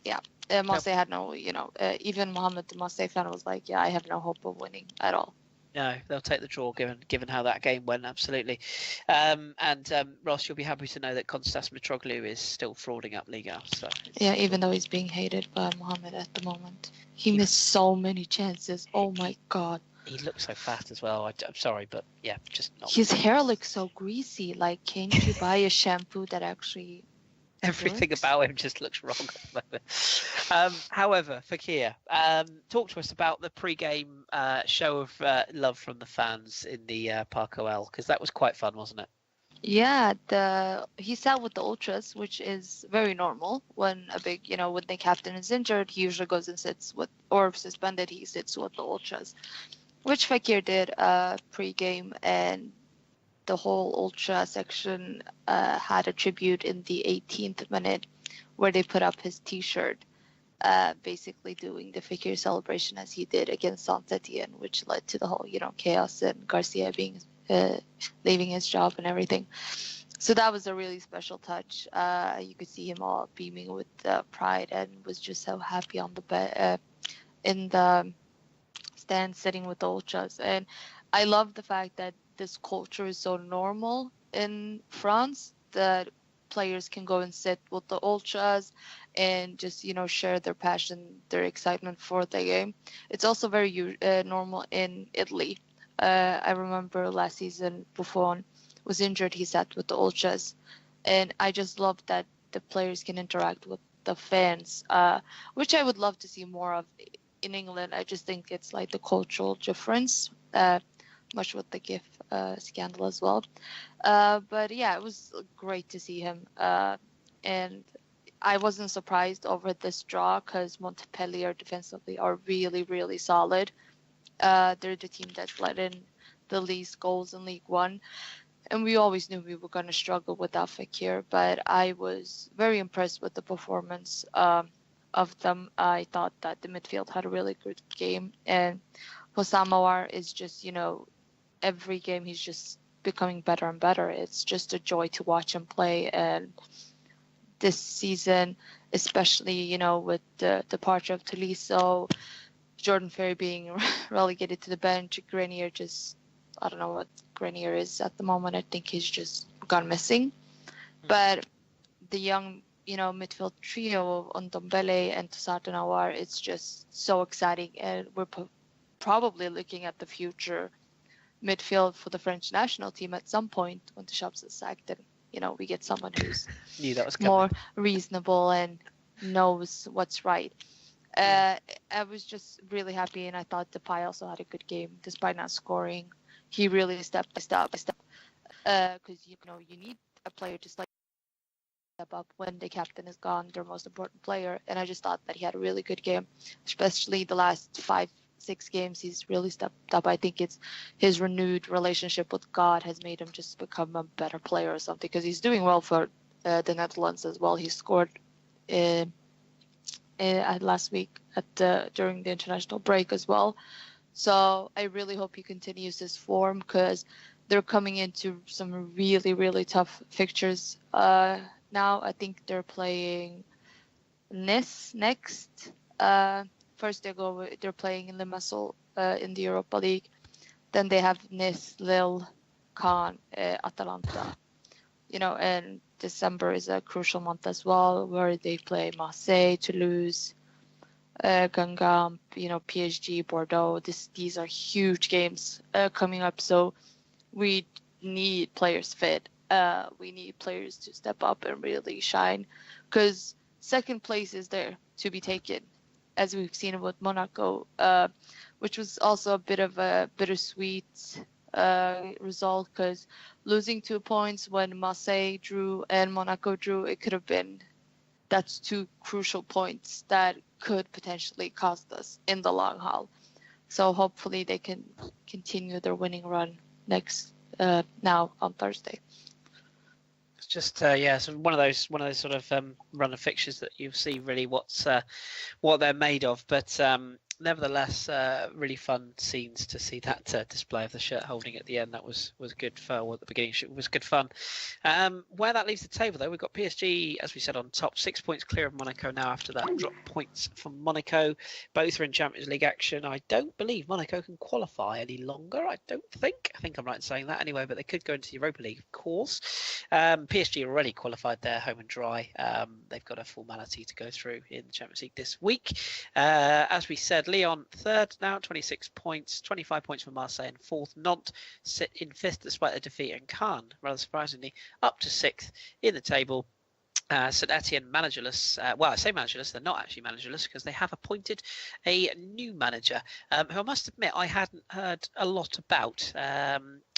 yeah. Marseille had no, even Mohamed, the Marseille fan, was like, yeah, I have no hope of winning at all. No, they'll take the draw given how that game went, absolutely. Ross, you'll be happy to know that Kostas Mitroglou is still frauding up Liga. So yeah, even though he's being hated by Mohamed at the moment. He missed so many chances. Oh my God. He looks so fat as well. I'm sorry, but yeah, just not. His hair looks so greasy. Like, can't you buy a shampoo that actually... Everything about him just looks wrong at the moment. However, Fakir, talk to us about the pre-game show of love from the fans in the Parc OL, because that was quite fun, wasn't it? Yeah, he sat with the ultras, which is very normal. When when the captain is injured, he usually goes and sits with, or suspended, he sits with the ultras, which Fakir did pre-game, and the whole ultra section had a tribute in the 18th minute where they put up his t-shirt, basically doing the Fakir celebration as he did against Saint-Etienne, which led to the whole, chaos and Garcia being leaving his job and everything. So that was a really special touch. You could see him all beaming with pride and was just so happy on the in the stand sitting with the ultras. And I love the fact that this culture is so normal in France that players can go and sit with the ultras and just share their passion, their excitement for the game. It's also very normal in Italy. I remember last season Buffon was injured, he sat with the ultras, and I just love that the players can interact with the fans, which I would love to see more of in England. I just think it's like the cultural difference, much with the GIF scandal as well. But yeah, it was great to see him. And I wasn't surprised over this draw because Montpellier defensively are really, really solid. They're the team that let in the least goals in League One. And we always knew we were going to struggle without Fekir, but I was very impressed with the performance of them. I thought that the midfield had a really good game. And Hossam Aouar is just, every game he's just becoming better and better. It's just a joy to watch him play. And this season, especially, with the departure of Tolisso, Jordan Ferry being relegated to the bench, Grenier just, I don't know what Grenier is at the moment. I think he's just gone missing. But the young, midfield trio of Ndombele and Toussaint Aouar, it's just so exciting. And we're probably looking at the future midfield for the French national team at some point when the shops is sacked, and we get someone who's more reasonable and knows what's right. I was just really happy, and I thought Depay also had a good game despite not scoring. He really stepped up because you need a player to step up when the captain is gone, their most important player. And I just thought that he had a really good game, especially the last 5-6 games. He's really stepped up. I think it's his renewed relationship with God has made him just become a better player or something, because he's doing well for the Netherlands as well. He scored last week during the international break as well. So I really hope he continues this form, because they're coming into some really, really tough fixtures now. I think they're playing Nice next. First they're playing in Limassol in the Europa League. Then they have Nice, Lille, Caen, Atalanta. And December is a crucial month as well, where they play Marseille, Toulouse, Guingamp, PSG, Bordeaux. These are huge games coming up. So we need players fit. We need players to step up and really shine, because second place is there to be taken, as we've seen with Monaco, which was also a bit of a bittersweet result, because losing 2 points when Marseille drew and Monaco drew, it could have been, that's 2 crucial points that could potentially cost us in the long haul. So hopefully they can continue their winning run now on Thursday. It's just so one of those sort of run of fixtures that you'll see really what they're made of. But nevertheless, really fun scenes to see that display of the shirt holding at the end. That was good fun. At the beginning, it was good fun. Where that leaves the table, though, we've got PSG, as we said, on top, 6 points clear of Monaco now after that drop points from Monaco. Both are in Champions League action. I don't believe Monaco can qualify any longer. I think I'm right in saying that anyway, but they could go into the Europa League, of course. PSG already qualified their home and dry. They've got a formality to go through in the Champions League this week. As we said, Lyon third now, 26 points, 25 points for Marseille in fourth. Nantes sit in fifth despite their defeat, and Caen, rather surprisingly, up to sixth in the table. St Etienne managerless. Well, I say managerless, they're not actually managerless because they have appointed a new manager who I must admit I hadn't heard a lot about.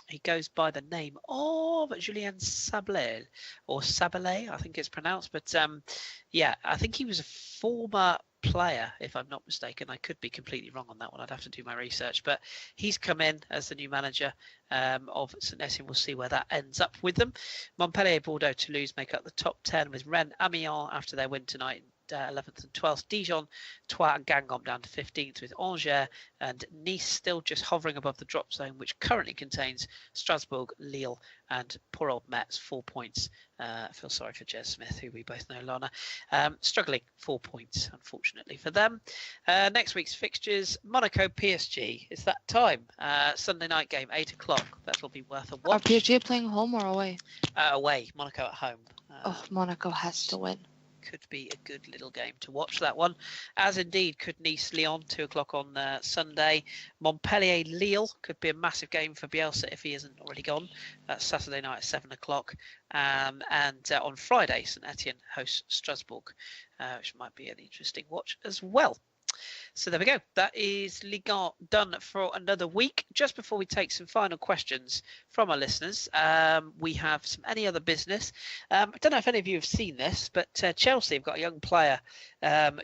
He goes by the name of Julien Sablé, or Sablé, I think it's pronounced. But I think he was a former player, if I'm not mistaken. I could be completely wrong on that one. I'd have to do my research. But he's come in as the new manager of St Etienne. We'll see where that ends up with them. Montpellier, Bordeaux, Toulouse make up the top 10 with Rennes, Amiens after their win tonight. 11th and 12th, Dijon, Troyes and Guingamp down to 15th with Angers and Nice still just hovering above the drop zone, which currently contains Strasbourg, Lille and poor old Metz, 4 points. I feel sorry for Jez Smith, who we both know, Lana. Struggling, 4 points, unfortunately for them. Next week's fixtures, Monaco, PSG. It's that time. Sunday night game, 8 o'clock. That'll be worth a watch. Are PSG playing home or away? Away, Monaco at home. Monaco has to win. Could be a good little game to watch, that one, as indeed could Nice-Lyon, 2 o'clock on Sunday. Montpellier-Lille could be a massive game for Bielsa if he isn't already gone. That's Saturday night at 7 o'clock. And on Friday, St Etienne hosts Strasbourg, which might be an interesting watch as well. So there we go. That is Ligue 1 done for another week. Just before we take some final questions from our listeners, we have some any other business. I don't know if any of you have seen this, but Chelsea have got a young player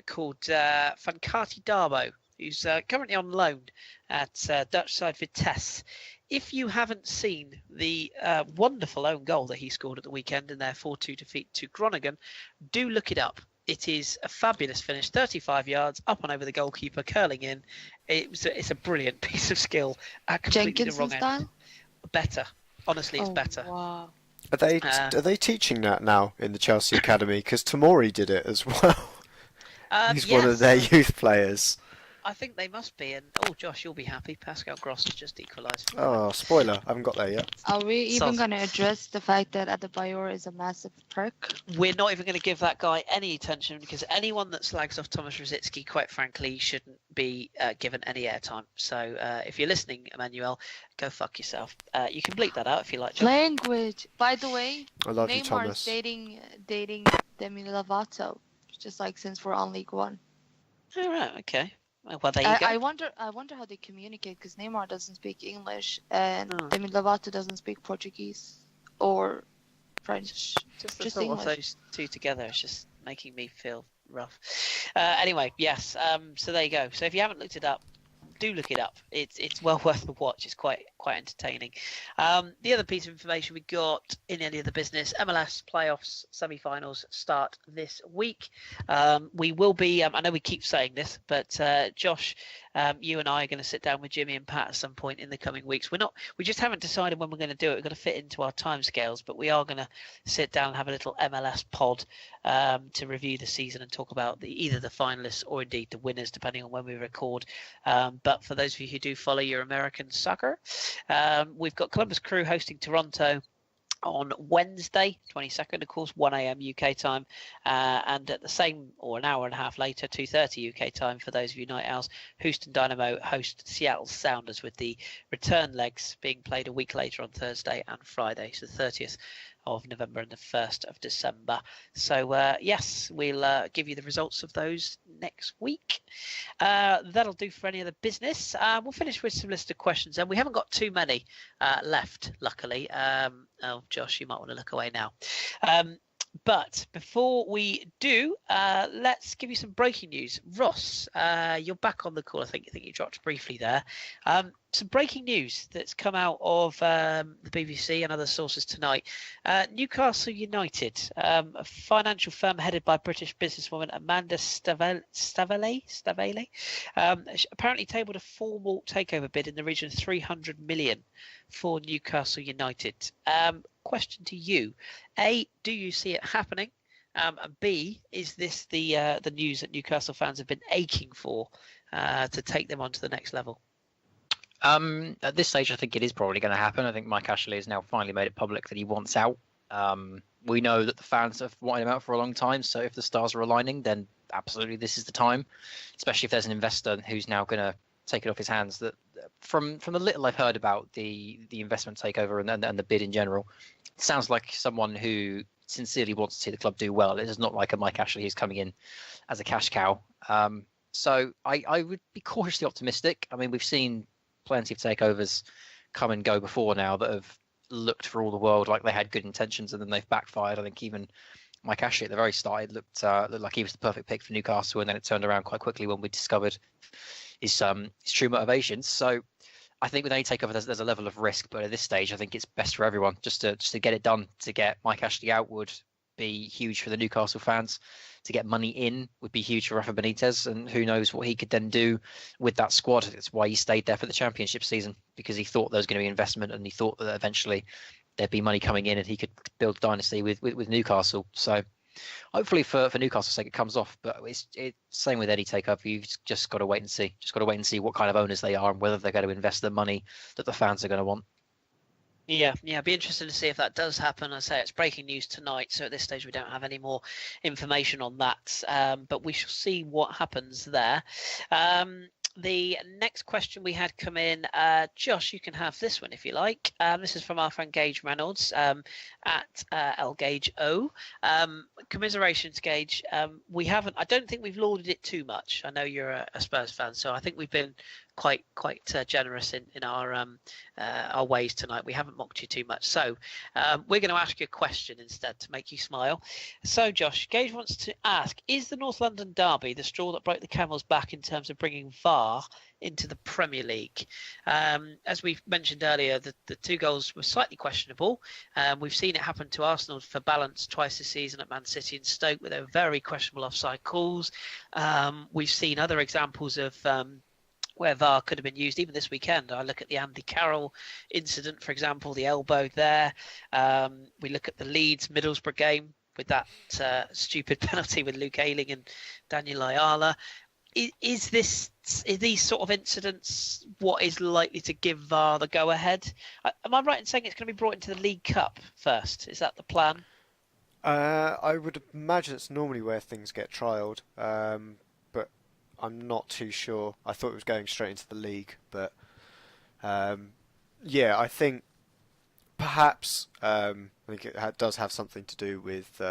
called Fankati Darbo, who's currently on loan at Dutch side Vitesse. If you haven't seen the wonderful own goal that he scored at the weekend in their 4-2 defeat to Groningen, do look it up. It is a fabulous finish, 35 yards, up and over the goalkeeper, curling in. It's a brilliant piece of skill. At completely the wrong style? end. Better. Honestly, it's better. Wow. Are they teaching that now in the Chelsea Academy? Because Tomori did it as well. He's one of their youth players. I think they must be. And Josh, you'll be happy. Pascal Gross has just equalised. Oh, spoiler! I haven't got there yet. Are we even going to address the fact that Adebayor is a massive prick? We're not even going to give that guy any attention, because anyone that slags off Thomas Rosicky, quite frankly, shouldn't be given any airtime. So if you're listening, Emmanuel, go fuck yourself. You can bleep that out if you like. John. Language. By the way, I love Neymar you, Thomas. is dating Demi Lovato, just like since we're on League One. All right. Okay. Well, there you go. I wonder how they communicate, because Neymar doesn't speak English and Demi Lovato doesn't speak Portuguese or French. Just the thought of those two together is just making me feel rough. Anyway, yes. So there you go. So if you haven't looked it up, do look it up. It's well worth the watch. It's quite entertaining. The other piece of information we got in any of the business, MLS playoffs semi-finals start this week. We will be, I know we keep saying this, but Josh, you and I are going to sit down with Jimmy and Pat at some point in the coming weeks. We just haven't decided when we're going to do it. We've got to fit into our timescales, but we are going to sit down and have a little MLS pod to review the season and talk about either the finalists or indeed the winners, depending on when we record. But for those of you who do follow your American soccer, we've got Columbus Crew hosting Toronto. on Wednesday, 22nd, of course, 1 a.m. UK time, and at the same, or an hour and a half later, 2:30 UK time for those of you night owls, Houston Dynamo host Seattle Sounders, with the return legs being played a week later on Thursday and Friday, so the 30th of November and the 1st of December. So yes, we'll give you the results of those next week. That'll do for any other business. We'll finish with some listed questions, and we haven't got too many left, luckily. Oh, Josh, you might want to look away now. But before we do, let's give you some breaking news. Ross, you're back on the call. I think you dropped briefly there. Some breaking news that's come out of the BBC and other sources tonight. Newcastle United, a financial firm headed by British businesswoman Amanda Staveley, apparently tabled a formal takeover bid in the region of 300 million for Newcastle United. Question to you: A, do you see it happening? And B, is this the news that Newcastle fans have been aching for to take them on to the next level? At this stage, I think it is probably going to happen. I think Mike Ashley has now finally made it public that he wants out. We know that the fans have wanted him out for a long time, so if the stars are aligning, then absolutely this is the time, especially if there's an investor who's now going to take it off his hands. That from the little I've heard about the investment takeover and the bid in general, it sounds like someone who sincerely wants to see the club do well. It is not like a Mike Ashley who's coming in as a cash cow. So I would be cautiously optimistic. I mean, we've seen plenty of takeovers come and go before now that have looked for all the world like they had good intentions and then they've backfired. I think even Mike Ashley at the very start, it looked like he was the perfect pick for Newcastle, and then it turned around quite quickly when we discovered his true motivations. So I think with any takeover, there's a level of risk, but at this stage, I think it's best for everyone just to get it done. To get Mike Ashley out would be huge for the Newcastle fans. To get money in would be huge for Rafa Benitez, and who knows what he could then do with that squad. It's why he stayed there for the championship season, because he thought there was going to be investment, and he thought that eventually there'd be money coming in and he could build a dynasty with Newcastle. So hopefully for Newcastle's sake it comes off, but it's same with any takeover. You've just got to wait and see. Just got to wait and see what kind of owners they are and whether they're going to invest the money that the fans are going to want. Yeah, it'd be interesting to see if that does happen. I say it's breaking news tonight, so at this stage we don't have any more information on that, but we shall see what happens there. The next question we had come in, Josh, you can have this one if you like. This is from our friend Gage Reynolds at LGageO. Commiserations, Gage. I don't think we've lauded it too much. I know you're a Spurs fan, so I think we've been quite generous in our ways tonight. We haven't mocked you too much. So we're going to ask you a question instead to make you smile. So Josh, Gage wants to ask, is the North London derby the straw that broke the camel's back in terms of bringing VAR into the Premier League? As we mentioned earlier, the two goals were slightly questionable. We've seen it happen to Arsenal for balance twice this season at Man City and Stoke with their very questionable offside calls. We've seen other examples of where VAR could have been used even this weekend. I look at the Andy Carroll incident, for example, the elbow there. We look at the Leeds Middlesbrough game with that stupid penalty with Luke Ayling and Daniel Ayala. Is these sort of incidents what is likely to give VAR the go-ahead? Am I right in saying it's going to be brought into the League Cup first? Is that the plan? I would imagine it's normally where things get trialled, but I'm not too sure. I thought it was going straight into the league, but yeah, I think perhaps I think it does have something to do with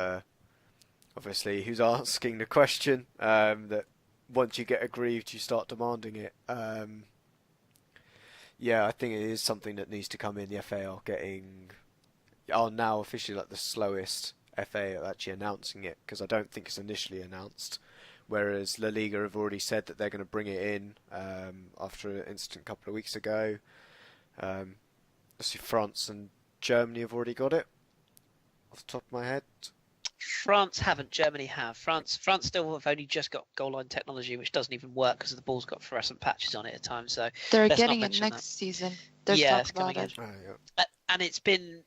obviously who's asking the question, that once you get aggrieved you start demanding it. Yeah, I think it is something that needs to come in. The FA are now officially like the slowest FA at actually announcing it, because I don't think it's initially announced, whereas La Liga have already said that they're going to bring it in after an incident a couple of weeks ago. Obviously France and Germany have already got it off the top of my head. France haven't, Germany have. France still have only just got goal line technology, which doesn't even work because the ball's got fluorescent patches on it at times. So they're getting it next season. There's talk about it. Oh, yeah. And it's been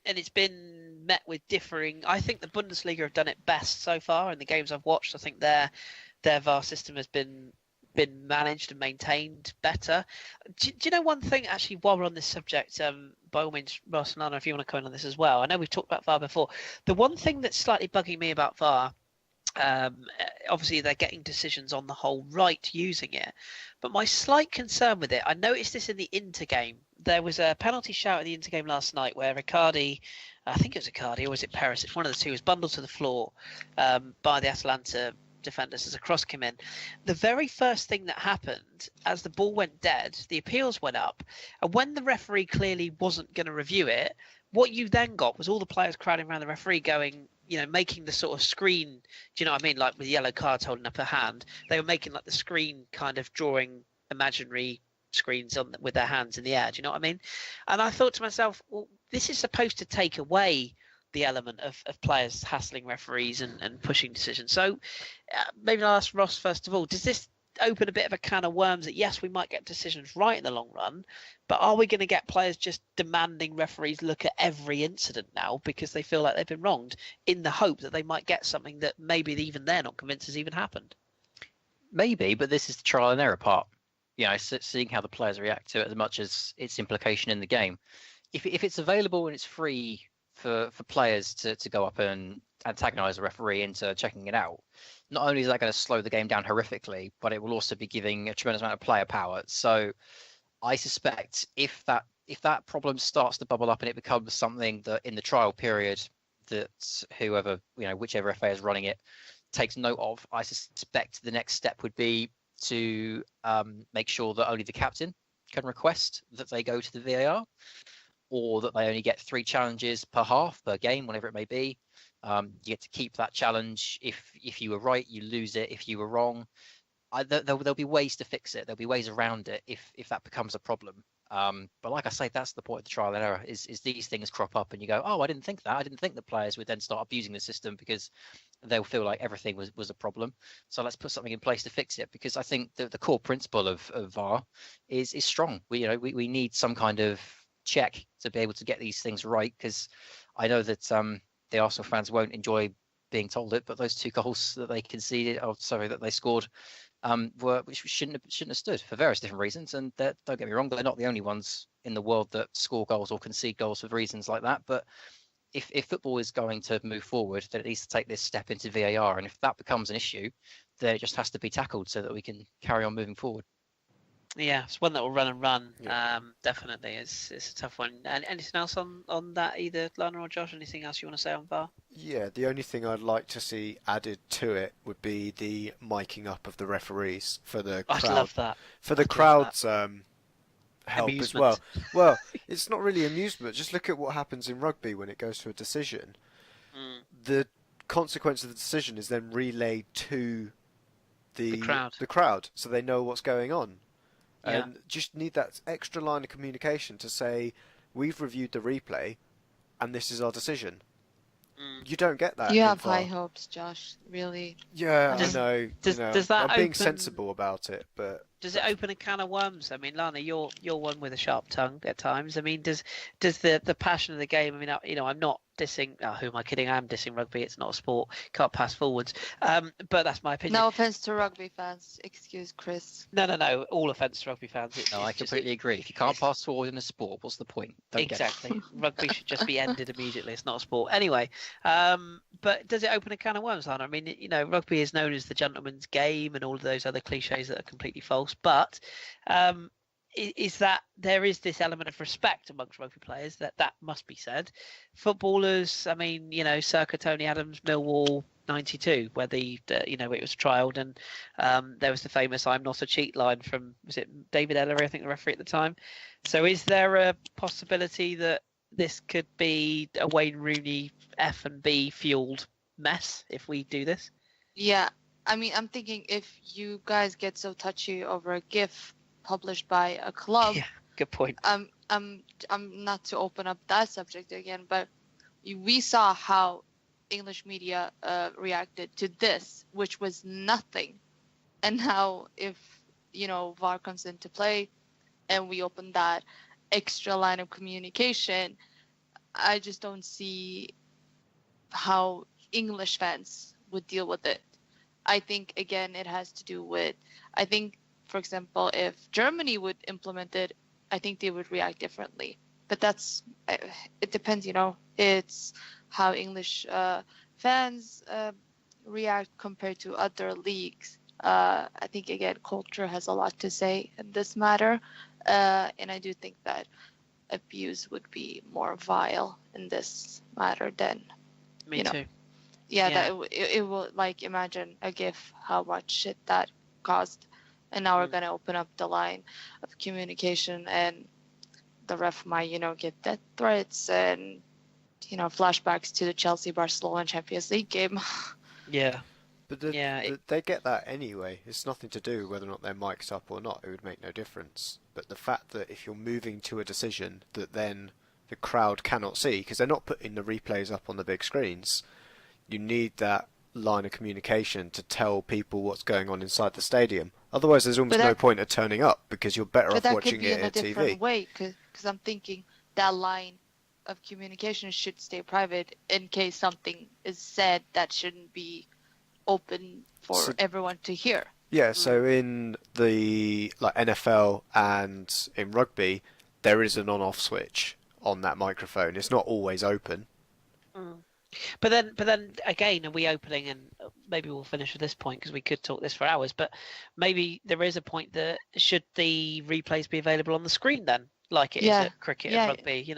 met with differing. I think the Bundesliga have done it best so far in the games I've watched. I think their VAR system has been managed and maintained better. Do you know one thing, actually, while we're on this subject, by all means, Ross and Anna, if you want to comment on this as well. I know we've talked about VAR before. The one thing that's slightly bugging me about VAR, obviously they're getting decisions on the whole right using it, but my slight concern with it, I noticed this in the Inter game. There was a penalty shout in the Inter game last night where Icardi, I think it was Icardi or was it Perisic, one of the two, was bundled to the floor by the Atalanta defenders as a cross came in. The very first thing that happened, as the ball went dead, the appeals went up, and when the referee clearly wasn't going to review it, what you then got was all the players crowding around the referee going, making the sort of screen, do you know what I mean, like with yellow cards holding up a hand, they were making like the screen kind of drawing imaginary screens on with their hands in the air, do you know what I mean? And I thought to myself, well, this is supposed to take away the element of players hassling referees and pushing decisions. So maybe I'll ask Ross first of all, does this open a bit of a can of worms that yes, we might get decisions right in the long run, but are we going to get players just demanding referees look at every incident now because they feel like they've been wronged in the hope that they might get something that maybe even they're not convinced has even happened? Maybe, but this is the trial and error part. Seeing how the players react to it as much as its implication in the game. If it's available and it's free for players to go up and antagonise a referee into checking it out, not only is that going to slow the game down horrifically, but it will also be giving a tremendous amount of player power. So I suspect if that problem starts to bubble up and it becomes something that in the trial period that whoever, whichever FA is running it takes note of, I suspect the next step would be to make sure that only the captain can request that they go to the VAR, or that they only get 3 challenges per half, per game, whatever it may be. You get to keep that challenge. If you were right, you lose it. If you were wrong, there'll be ways to fix it. There'll be ways around it if that becomes a problem. But like I say, that's the point of the trial and error, is these things crop up and you go, oh, I didn't think that. I didn't think the players would then start abusing the system because they'll feel like everything was a problem. So let's put something in place to fix it, because I think the core principle of VAR is strong. We need some kind of check to be able to get these things right, because I know that the Arsenal fans won't enjoy being told it, but those 2 goals that they conceded, that they scored, which shouldn't have stood for various different reasons. And don't get me wrong, they're not the only ones in the world that score goals or concede goals for reasons like that. But if football is going to move forward, then it needs to take this step into VAR. And if that becomes an issue, then it just has to be tackled so that we can carry on moving forward. Yeah, it's one that will run and run. Yeah. Definitely, it's a tough one. And anything else on that, either Lana or Josh? Anything else you want to say on VAR? Yeah, the only thing I'd like to see added to it would be the miking up of the referees for the crowd. I'd love that. For the crowd's help Amusement. as well. Well, it's not really amusement. Just look at what happens in rugby when it goes to a decision. The consequence of the decision is then relayed to the crowd, so they know what's going on. Yeah. And just need that extra line of communication to say, we've reviewed the replay, and this is our decision. You don't get that. You have high hopes, Josh. Really. Yeah, I know. Does that I'm being open... sensible about it, but does it open a can of worms? I mean, Lana, you're one with a sharp tongue at times. I mean, does the passion of the game? I mean, I'm not dissing. Oh, who am I kidding? I am dissing rugby. It's not a sport. Can't pass forwards. But that's my opinion. No offense to rugby fans. Excuse Chris. No. All offence to rugby fans. I completely agree. If you can't pass forward in a sport, what's the point? Exactly. Rugby should just be ended immediately. It's not a sport. Anyway, but does it open a can of worms, Lana? I mean, rugby is known as the gentleman's game and all of those other cliches that are completely false. But is that there is this element of respect amongst rugby players that must be said. Footballers, I mean, circa Tony Adams, Millwall, 92, where it was trialled, and there was the famous "I'm not a cheat" line from, was it David Ellery, I think, the referee at the time. So is there a possibility that this could be a Wayne Rooney F&B fueled mess if we do this? Yeah, I mean, I'm thinking if you guys get so touchy over a GIF published by a club. Yeah, good point. I'm not to open up that subject again, but we saw how English media reacted to this, which was nothing. And now if, VAR comes into play and we open that extra line of communication, I just don't see how English fans would deal with it. I think, again, it has to do with, for example, if Germany would implement it, I think they would react differently. but that's it depends. It's how English fans react compared to other leagues. I think again, culture has a lot to say in this matter, and I do think that abuse would be more vile in this matter than Me too. yeah. That it will, like, imagine a GIF, how much shit that caused, and now we're gonna open up the line of communication, and the ref might get death threats and flashbacks to the Chelsea Barcelona Champions League game. Yeah. But they get that anyway. It's nothing to do whether or not their mic's up or not. It would make no difference. But the fact that if you're moving to a decision that then the crowd cannot see, because they're not putting the replays up on the big screens, you need that line of communication to tell people what's going on inside the stadium. Otherwise, there's almost no point of turning up, because you're better off watching it on TV. But that could be in a different way, because I'm thinking that line of communication should stay private in case something is said that shouldn't be open for everyone to hear. Yeah, so in the NFL and in rugby, there is an on-off switch on that microphone. It's not always open. But then again, are we opening? And maybe we'll finish with this point, because we could talk this for hours. But maybe there is a point that should the replays be available on the screen then, like it is at cricket and rugby,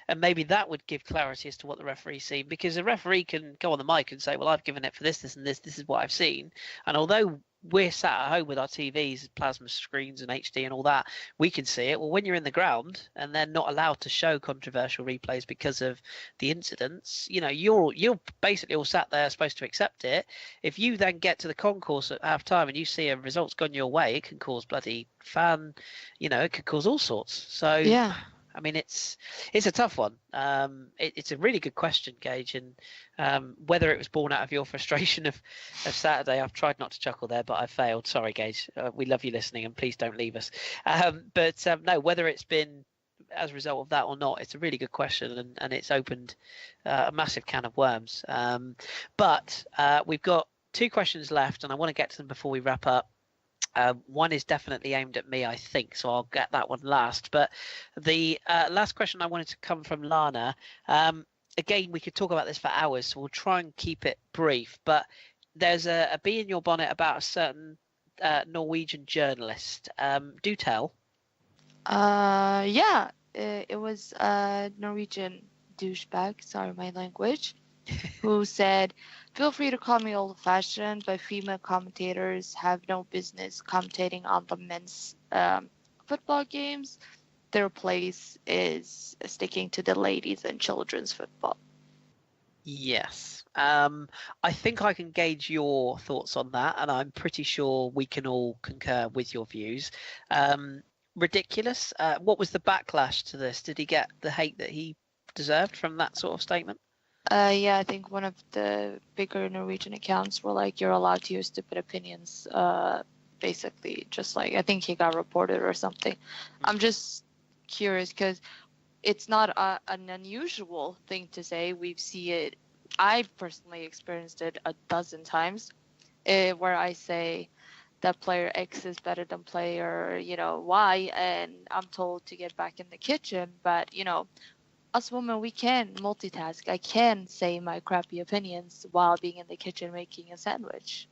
and maybe that would give clarity as to what the referee's seen, because a referee can go on the mic and say, well, I've given it for this, and this is what I've seen. And although we're sat at home with our TVs, plasma screens and HD and all that, we can see it. Well, when you're in the ground and they're not allowed to show controversial replays because of the incidents, you're basically all sat there supposed to accept it. If you then get to the concourse at half time and you see a result's gone your way, it can cause bloody it could cause all sorts. So yeah, I mean, it's a tough one. It's a really good question, Gage, and whether it was born out of your frustration of Saturday. I've tried not to chuckle there, but I failed. Sorry, Gage. We love you listening, and please don't leave us. But no, whether it's been as a result of that or not, it's a really good question, and it's opened a massive can of worms. But we've got 2 questions left, and I want to get to them before we wrap up. One is definitely aimed at me, I think, so I'll get that one last. But the last question I wanted to come from Lana. Again, we could talk about this for hours, so we'll try and keep it brief. But there's a bee in your bonnet about a certain Norwegian journalist. Do tell. Yeah, it was a Norwegian douchebag, sorry my language, who said, "Feel free to call me old-fashioned, but female commentators have no business commentating on the men's football games. Their place is sticking to the ladies and children's football." Yes. I think I can gauge your thoughts on that, and I'm pretty sure we can all concur with your views. Ridiculous. What was the backlash to this? Did he get the hate that he deserved from that sort of statement? Yeah, I think one of the bigger Norwegian accounts were like, "You're allowed to use stupid opinions." Basically, just like, I think he got reported or something. I'm just curious, because it's not an unusual thing to say. We've seen it. I've personally experienced it a dozen times, where I say that player X is better than player, Y, and I'm told to get back in the kitchen. But, us women, we can multitask. I can say my crappy opinions while being in the kitchen making a sandwich.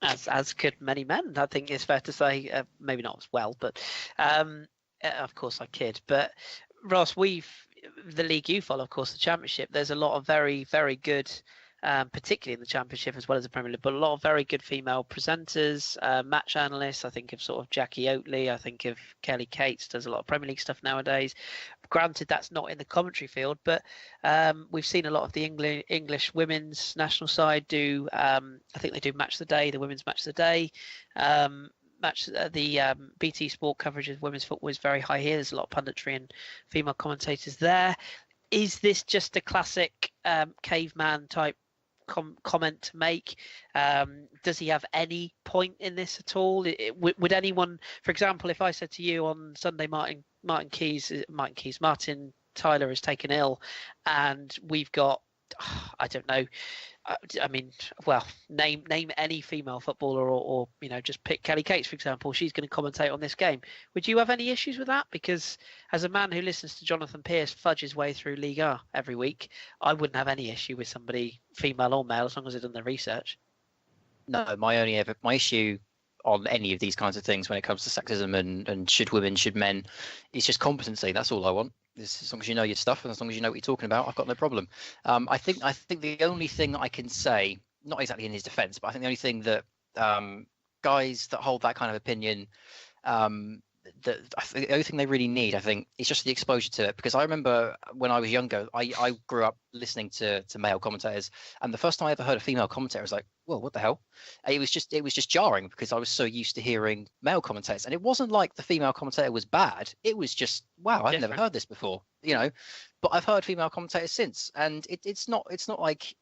As could many men, I think it's fair to say. Maybe not as well, but of course I kid. But Ross, the league you follow, of course, the Championship, there's a lot of very, very good, particularly in the Championship as well as the Premier League, but a lot of very good female presenters, match analysts. I think of sort of Jackie Oatley. I think of Kelly Cates, does a lot of Premier League stuff nowadays. Granted, that's not in the commentary field, but we've seen a lot of the English women's national side do. I think they do Match of the Day, the women's Match of the Day. The BT Sport coverage of women's football is very high here. There's a lot of punditry and female commentators there. Is this just a classic caveman type comment to make? Does he have any point in this at all? Would anyone, for example, if I said to you on Sunday, Martin Tyler is taken ill, and we've got, I don't know, I mean, well, name any female footballer, or just pick Kelly Cates, for example. She's going to commentate on this game. Would you have any issues with that? Because as a man who listens to Jonathan Pearce fudge his way through Liga every week, I wouldn't have any issue with somebody, female or male, as long as they've done their research. No, my issue on any of these kinds of things when it comes to sexism and should women, should men, is just competency. That's all I want. As long as you know your stuff and as long as you know what you're talking about, I've got no problem. I think the only thing that I can say, not exactly in his defence, but I think the only thing that guys that hold that kind of opinion, the only thing they really need, I think, is just the exposure to it. Because I remember when I was younger, I grew up listening to male commentators, and the first time I ever heard a female commentator, I was like, whoa, what the hell? It was just jarring because I was so used to hearing male commentators, and it wasn't like the female commentator was bad. It was just, wow, I've never heard this before, But I've heard female commentators since, and it's not like,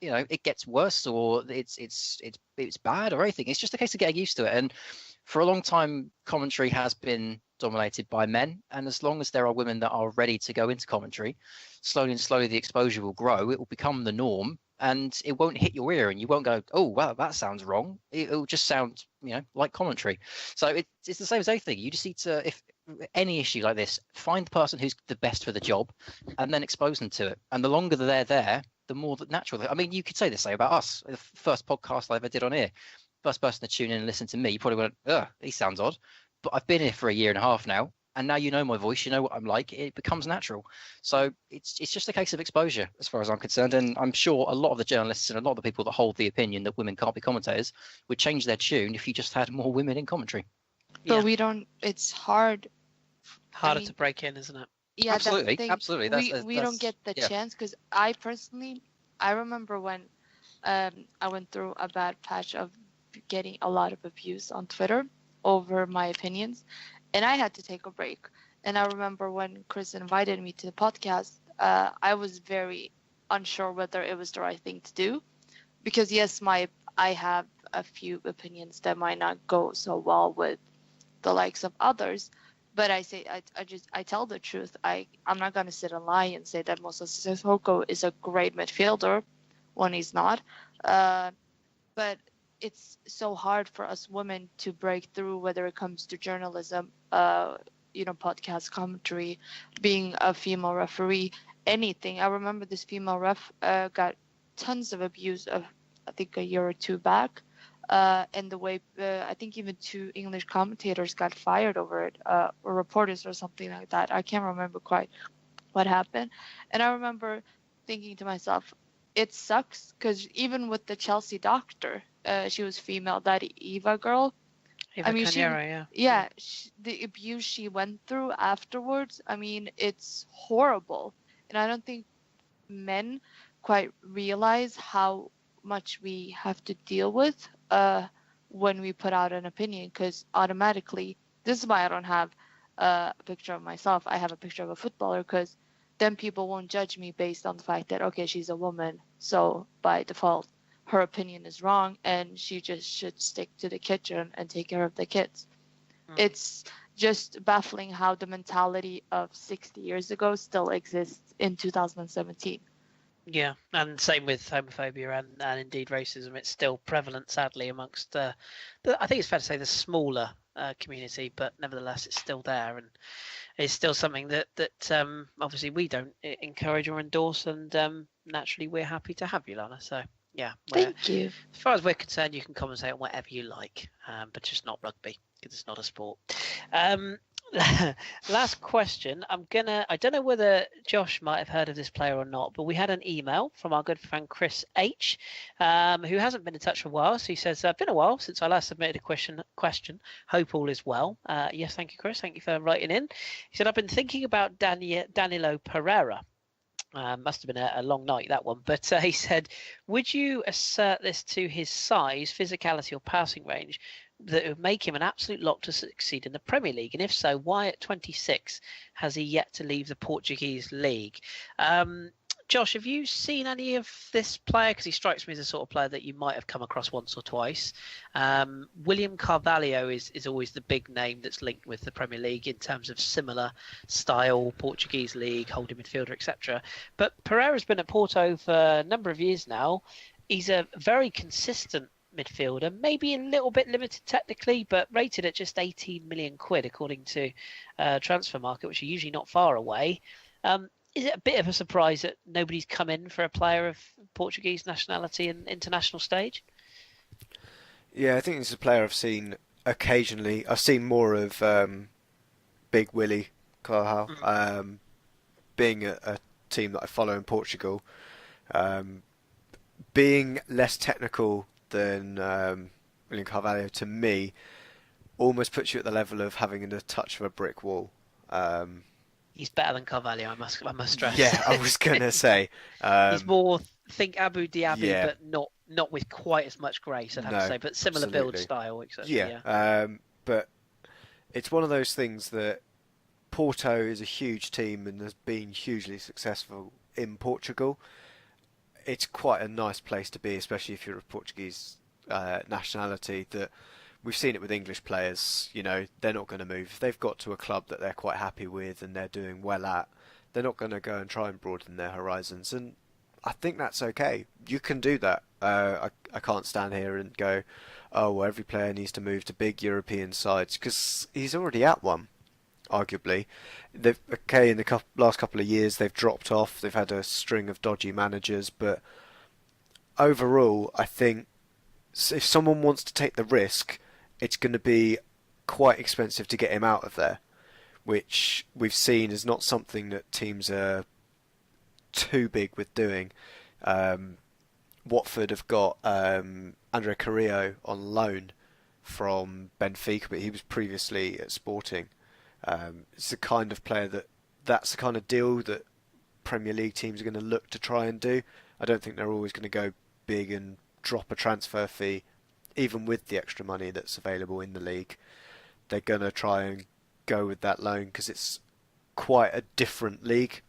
it gets worse or it's bad or anything. It's just a case of getting used to it. And for a long time, commentary has been dominated by men, and as long as there are women that are ready to go into commentary, slowly the exposure will grow. It will become the norm, and it won't hit your ear, and you won't go, oh wow, that sounds wrong. It'll just sound like commentary. So it's the same as anything. You just need to, if any issue like this, find the person who's the best for the job and then expose them to it. And the longer they're there, the more natural. I mean, you could say the same about us. The first podcast I ever did on here, first person to tune in and listen to me, you probably went, ugh, he sounds odd. But I've been here for a year and a half now, and now you know my voice, you know what I'm like. It becomes natural. So it's just a case of exposure, as far as I'm concerned. And I'm sure a lot of the journalists and a lot of the people that hold the opinion that women can't be commentators would change their tune if you just had more women in commentary. But we don't. It's hard. Harder to break in, isn't it? Yeah, absolutely. We don't get the chance, because I remember when I went through a bad patch of getting a lot of abuse on Twitter over my opinions, and I had to take a break. And I remember when Chris invited me to the podcast, I was very unsure whether it was the right thing to do, because yes, I have a few opinions that might not go so well with the likes of others. But I tell the truth. I'm not going to sit and lie and say that Mosz Sissoko is a great midfielder when he's not. But it's so hard for us women to break through, whether it comes to journalism, podcast commentary, being a female referee, anything. I remember this female ref got tons of abuse I think a year or two back. And the way I think even 2 English commentators got fired over it, or reporters or something like that. I can't remember quite what happened. And I remember thinking to myself, it sucks, because even with the Chelsea doctor, she was female, that Eva girl. Eva Cañero, the abuse she went through afterwards, I mean, it's horrible. And I don't think men quite realize how much we have to deal with when we put out an opinion, because automatically, this is why I don't have a picture of myself. I have a picture of a footballer, because then people won't judge me based on the fact that, okay, she's a woman, so by default her opinion is wrong and she just should stick to the kitchen and take care of the kids. It's just baffling how the mentality of 60 years ago still exists in 2017. Yeah, and same with homophobia and indeed racism. It's still prevalent, sadly, amongst I think it's fair to say the smaller community, but nevertheless, it's still there, and it's still something that obviously we don't encourage or endorse, and naturally we're happy to have you, Lana. So yeah, thank you. As far as we're concerned, you can commentate on whatever you like, but just not rugby, because it's not a sport. Last question. I don't know whether Josh might have heard of this player or not, but we had an email from our good friend Chris H, who hasn't been in touch for a while. So he says, been a while since I last submitted a question. Hope all is well. Yes, thank you, Chris. Thank you for writing in. He said, I've been thinking about Danilo Pereira. Must have been a long night, that one. But he said, would you assert this to his size, physicality or passing range that would make him an absolute lock to succeed in the Premier League? And if so, why at 26 has he yet to leave the Portuguese league? Josh, have you seen any of this player? Because he strikes me as the sort of player that you might have come across once or twice. William Carvalho is always the big name that's linked with the Premier League in terms of similar style, Portuguese league, holding midfielder, etc. But Pereira's been at Porto for a number of years now. he's a very consistent midfielder, maybe a little bit limited technically, but rated at just 18 million quid according to Transfer Market, which are usually not far away. Is it a bit of a surprise that nobody's come in for a player of Portuguese nationality and international stage? Yeah, I think he's a player I've seen occasionally. I've seen more of Big Willie Carvalho, being a team that I follow in Portugal. Being less technical than William Carvalho, to me, almost puts you at the level of having a touch of a brick wall. He's better than Carvalho, I must stress. Yeah, I was going to say. He's more, think Abu Dhabi, yeah. but not with quite as much grace, I'd have to say, but similar build style, etc. Yeah, but it's one of those things that Porto is a huge team and has been hugely successful in Portugal. It's quite a nice place to be, especially if you're of Portuguese nationality. That we've seen it with English players. You know, they're not going to move. If they've got to a club that they're quite happy with and they're doing well at, they're not going to go and try and broaden their horizons. And I think that's okay. You can do that. I can't stand here and go, oh, well, every player needs to move to big European sides, because he's already at one. Arguably, in the last couple of years they've dropped off. They've had a string of dodgy managers, but overall, I think if someone wants to take the risk, it's going to be quite expensive to get him out of there, which we've seen is not something that teams are too big with doing. Watford have got Andre Carrillo on loan from Benfica, but he was previously at Sporting. It's the kind of player that's the kind of deal that Premier League teams are going to look to try and do. I don't think they're always going to go big and drop a transfer fee, even with the extra money that's available in the league. They're going to try and go with that loan because it's quite a different league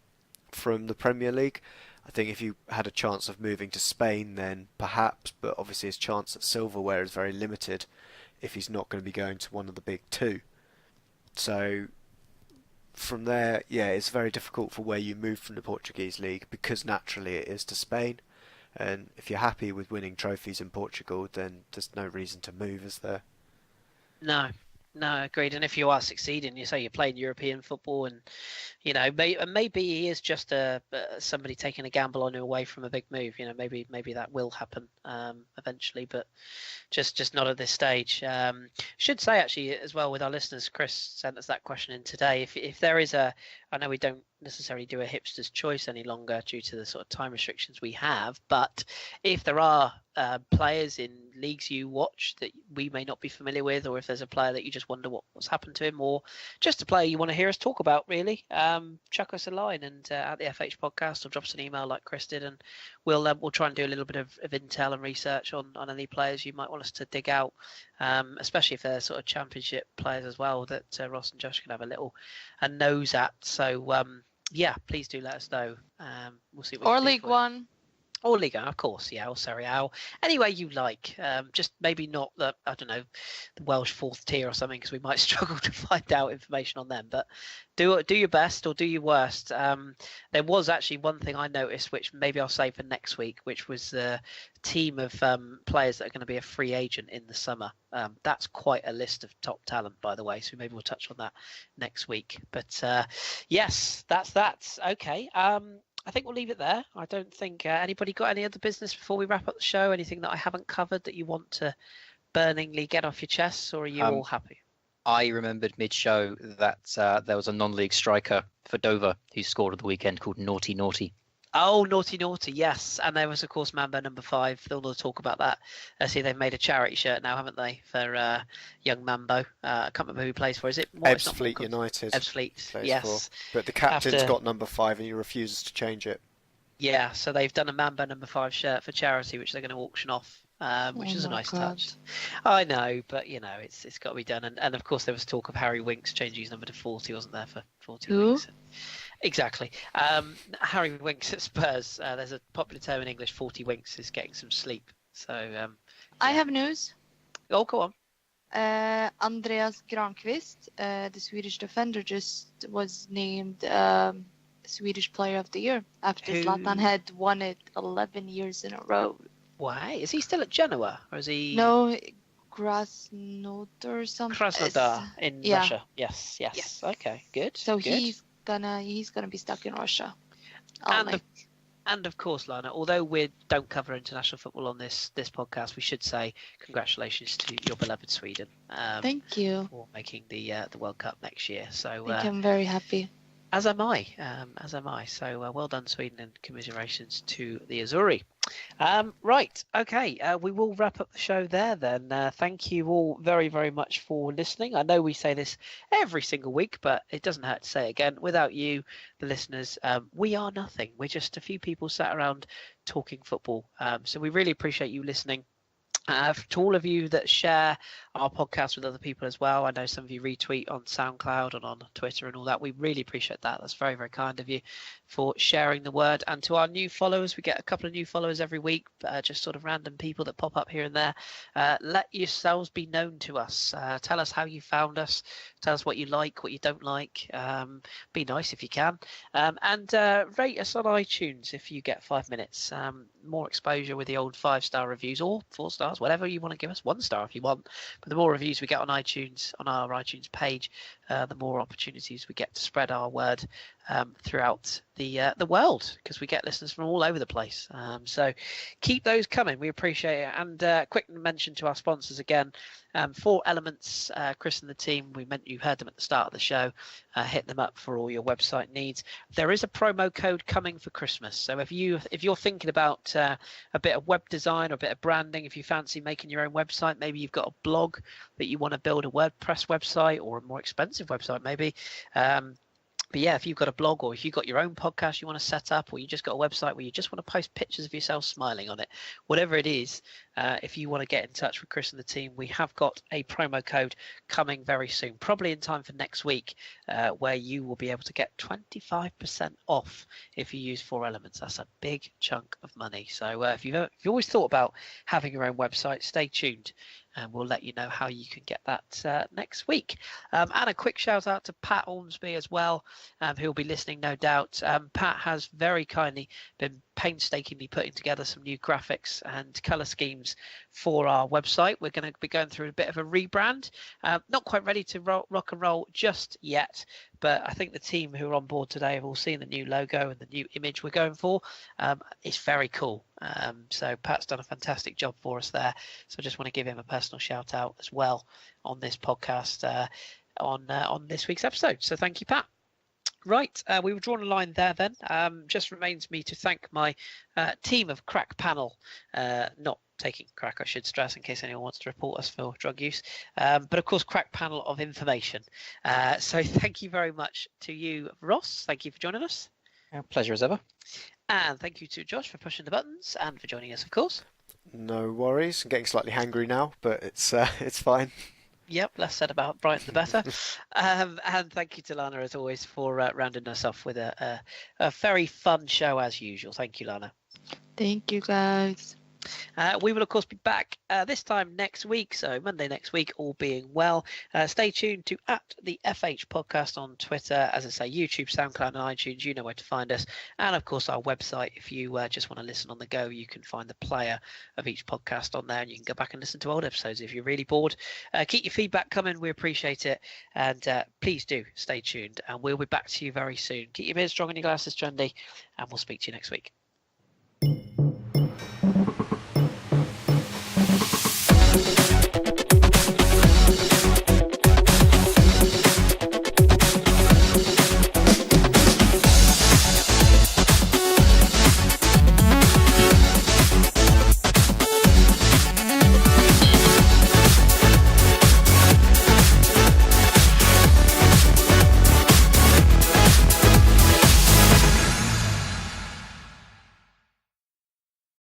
from the Premier League. I think if you had a chance of moving to Spain, then perhaps, but obviously his chance at silverware is very limited if he's not going to be going to one of the big two. So from there, yeah, it's very difficult for where you move from the Portuguese league, because naturally it is to Spain. And if you're happy with winning trophies in Portugal, then there's no reason to move, is there? No, agreed. And if you are succeeding, you say you're playing European football, and you know, maybe he is just somebody taking a gamble on him away from a big move. You know, maybe that will happen eventually, but just not at this stage. Should say actually as well with our listeners, Chris sent us that question in today. If there is I know we don't necessarily do a hipster's choice any longer due to the sort of time restrictions we have, but if there are players in leagues you watch that we may not be familiar with, or if there's a player that you just wonder what's happened to him, or just a player you want to hear us talk about, really, chuck us a line and at the FH podcast, or drop us an email like Chris did, and we'll try and do a little bit of intel and research on any players you might want us to dig out, especially if they're sort of championship players as well, that Ross and Josh can have a nose at. So yeah, please do let us know. We'll see what we can do League One. Or Liga, of course, yeah, or Serie A, or any way you like. Just maybe not the Welsh fourth tier or something, because we might struggle to find out information on them. But do your best or do your worst. There was actually one thing I noticed, which maybe I'll save for next week, which was the team of players that are going to be a free agent in the summer. That's quite a list of top talent, by the way, so maybe we'll touch on that next week. But yes, that's okay. I think we'll leave it there. I don't think anybody got any other business before we wrap up the show? Anything that I haven't covered that you want to burningly get off your chests, or are you all happy? I remembered mid-show that there was a non-league striker for Dover who scored at the weekend called Naughty Naughty. Oh, Naughty Naughty, yes. And there was, of course, Mambo number 5. They'll talk about that. I see they've made a charity shirt now, haven't they, for young Mambo. I can't remember who he plays for. Is it? Ebbsfleet United. Ebbsfleet, yes. But the captain's got number 5 and he refuses to change it. Yeah, so they've done a Mambo number 5 shirt for charity, which they're going to auction off. Which is a nice touch. I know, but you know, it's got to be done. And of course, there was talk of Harry Winks changing his number to 40, wasn't there, for 40 weeks? Exactly. Harry Winks at Spurs. There's a popular term in English, 40 winks, is getting some sleep. So I have news. Oh, go on. Andreas Granqvist, the Swedish defender, just was named Swedish Player of the Year after Zlatan had won it 11 years in a row. Why? Is he still at Genoa, or is he? No, Krasnodar or something. Krasnodar in yeah. Russia. Yes. Yes. Okay, good. So good. he's gonna be stuck in Russia. And of course, Lana, although we don't cover international football on this podcast, we should say congratulations to your beloved Sweden. Thank you for making the World Cup next year. So I'm very happy. As am I. So well done, Sweden, and commiserations to the Azzurri. Right. Okay. We will wrap up the show there then. Thank you all very, very much for listening. I know we say this every single week, but it doesn't hurt to say it again. Without you, the listeners, we are nothing. We're just a few people sat around talking football. So we really appreciate you listening. To all of you that share our podcast with other people as well, I know some of you retweet on SoundCloud and on Twitter and all that. We really appreciate that. That's very, very kind of you for sharing the word. And to our new followers, we get a couple of new followers every week, just sort of random people that pop up here and there. Let yourselves be known to us. Tell us how you found us. Tell us what you like, what you don't like. Be nice if you can. And rate us on iTunes if you get 5 minutes. More exposure with the old 5-star reviews, or 4 stars, whatever you want to give us. 1 star if you want. But the more reviews we get on iTunes, on our iTunes page, the more opportunities we get to spread our word throughout the world, because we get listeners from all over the place. So keep those coming. We appreciate it. And quick mention to our sponsors again. 4 Elements, Chris and the team. You heard them at the start of the show. Hit them up for all your website needs. There is a promo code coming for Christmas. So if you're thinking about a bit of web design or a bit of branding, if you fancy making your own website, maybe you've got a blog that you want to build a WordPress website, or a more expensive website maybe. But yeah, if you've got a blog, or if you've got your own podcast you want to set up, or you just got a website where you just want to post pictures of yourself smiling on it, whatever it is, if you want to get in touch with Chris and the team, we have got a promo code coming very soon, probably in time for next week, where you will be able to get 25% off if you use 4 Elements. That's a big chunk of money. So if you've always thought about having your own website, stay tuned. And we'll let you know how you can get that next week. And a quick shout out to Pat Ormsby as well, who'll be listening, no doubt. Pat has very kindly been painstakingly putting together some new graphics and colour schemes for our website. We're going to be going through a bit of a rebrand. Not quite ready to rock and roll just yet, but I think the team who are on board today have all seen the new logo and the new image we're going for. It's very cool. So Pat's done a fantastic job for us there. So I just want to give him a personal shout out as well on this podcast on this week's episode. So thank you, Pat. Right, we were drawing a line there then. Just remains me to thank my team of crack panel, not taking crack, I should stress, in case anyone wants to report us for drug use, but of course crack panel of information. So thank you very much to you, Ross. Thank you for joining us. Pleasure as ever. And thank you to Josh for pushing the buttons and for joining us, of course. No worries. I'm getting slightly hangry now, but it's fine. Yep, less said about Brighton the better. And thank you to Lana, as always, for rounding us off with a very fun show as usual. Thank you, Lana. Thank you, guys. We will, of course, be back this time next week, so Monday next week, all being well. Stay tuned to @the FH Podcast on Twitter. As I say, YouTube, SoundCloud, and iTunes, you know where to find us. And, of course, our website. If you just want to listen on the go, you can find the player of each podcast on there, and you can go back and listen to old episodes if you're really bored. Keep your feedback coming. We appreciate it. And please do stay tuned, and we'll be back to you very soon. Keep your beers strong and your glasses trendy, and we'll speak to you next week.